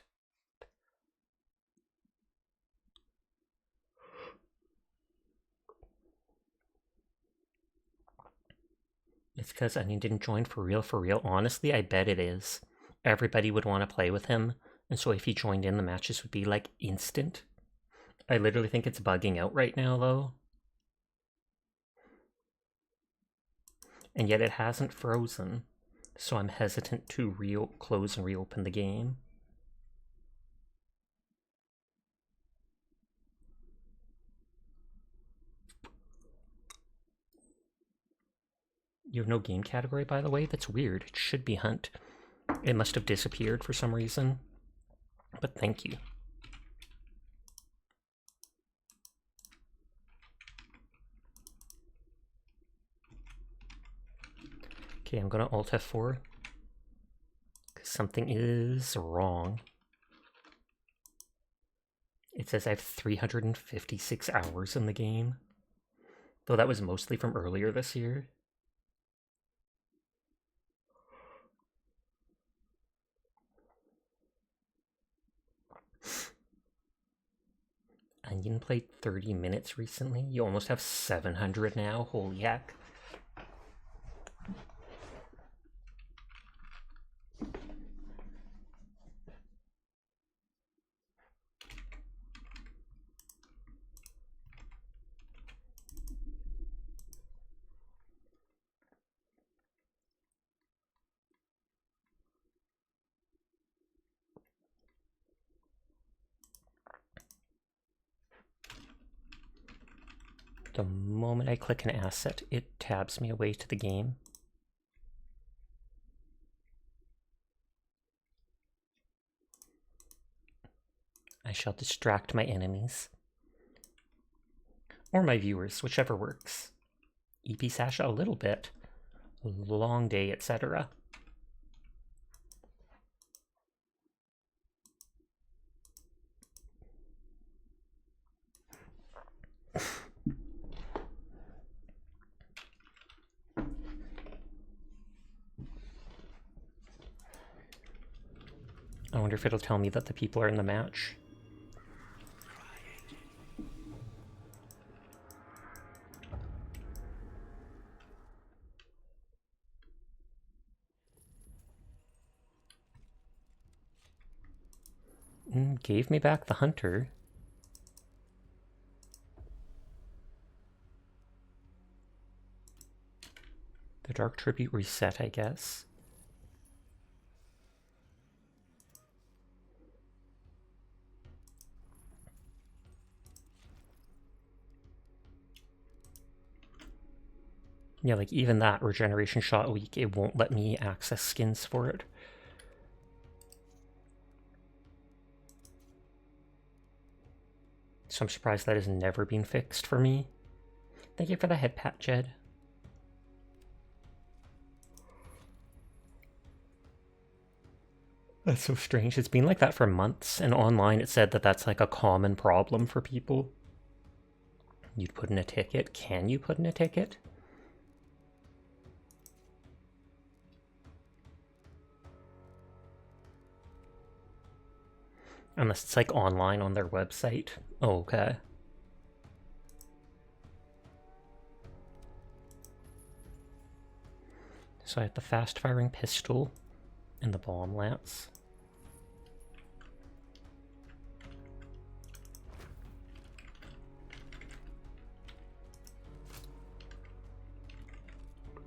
It's because Onion didn't join for real, for real. Honestly, I bet it is. Everybody would want to play with him, and so if he joined in, the matches would be like instant. I literally think it's bugging out right now though. And yet it hasn't frozen, so I'm hesitant to close and reopen the game. You have no game category, by the way? That's weird. It should be Hunt. It must have disappeared for some reason. But thank you. Okay, I'm gonna Alt F4. Because something is wrong. It says I have 356 hours in the game. Though that was mostly from earlier this year. Onion played 30 minutes recently. You almost have 700 now. Holy heck. The moment I click an asset, it tabs me away to the game. I shall distract my enemies. Or my viewers, whichever works. EP Sasha a little bit. Long day, etc. I wonder if it'll tell me that the people are in the match. Gave me back the hunter. The Dark Tribute reset, I guess. Yeah, like even that regeneration shot a week, it won't let me access skins for it. So I'm surprised that has never been fixed for me. Thank you for the head pat, Jed. That's so strange. It's been like that for months, and online it said that that's like a common problem for people. You'd put in a ticket. Can you put in a ticket? Unless it's like online on their website. Oh, okay. So I have the fast-firing pistol and the bomb lance.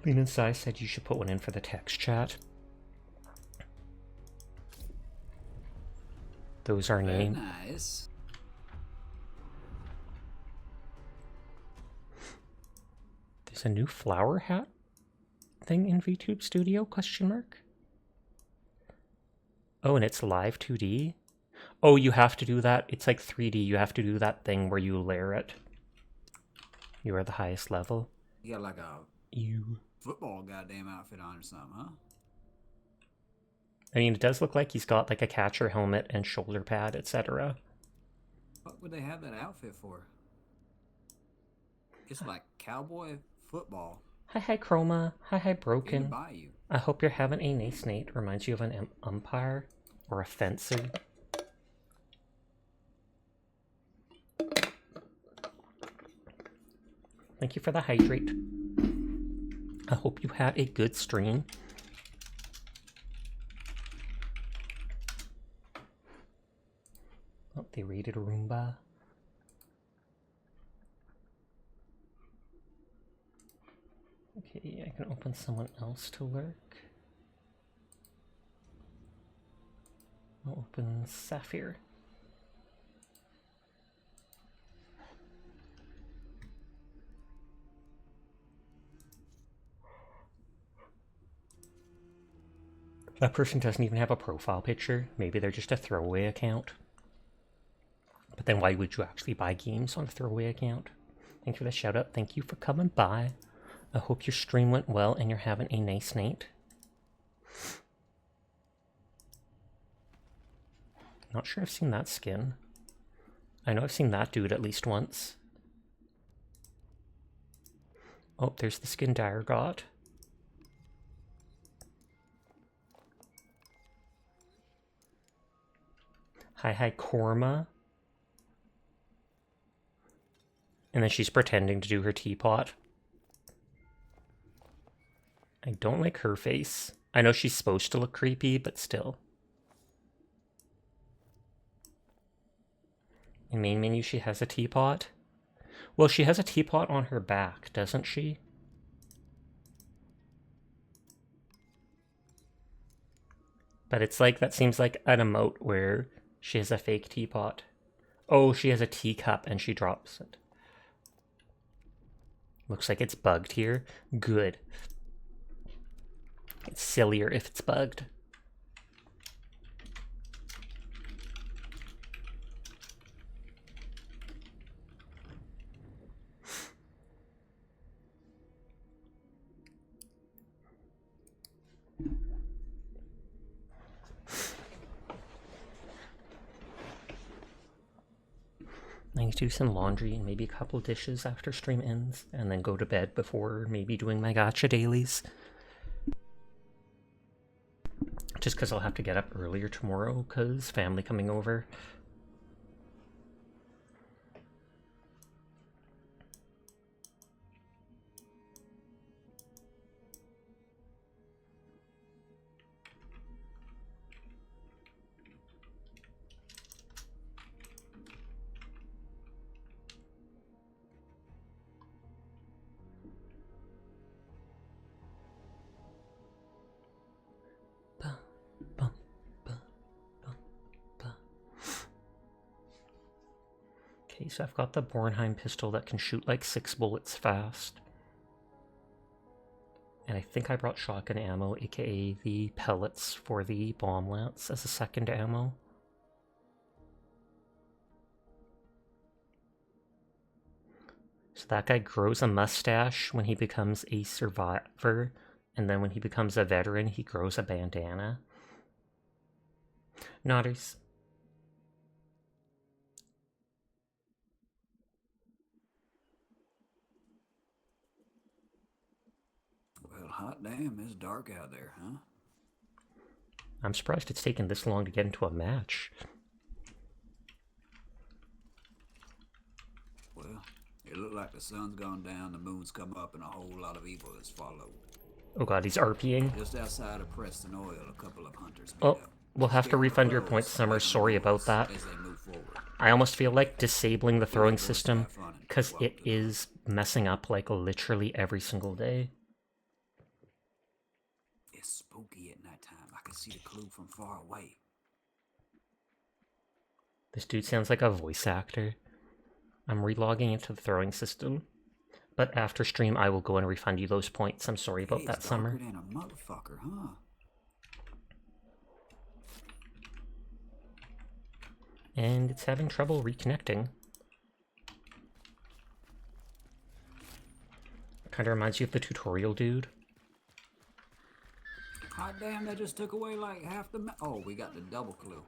Lean Inside said you should put one in for the text chat. Those are names. Nice. There's a new flower hat thing in VTube Studio, question mark? Oh, and it's live 2D? Oh, you have to do that? It's like 3D. You have to do that thing where you layer it. You are the highest level. You got like a football goddamn outfit on or something, huh? I mean, it does look like he's got like a catcher helmet and shoulder pad, etc. What would they have that outfit for? It's like cowboy football. Hi, Chroma. Hi, Broken. Bayou. I hope you're having a nice night. Reminds you of an umpire or a fencer. Thank you for the hydrate. I hope you had a good stream. Oh, they raided Roomba. Okay, I can open someone else to lurk. I'll open Sapphire. That person doesn't even have a profile picture. Maybe they're just a throwaway account. But then why would you actually buy games on a throwaway account? Thanks for the shout out. Thank you for coming by. I hope your stream went well and you're having a nice night. Not sure I've seen that skin. I know I've seen that dude at least once. Oh, there's the skin Dire got. Hi, Korma. And then she's pretending to do her teapot. I don't like her face. I know she's supposed to look creepy, but still. In main menu, she has a teapot. Well, she has a teapot on her back, doesn't she? But it's like, that seems like an emote where she has a fake teapot. Oh, she has a teacup and she drops it. Looks like it's bugged here. Good. It's sillier if it's bugged. I need to do some laundry and maybe a couple dishes after stream ends, and then go to bed before maybe doing my gacha dailies. Just because I'll have to get up earlier tomorrow because family coming over. Okay, so I've got the Bornheim pistol that can shoot like 6 bullets fast. And I think I brought shotgun ammo, aka the pellets for the bomb lance as a second ammo. So that guy grows a mustache when he becomes a survivor, and then when he becomes a veteran, he grows a bandana. Nodders. Well, hot damn, it's dark out there, huh? I'm surprised it's taken this long to get into a match. It looked like the sun's gone down, the moon's come up, and a whole lot of evil has followed. Oh god, he's RPing. Just outside of Preston Oil, a couple of hunters meet Oh, up. we'll have to Scared refund your crows points, Summer. waiting Sorry on about us that. as they move forward. I almost feel like disabling the throwing boys system, have fun and because welcome it to the is messing up like literally every single day. It's spooky at night time. I can see the clue from far away. This dude sounds like a voice actor. I'm relogging into the throwing system. But after stream, I will go and refund you those points. I'm sorry about that, Summer. Darker than a motherfucker, huh? And it's having trouble reconnecting. Kind of reminds you of the tutorial dude. Hot damn, that just took away like half the oh, we got the double clue.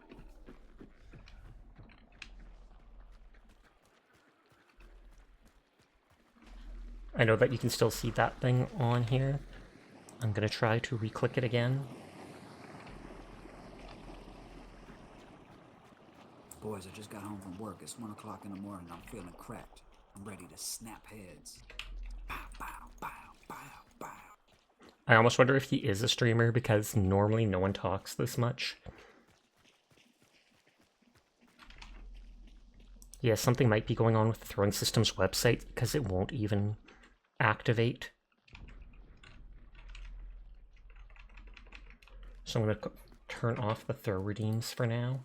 I know that you can still see that thing on here. I'm gonna try to re-click it again. Boys, I just got home from work. It's 1 o'clock in the morning. I'm feeling cracked. I'm ready to snap heads. Bow, bow, bow, bow, bow. I almost wonder if he is a streamer, because normally no one talks this much. Yeah, something might be going on with the throwing system's website, because it won't even activate. So I'm going to turn off the throw redeems for now.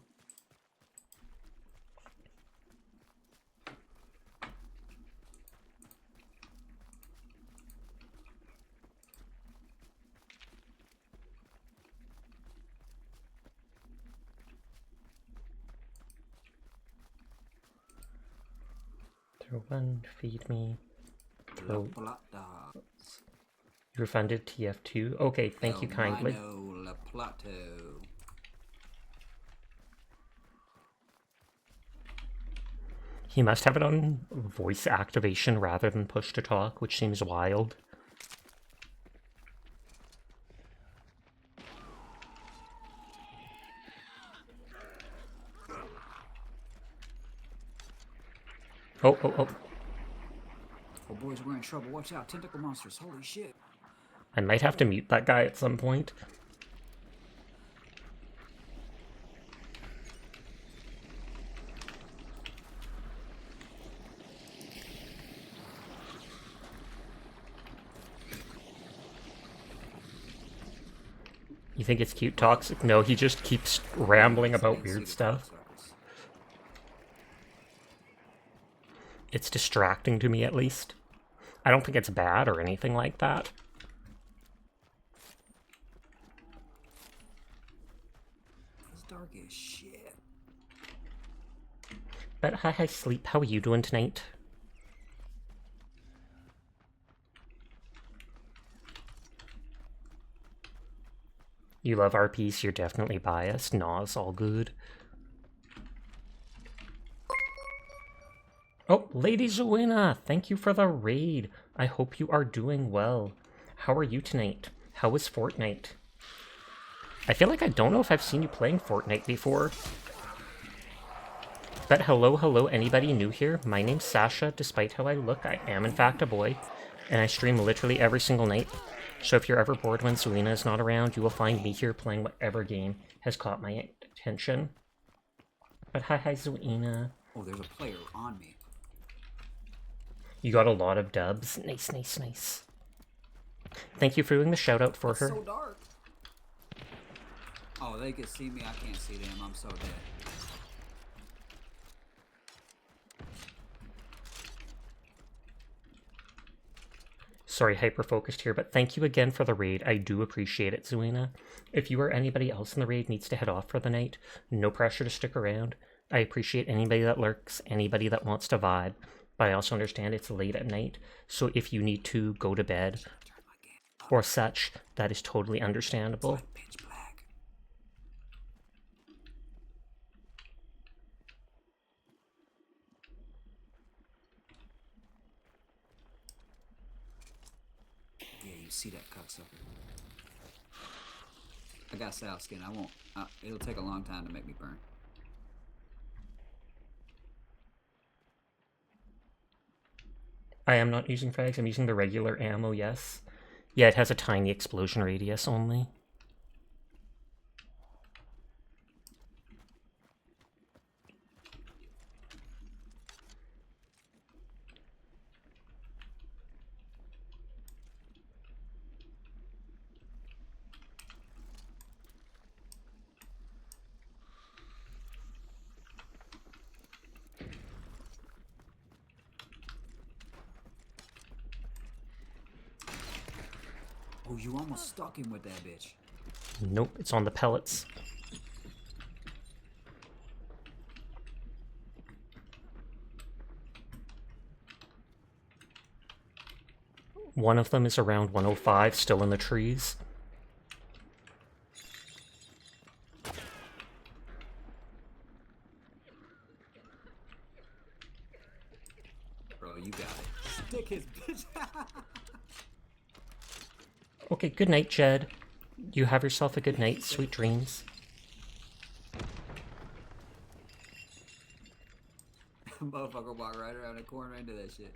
Throw one, feed me. Throw. You refunded TF2. Okay, thank you kindly. La Plato. He must have it on voice activation rather than push to talk, which seems wild. Oh, oh, oh. Oh, boys, we're in trouble. Watch out, tentacle monsters. Holy shit. I might have to mute that guy at some point. You think it's cute toxic? No, he just keeps rambling about weird stuff. It's distracting to me, at least. I don't think it's bad or anything like that. It's dark as shit. But hi, Sleep. How are you doing tonight? You love RPs, you're definitely biased. Nah, it's all good. Oh, Lady Zoena, thank you for the raid. I hope you are doing well. How are you tonight? How was Fortnite? I feel like I don't know if I've seen you playing Fortnite before. But hello, anybody new here? My name's Sasha. Despite how I look, I am in fact a boy. And I stream literally every single night. So if you're ever bored when Zoena is not around, you will find me here playing whatever game has caught my attention. But hi, Zoena. Oh, there's a player on me. You got a lot of dubs. Nice, nice, nice. Thank you for doing the shout out for her. So dark. Oh, they can see me. I can't see them. I'm so dead. Sorry, hyper-focused here, but thank you again for the raid. I do appreciate it, Zoena. If you or anybody else in the raid needs to head off for the night, no pressure to stick around. I appreciate anybody that lurks, anybody that wants to vibe, but I also understand it's late at night, so if you need to go to bed or such, that is totally understandable. See that cocksucker. I got sour skin. I won't. It'll take a long time to make me burn. I am not using frags, I'm using the regular ammo, yes. Yeah, it has a tiny explosion radius only. Oh, you almost stuck him with that bitch. Nope, it's on the pellets. One of them is around 105, still in the trees. Bro, you got it. Stick his bitch. Okay, good night, Jed. You have yourself a good night. Sweet dreams. Motherfucker walk right around the corner into that shit.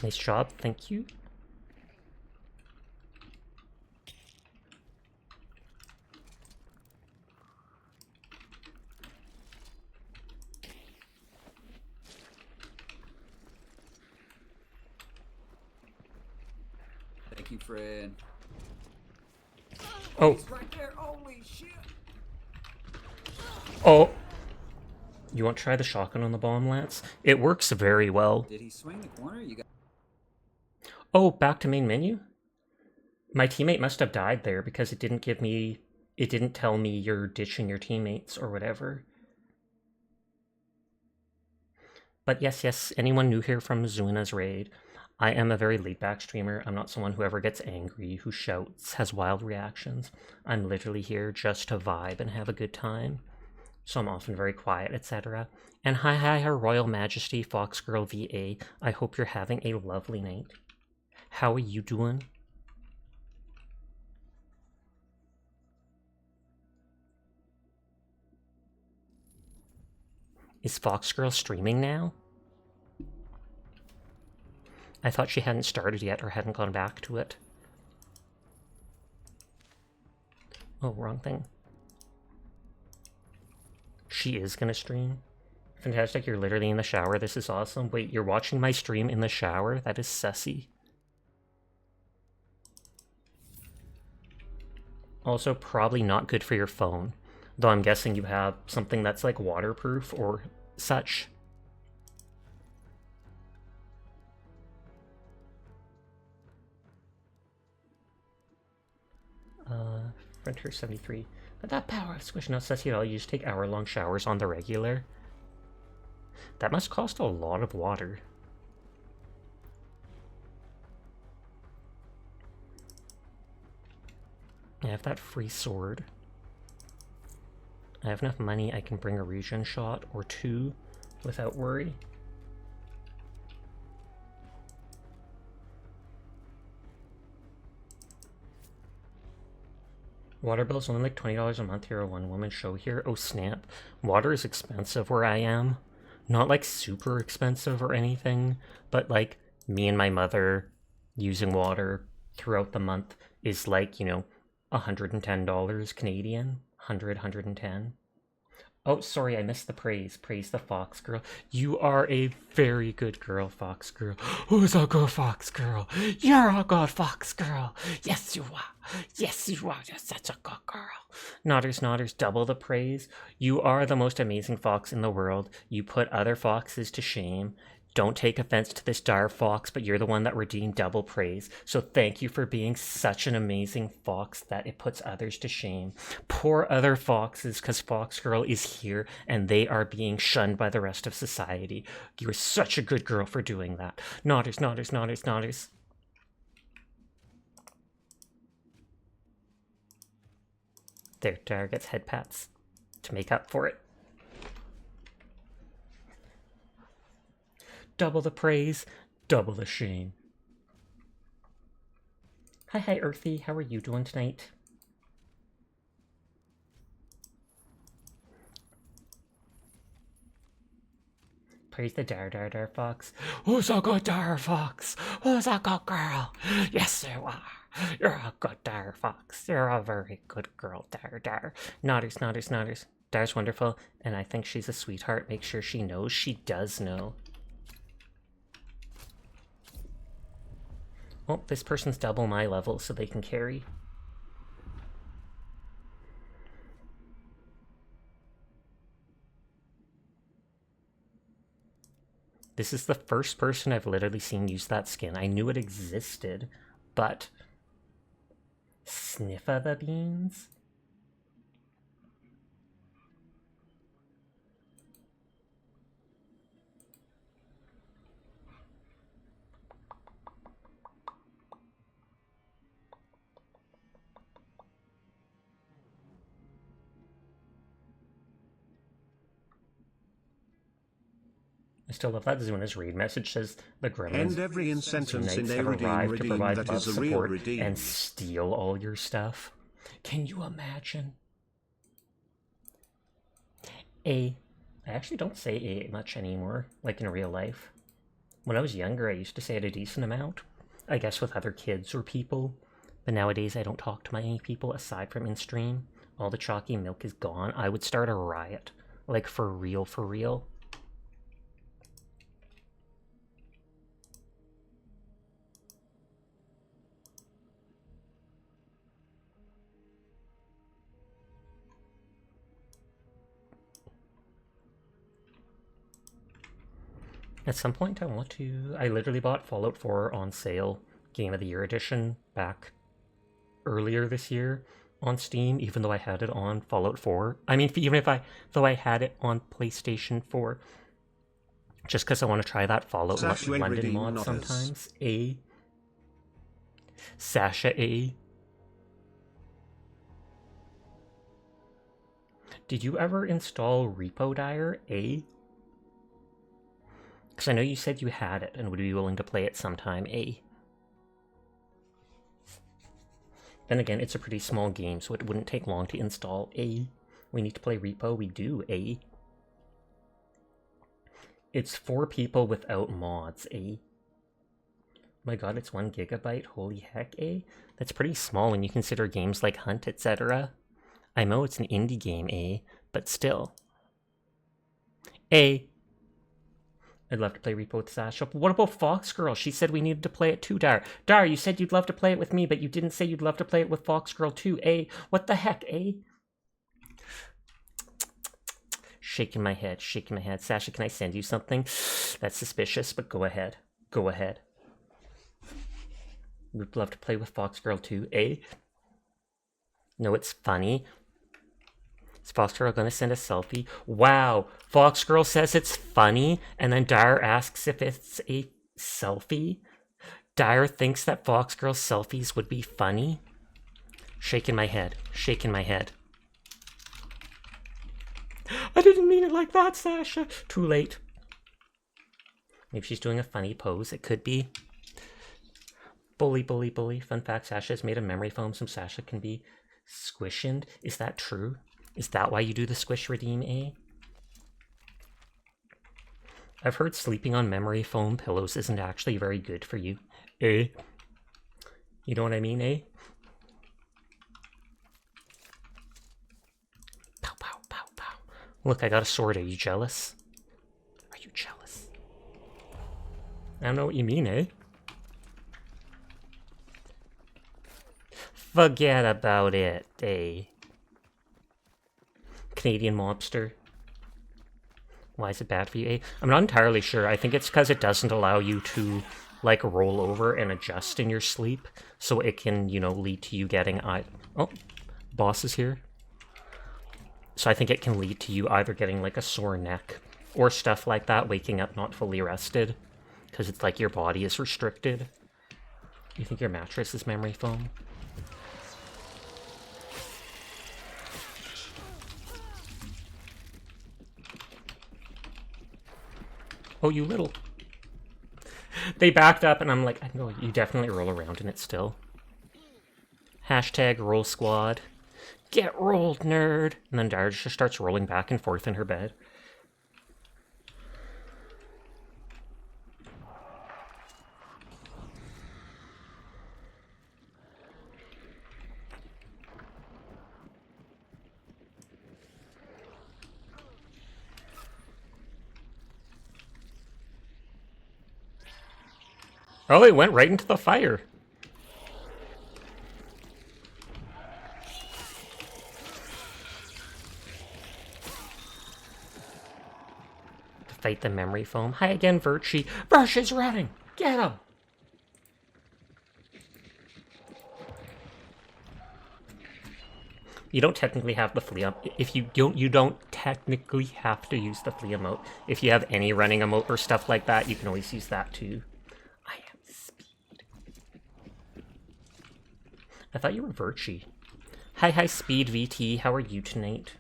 Nice job, thank you. Thank you, Fred. Oh. He's right there. Holy shit. Oh. You want to try the shotgun on the bomb, Lance? It works very well. Did he swing the corner? You got. Oh, back to main menu? My teammate must have died there because it didn't give me... It didn't tell me you're ditching your teammates or whatever. But yes, anyone new here from Zuna's raid, I am a very laid-back streamer. I'm not someone who ever gets angry, who shouts, has wild reactions. I'm literally here just to vibe and have a good time. So I'm often very quiet, etc. And hi, Her Royal Majesty, Foxgirl VA. I hope you're having a lovely night. How are you doing? Is Foxgirl streaming now? I thought she hadn't started yet or hadn't gone back to it. Oh, wrong thing. She is gonna stream? Fantastic, you're literally in the shower. This is awesome. Wait, you're watching my stream in the shower? That is sussy. Also, probably not good for your phone. Though I'm guessing you have something that's like waterproof or such. Frontier 73. But that power of squish not sussy at all. You just take hour-long showers on the regular. That must cost a lot of water. I have that free sword. I have enough money, I can bring a regen shot or two without worry. Water bill's only like $20 a month here, a one-woman show here. Oh snap. Water is expensive where I am. Not like super expensive or anything, but like me and my mother using water throughout the month is like, you know, $110 Canadian. 110. Oh, sorry, I missed the praise. Praise the fox girl. You are a very good girl, fox girl. Who's a good fox girl? You're a good fox girl. Yes, you are. Yes, you are. You're such a good girl. Nodders, double the praise. You are the most amazing fox in the world. You put other foxes to shame. Don't take offense to this dire fox, but you're the one that redeemed double praise. So thank you for being such an amazing fox that it puts others to shame. Poor other foxes, because Fox Girl is here and they are being shunned by the rest of society. You're such a good girl for doing that. Nodders. There, Dar gets head pats to make up for it. Double the praise, double the shame. Hi, Earthy. How are you doing tonight? Praise the dar fox. Who's a good dar fox? Who's a good girl? Yes, you are. You're a good dar fox. You're a very good girl, dar. Nodders, nodders, nodders. Dar's wonderful, and I think she's a sweetheart. Make sure she knows. She does know. Oh, this person's double my level, so they can carry. This is the first person I've literally seen use that skin. I knew it existed, but... Sniffa the beans? I still love that Zuna's read message says the gremlins End every sentence in a arrived to provide that love, is a real support, redeem. and steal all your stuff. Can you imagine? I actually don't say A much anymore, like in real life. When I was younger, I used to say it a decent amount. I guess with other kids or people. But nowadays, I don't talk to many people aside from in stream. All the chalky milk is gone. I would start a riot. Like, for real, for real. At some point I want to... I literally bought Fallout 4 on sale, Game of the Year edition, back earlier this year on Steam, even though I had it on Fallout 4. I mean, though I had it on PlayStation 4. Just because I want to try that Fallout London mod sometimes. Sasha A. Did you ever install Repo Dire A? Because I know you said you had it and would be willing to play it sometime, A. Then again, it's a pretty small game, so it wouldn't take long to install, A. We need to play Repo, we do, A. It's 4 people without mods, A. My god, it's 1 gigabyte, holy heck, A. That's pretty small when you consider games like Hunt, etc. I know it's an indie game, A, but still. A. I'd love to play Repo with Sasha. But what about Fox Girl? She said we needed to play it too, Dar. Dar, you said you'd love to play it with me, but you didn't say you'd love to play it with Fox Girl too, eh? What the heck, eh? Shaking my head, shaking my head. Sasha, can I send you something? That's suspicious, but go ahead. Go ahead. We'd love to play with Fox Girl too, eh? No, it's funny. Is Fox Girl gonna send a selfie? Wow, Fox Girl says it's funny, and then Dyer asks if it's a selfie? Dyer thinks that Fox Girl's selfies would be funny? Shaking my head, shaking my head. I didn't mean it like that, Sasha. Too late. Maybe she's doing a funny pose, it could be. Bully, bully, bully. Fun fact, Sasha has made a memory foam so Sasha can be squishened. Is that true? Is that why you do the squish redeem, eh? I've heard sleeping on memory foam pillows isn't actually very good for you, eh? You know what I mean, eh? Pow, pow, pow, pow. Look, I got a sword. Are you jealous? Are you jealous? I don't know what you mean, eh? Forget about it, eh? Canadian mobster. Why is it bad for you, eh? I'm not entirely sure. I think it's because it doesn't allow you to, like, roll over and adjust in your sleep. So it can, you know, lead to you getting... Oh, boss is here. So I think it can lead to you either getting, like, a sore neck or stuff like that, waking up not fully rested. Because it's like your body is restricted. You think your mattress is memory foam? Oh, you little. They backed up and I'm like, I know you definitely roll around in it still. Hashtag roll squad. Get rolled, nerd. And then Dara just starts rolling back and forth in her bed. Oh, it went right into the fire. To fight the memory foam. Hi again, Virtue. Virtue's running! Get him! You don't technically have the flea if you don't technically have to use the flea emote. If you have any running emote or stuff like that, you can always use that too. I am Speed. I thought you were Virtue. Hi Speed VT, how are you tonight?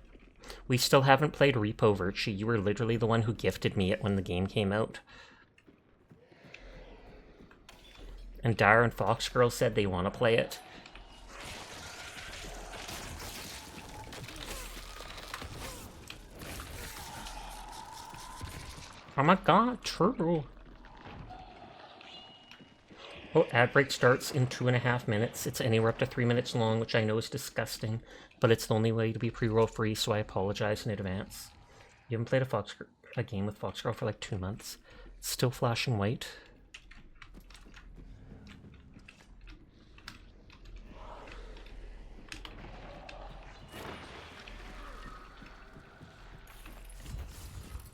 We still haven't played Repo Virtue. You were literally the one who gifted me it when the game came out. And Dara and Foxgirl said they want to play it. Oh my god, true. Oh, ad break starts in 2.5 minutes. It's anywhere up to 3 minutes long, which I know is disgusting, but it's the only way to be pre-roll free, so I apologize in advance. You haven't played a game with Foxgirl for like 2 months. It's still flashing white.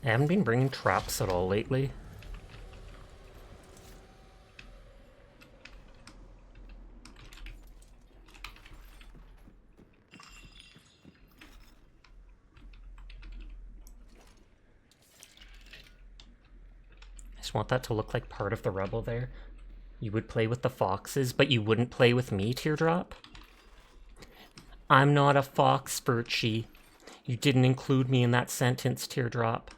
I haven't been bringing traps at all lately. I just want that to look like part of the rebel there. You would play with the foxes, but you wouldn't play with me, Teardrop? I'm not a fox, Virtue. You didn't include me in that sentence, Teardrop.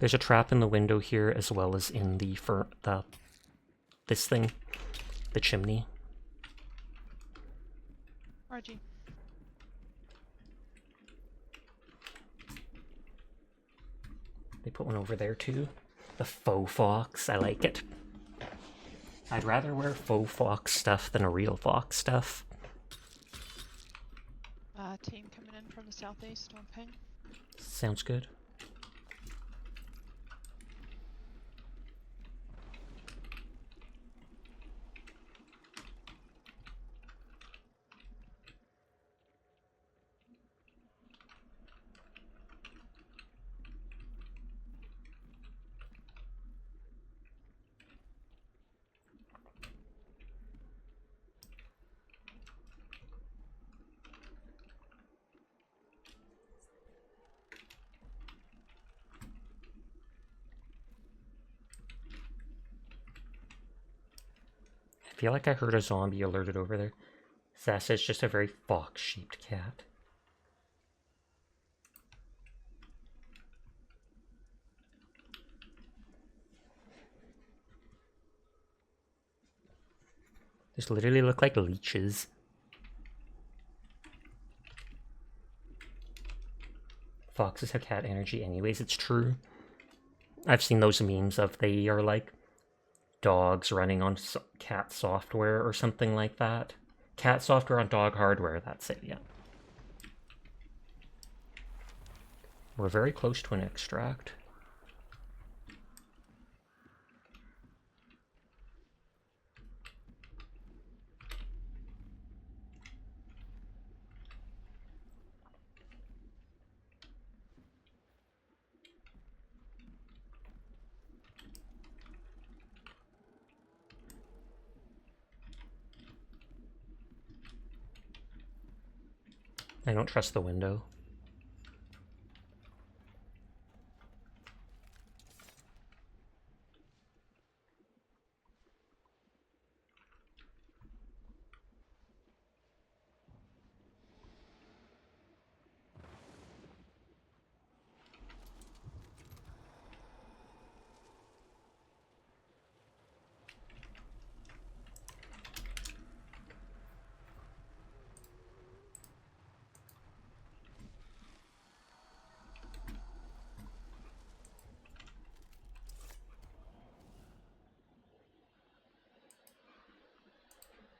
There's a trap in the window here, as well as in the this thing, the chimney. RG. They put one over there too. The faux fox, I like it. I'd rather wear faux fox stuff than a real fox stuff. Team coming in from the southeast on ping. Sounds good. I feel like I heard a zombie alerted over there. Sassa's just a very fox-shaped cat. These literally look like leeches. Foxes have cat energy anyways, it's true. I've seen those memes of they are like dogs running on cat software or something like that. Cat software on dog hardware, that's it, yeah. We're very close to an extract. I don't trust the window.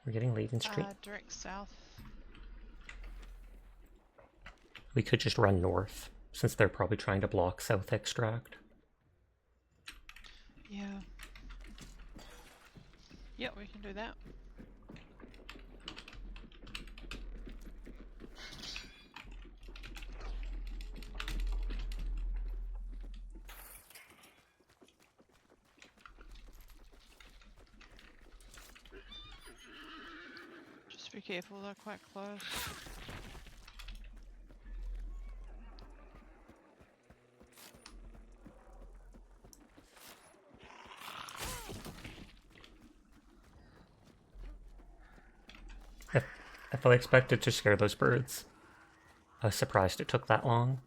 We're getting Leiden Street. Direct south. We could just run north, since they're probably trying to block South Extract. Yep, we can do that. Just be careful, they're quite close. I fully expected to scare those birds. I was surprised it took that long.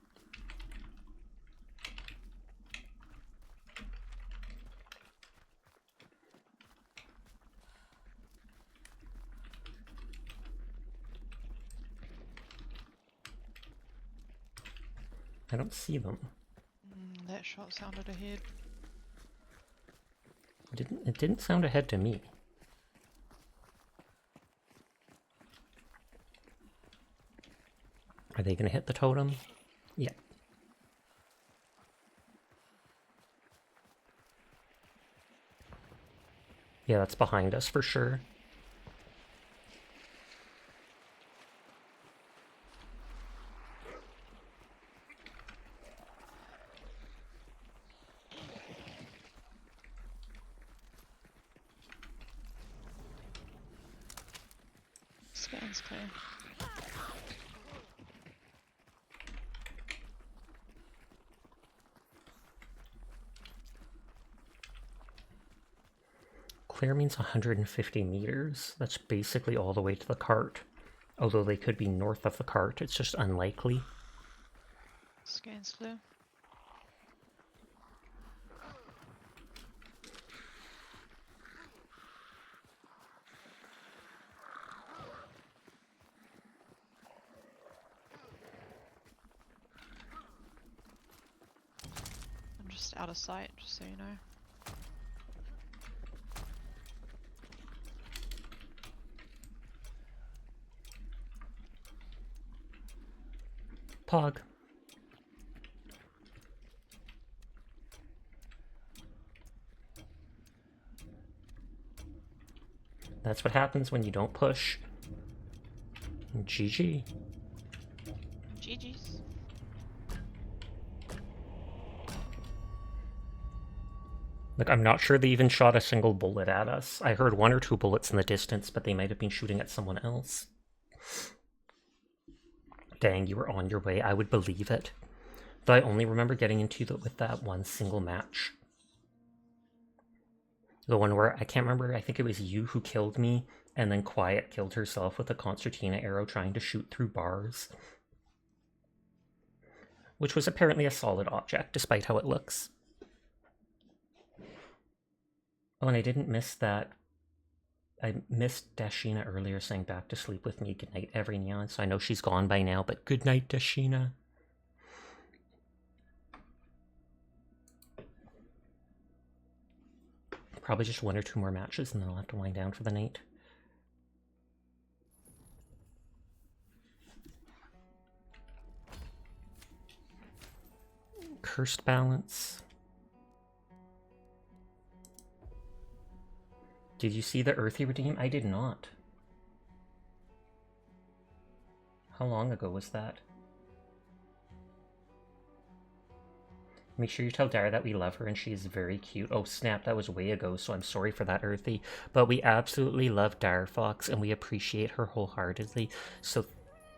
I don't see them. That shot sounded ahead. It didn't sound ahead to me. Are they gonna hit the totem? Yeah. Yeah, that's behind us for sure. Scan's clear. Clear means 150 meters. That's basically all the way to the cart. Although they could be north of the cart, it's just unlikely. Scan's clear. I'm just out of sight, just so you know. Pog. That's what happens when you don't push. GG. GG's. Like, I'm not sure they even shot a single bullet at us. I heard 1 or 2 bullets in the distance, but they might have been shooting at someone else. Dang, you were on your way. I would believe it. Though I only remember getting into it with that one single match. The one where, I can't remember, I think it was you who killed me, and then Quiet killed herself with a concertina arrow trying to shoot through bars. Which was apparently a solid object, despite how it looks. Oh, and I didn't miss that. I missed Dashina earlier saying back to sleep with me, good night every neon, so I know she's gone by now, but good night, Dashina. Probably just 1 or 2 more matches and then I'll have to wind down for the night. Cursed balance. Did you see the Earthy Redeem? I did not. How long ago was that? Make sure you tell Dara that we love her and she is very cute. Oh snap, that was way ago, so I'm sorry for that, Earthy. But we absolutely love Dara Fox and we appreciate her wholeheartedly. So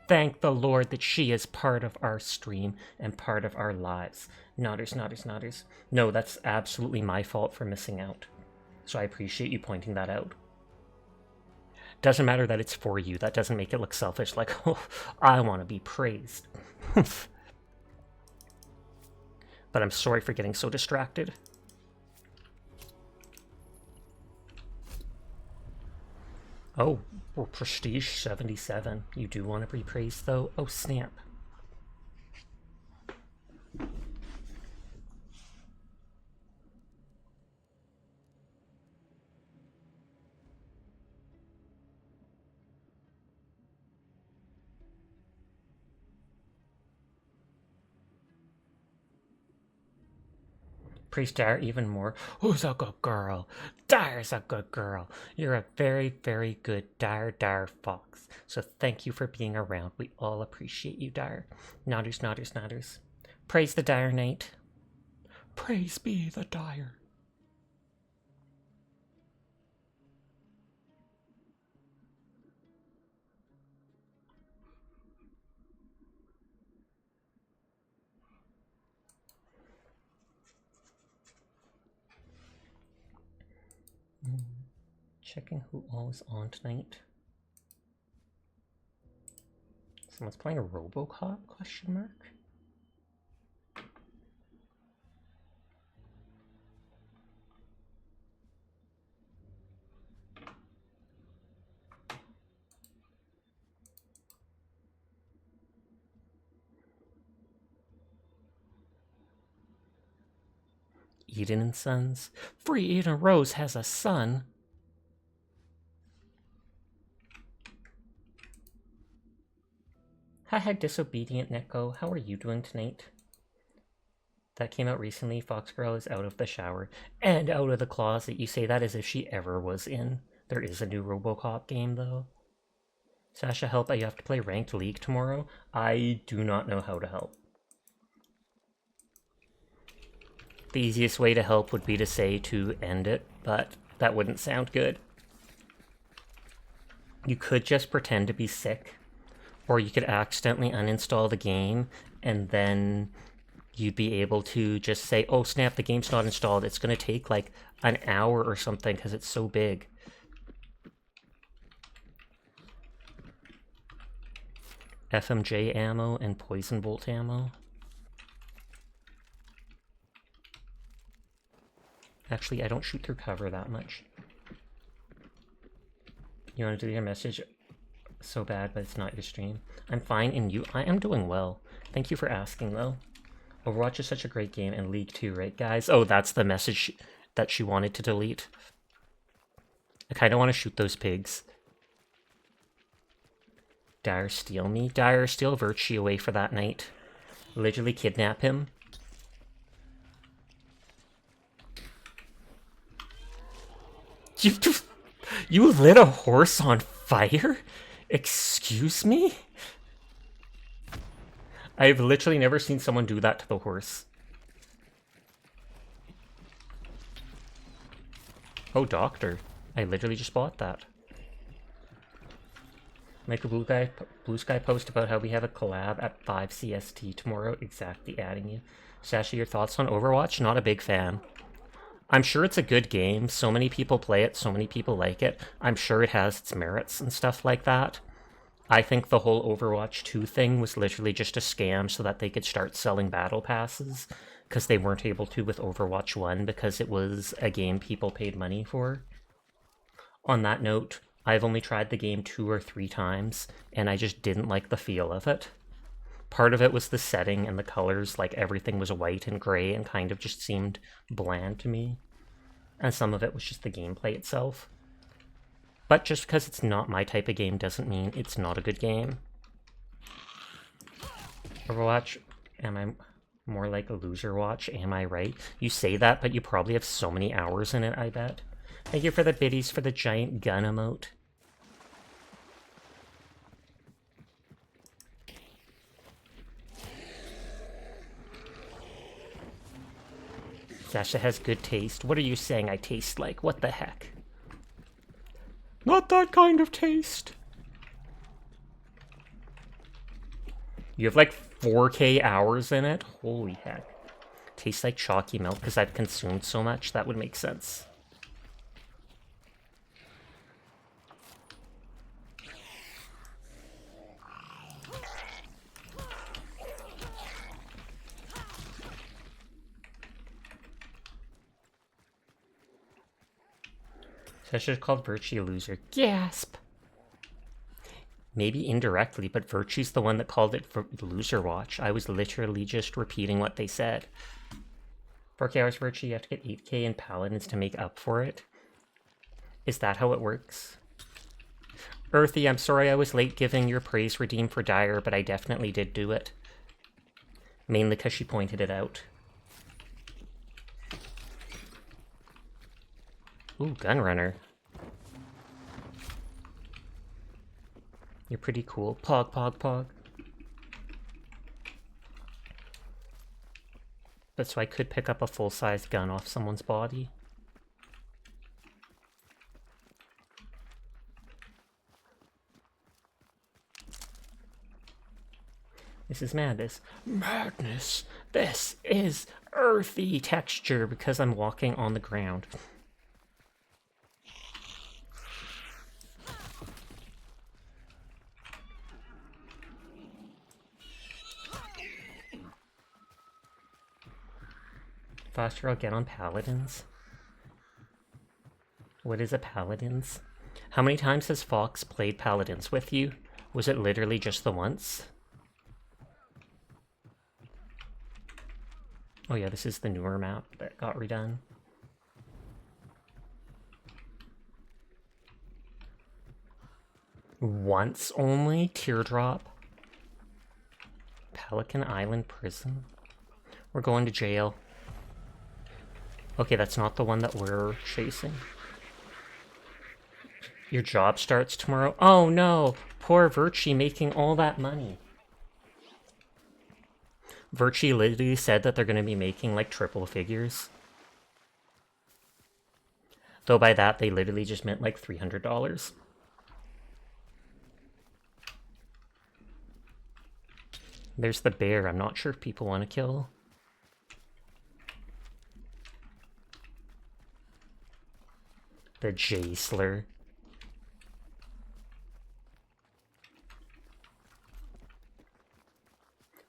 thank the Lord that she is part of our stream and part of our lives. Nodders, nodders, nodders. No, that's absolutely my fault for missing out. So I appreciate you pointing that out. Doesn't matter that it's for you. That doesn't make it look selfish, like, oh, I want to be praised. But I'm sorry for getting so distracted. Oh, we're Prestige 77. You do want to be praised, though? Oh, snap. Praise Dire even more. Who's a good girl? Dire's a good girl. You're a very, very good Dire fox. So thank you for being around. We all appreciate you, Dire. Nodders, nodders, nodders. Praise the Dire Knight. Praise be the Dire. Checking who all is on tonight. Someone's playing a RoboCop? Question mark. Eden and Sons. Free Eden Rose has a son. Hi, Disobedient Neko. How are you doing tonight? That came out recently. Foxgirl is out of the shower and out of the closet. You say that as if she ever was in. There is a new RoboCop game, though. Sasha, help. You have to play Ranked League tomorrow. I do not know how to help. The easiest way to help would be to say to end it, but that wouldn't sound good. You could just pretend to be sick, or you could accidentally uninstall the game, and then you'd be able to just say, oh snap, the game's not installed. It's going to take like an hour or something because it's so big. FMJ ammo and poison bolt ammo. Actually, I don't shoot through cover that much. You want to do your message? So bad, but it's not your stream. I'm fine, and you? I am doing well. Thank you for asking, though. Overwatch is such a great game, and League too, right, guys? Oh, that's the message that she wanted to delete. I kind of want to shoot those pigs. Dire steal me? Dire, steal Virtue away for that night. Literally kidnap him. You lit a horse on fire? Excuse me? I've literally never seen someone do that to the horse. Oh, doctor. I literally just bought that. Make a blue sky post about how we have a collab at 5 CST tomorrow. Exactly, adding you. Sasha, your thoughts on Overwatch? Not a big fan. I'm sure it's a good game. So many people play it. So many people like it. I'm sure it has its merits and stuff like that. I think the whole Overwatch 2 thing was literally just a scam so that they could start selling battle passes, because they weren't able to with Overwatch 1 because it was a game people paid money for. On that note, I've only tried the game 2 or 3 times, and I just didn't like the feel of it. Part of it was the setting and the colors, like everything was white and gray and kind of just seemed bland to me. And some of it was just the gameplay itself. But just because it's not my type of game doesn't mean it's not a good game. Overwatch, am I more like a loser watch? Am I right? You say that, but you probably have so many hours in it, I bet. Thank you for the biddies for the giant gun emote. Sasha has good taste. What are you saying I taste like? What the heck? Not that kind of taste. You have like 4K hours in it? Holy heck. Tastes like chalky milk because I've consumed so much. That would make sense. I should have called Virtue a loser. Gasp! Maybe indirectly, but Virtue's the one that called it for loser watch. I was literally just repeating what they said. 4K hours Virtue, you have to get 8K in Paladins to make up for it. Is that how it works? Earthy, I'm sorry I was late giving your praise redeem for Dire, but I definitely did do it. Mainly because she pointed it out. Ooh, Gunrunner. You're pretty cool. Pog, pog, pog. But so I could pick up a full-sized gun off someone's body. This is madness. Madness! This is earthy texture because I'm walking on the ground. Foster, I'll get on Paladins. What is a Paladins? How many times has Fox played Paladins with you? Was it literally just the once? Oh yeah, this is the newer map that got redone. Once only? Teardrop? Pelican Island Prison? We're going to jail. Okay, that's not the one that we're chasing. Your job starts tomorrow? Oh no! Poor Virchie making all that money. Virchie literally said that they're going to be making like triple figures. Though by that, they literally just meant like $300. There's the bear I'm not sure if people want to kill. The Jaysler.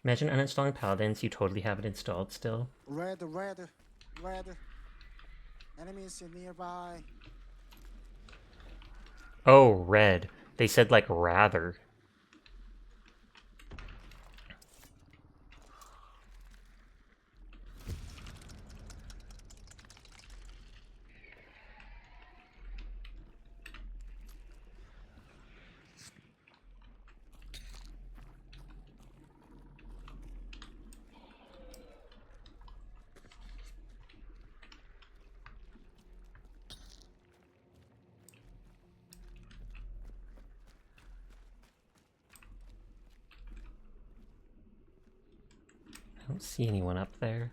Imagine uninstalling Paladins, you totally have it installed still. Red. Enemies nearby. Oh, red. They said like rather. I don't see anyone up there.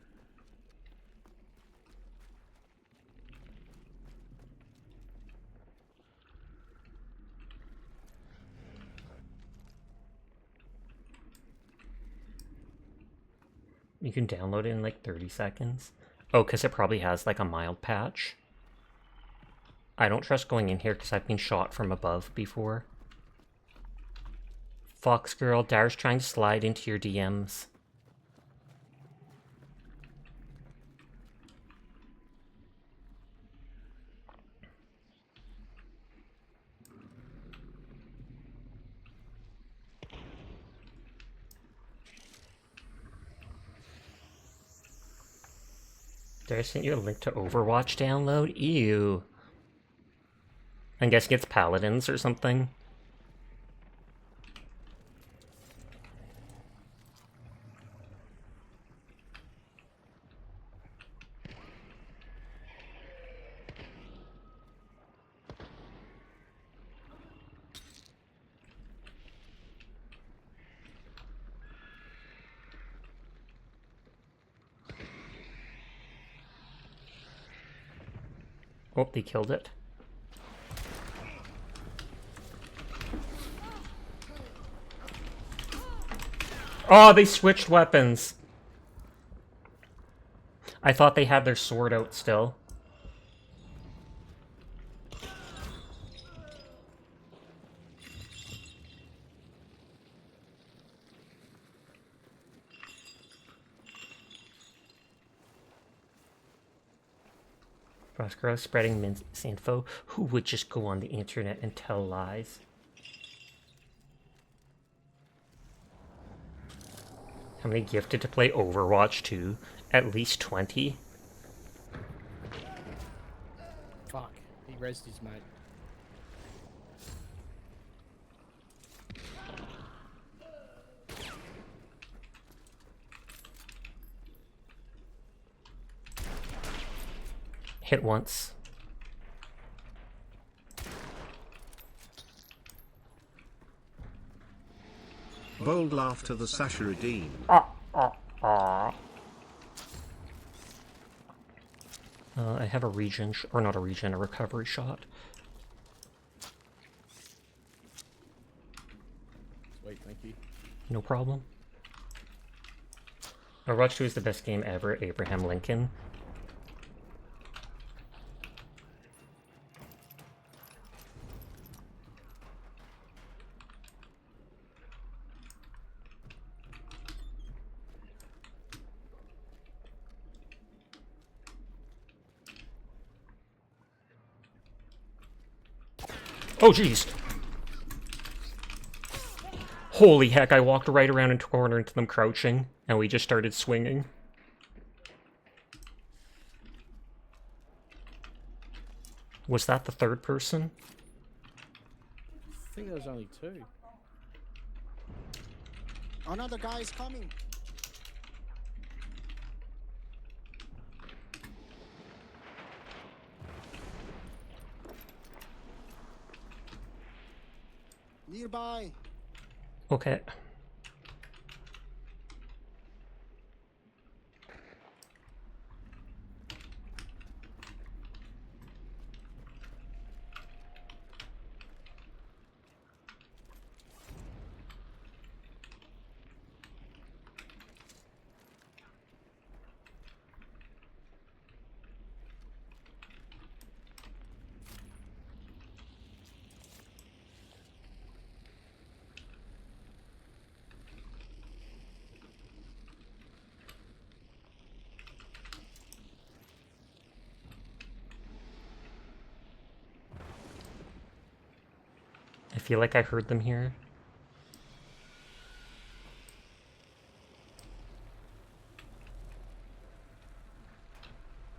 You can download it in like 30 seconds. Oh, because it probably has like a mild patch. I don't trust going in here because I've been shot from above before. Fox girl, Dar's trying to slide into your DMs. Did I send you a link to Overwatch download? Ew. I'm guessing it's Paladins or something. Oh, they killed it. Oh, they switched weapons. I thought they had their sword out still. Proskuro spreading misinfo. Who would just go on the internet and tell lies? How many gifted to play Overwatch 2? At least 20? Fuck. He rezzed his mate. Hit once. Bold laughter the Sasha redeemed. I have a regen, or not a regen, a recovery shot. Sweet, thank you. No problem. Overwatch 2 is the best game ever, Abraham Lincoln. Oh, jeez! Holy heck, I walked right around into a corner into them crouching, and we just started swinging. Was that the third person? I think there was only 2. Another guy is coming. Nearby. Okay. I feel like I heard them here.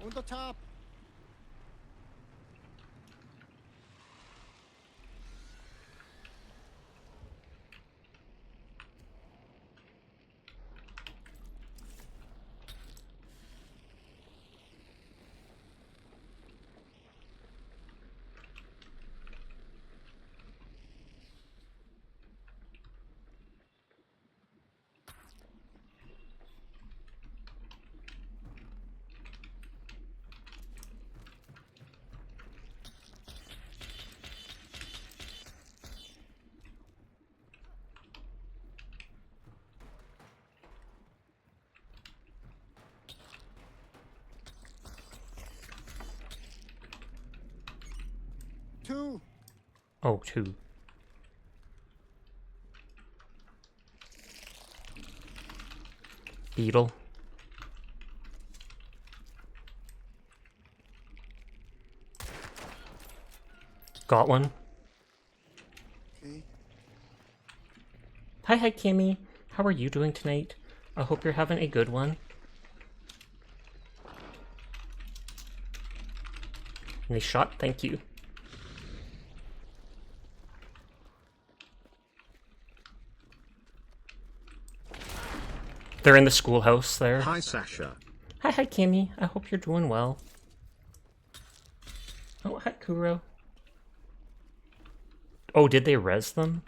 On the top. Two. Oh, 2. Beetle. Got one. Okay. Hi, Kimmy. How are you doing tonight? I hope you're having a good one. Nice shot, thank you. They're in the schoolhouse there. Hi Sasha. Hi, Kimmy. I hope you're doing well. Oh, hi, Kuro. Oh, did they res them?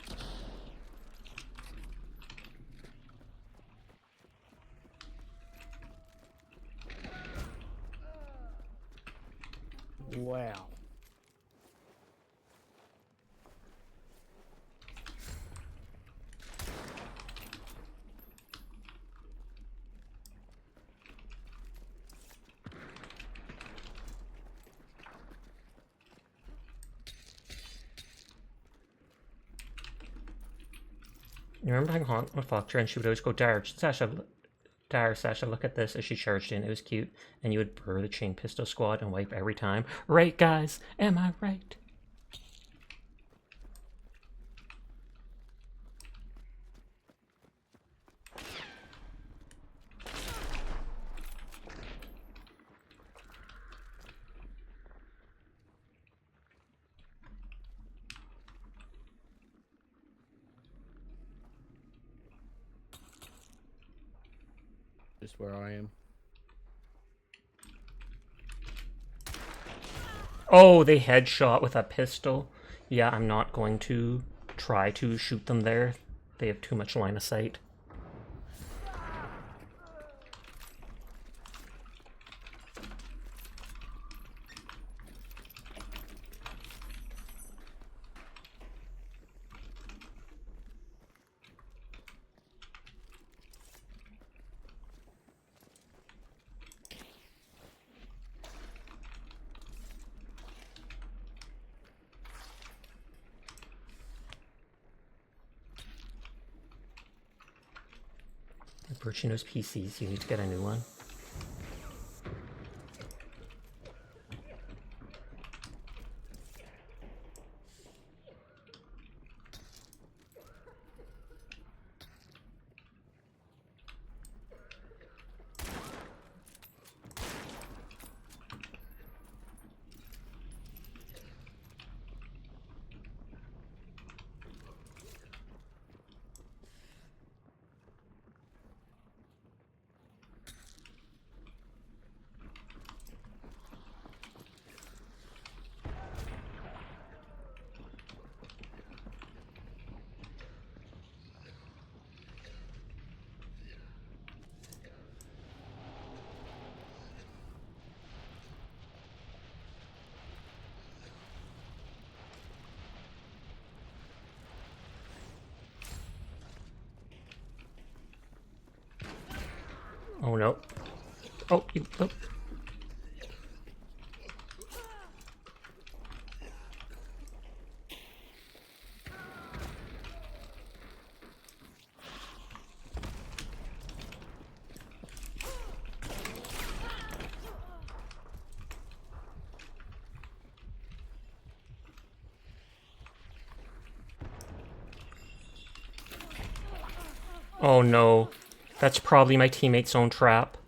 Wow. You remember having Haunt with Foxtrot and she would always go, Sasha, look at this, as she charged in. It was cute. And you would burr the chain pistol squad and wipe every time. Right, guys? Am I right? Just where I am. Oh, they headshot with a pistol. Yeah, I'm not going to try to shoot them there. They have too much line of sight. Berchino's PCs, you need to get a new one. Oh no. Oh, you. Oh. Oh no. That's probably my teammate's own trap.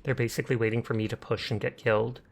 They're basically waiting for me to push and get killed.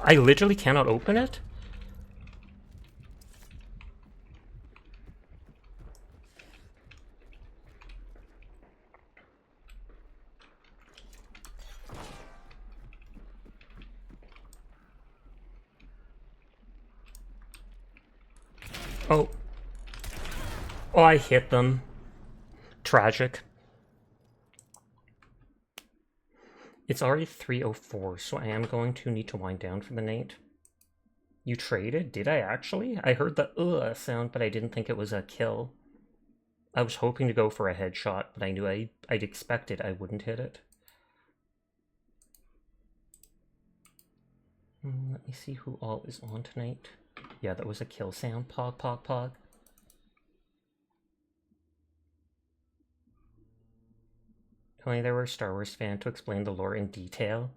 I literally cannot open it? Oh. Oh, I hit them. Tragic. It's already 3:04, so I am going to need to wind down for the night. You traded? Did I actually? I heard the sound, but I didn't think it was a kill. I was hoping to go for a headshot, but I knew I'd expected I wouldn't hit it. Let me see who all is on tonight. Yeah, that was a kill sound. Pog, pog, pog. If only there were a Star Wars fan to explain the lore in detail.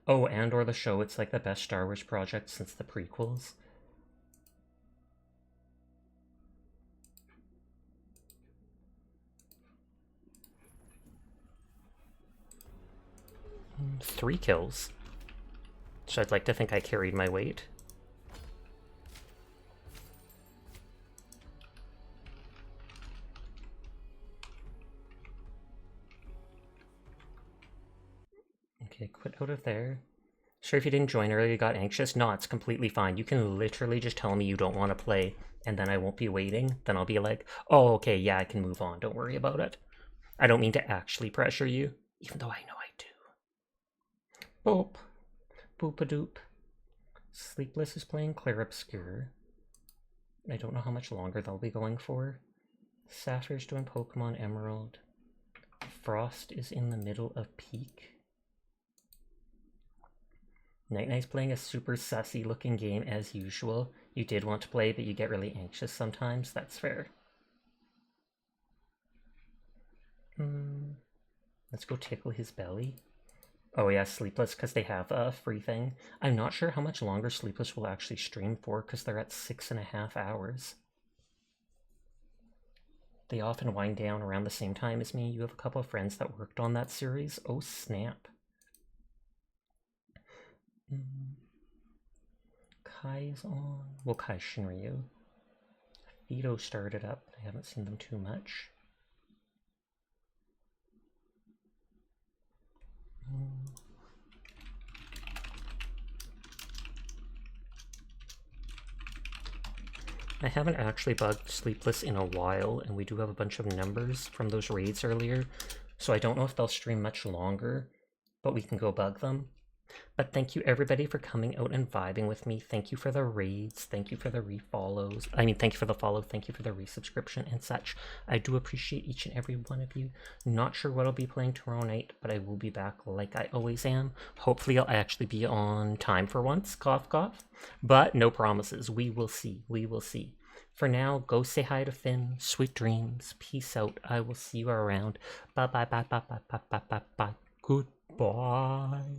Oh, and or the show, it's like the best Star Wars project since the prequels. Three kills. So I'd like to think I carried my weight. Okay, quit out of there. Sure, if you didn't join earlier, you got anxious? No, it's completely fine. You can literally just tell me you don't want to play, and then I won't be waiting. Then I'll be like, oh, okay, yeah, I can move on. Don't worry about it. I don't mean to actually pressure you, even though I know I do. Boop. Boop-a-doop. Sleepless is playing Clair Obscure. I don't know how much longer they'll be going for. Saphir's doing Pokemon Emerald. Frost is in the middle of Peak. Night Night's playing a super sussy looking game as usual. You did want to play, but you get really anxious sometimes. That's fair. Let's go tickle his belly. Oh yeah, Sleepless, because they have a free thing. I'm not sure how much longer Sleepless will actually stream for, because they're at 6.5 hours. They often wind down around the same time as me. You have a couple of friends that worked on that series. Oh snap. Kai is on. Well, Kai Shinryu. Vito started up, but I haven't seen them too much. I haven't actually bugged Sleepless in a while, and we do have a bunch of numbers from those raids earlier, so I don't know if they'll stream much longer, but we can go bug them. But thank you everybody for coming out and vibing with me. Thank you for the raids. Thank you for the refollows. I mean, thank you for the follow. Thank you for the resubscription and such. I do appreciate each and every one of you. Not sure what I'll be playing tomorrow night, but I will be back like I always am. Hopefully I'll actually be on time for once. Cough, cough. But no promises. We will see. We will see. For now, go say hi to Finn. Sweet dreams. Peace out. I will see you around. Bye, bye, bye, bye, bye, bye, bye, bye, bye. Goodbye.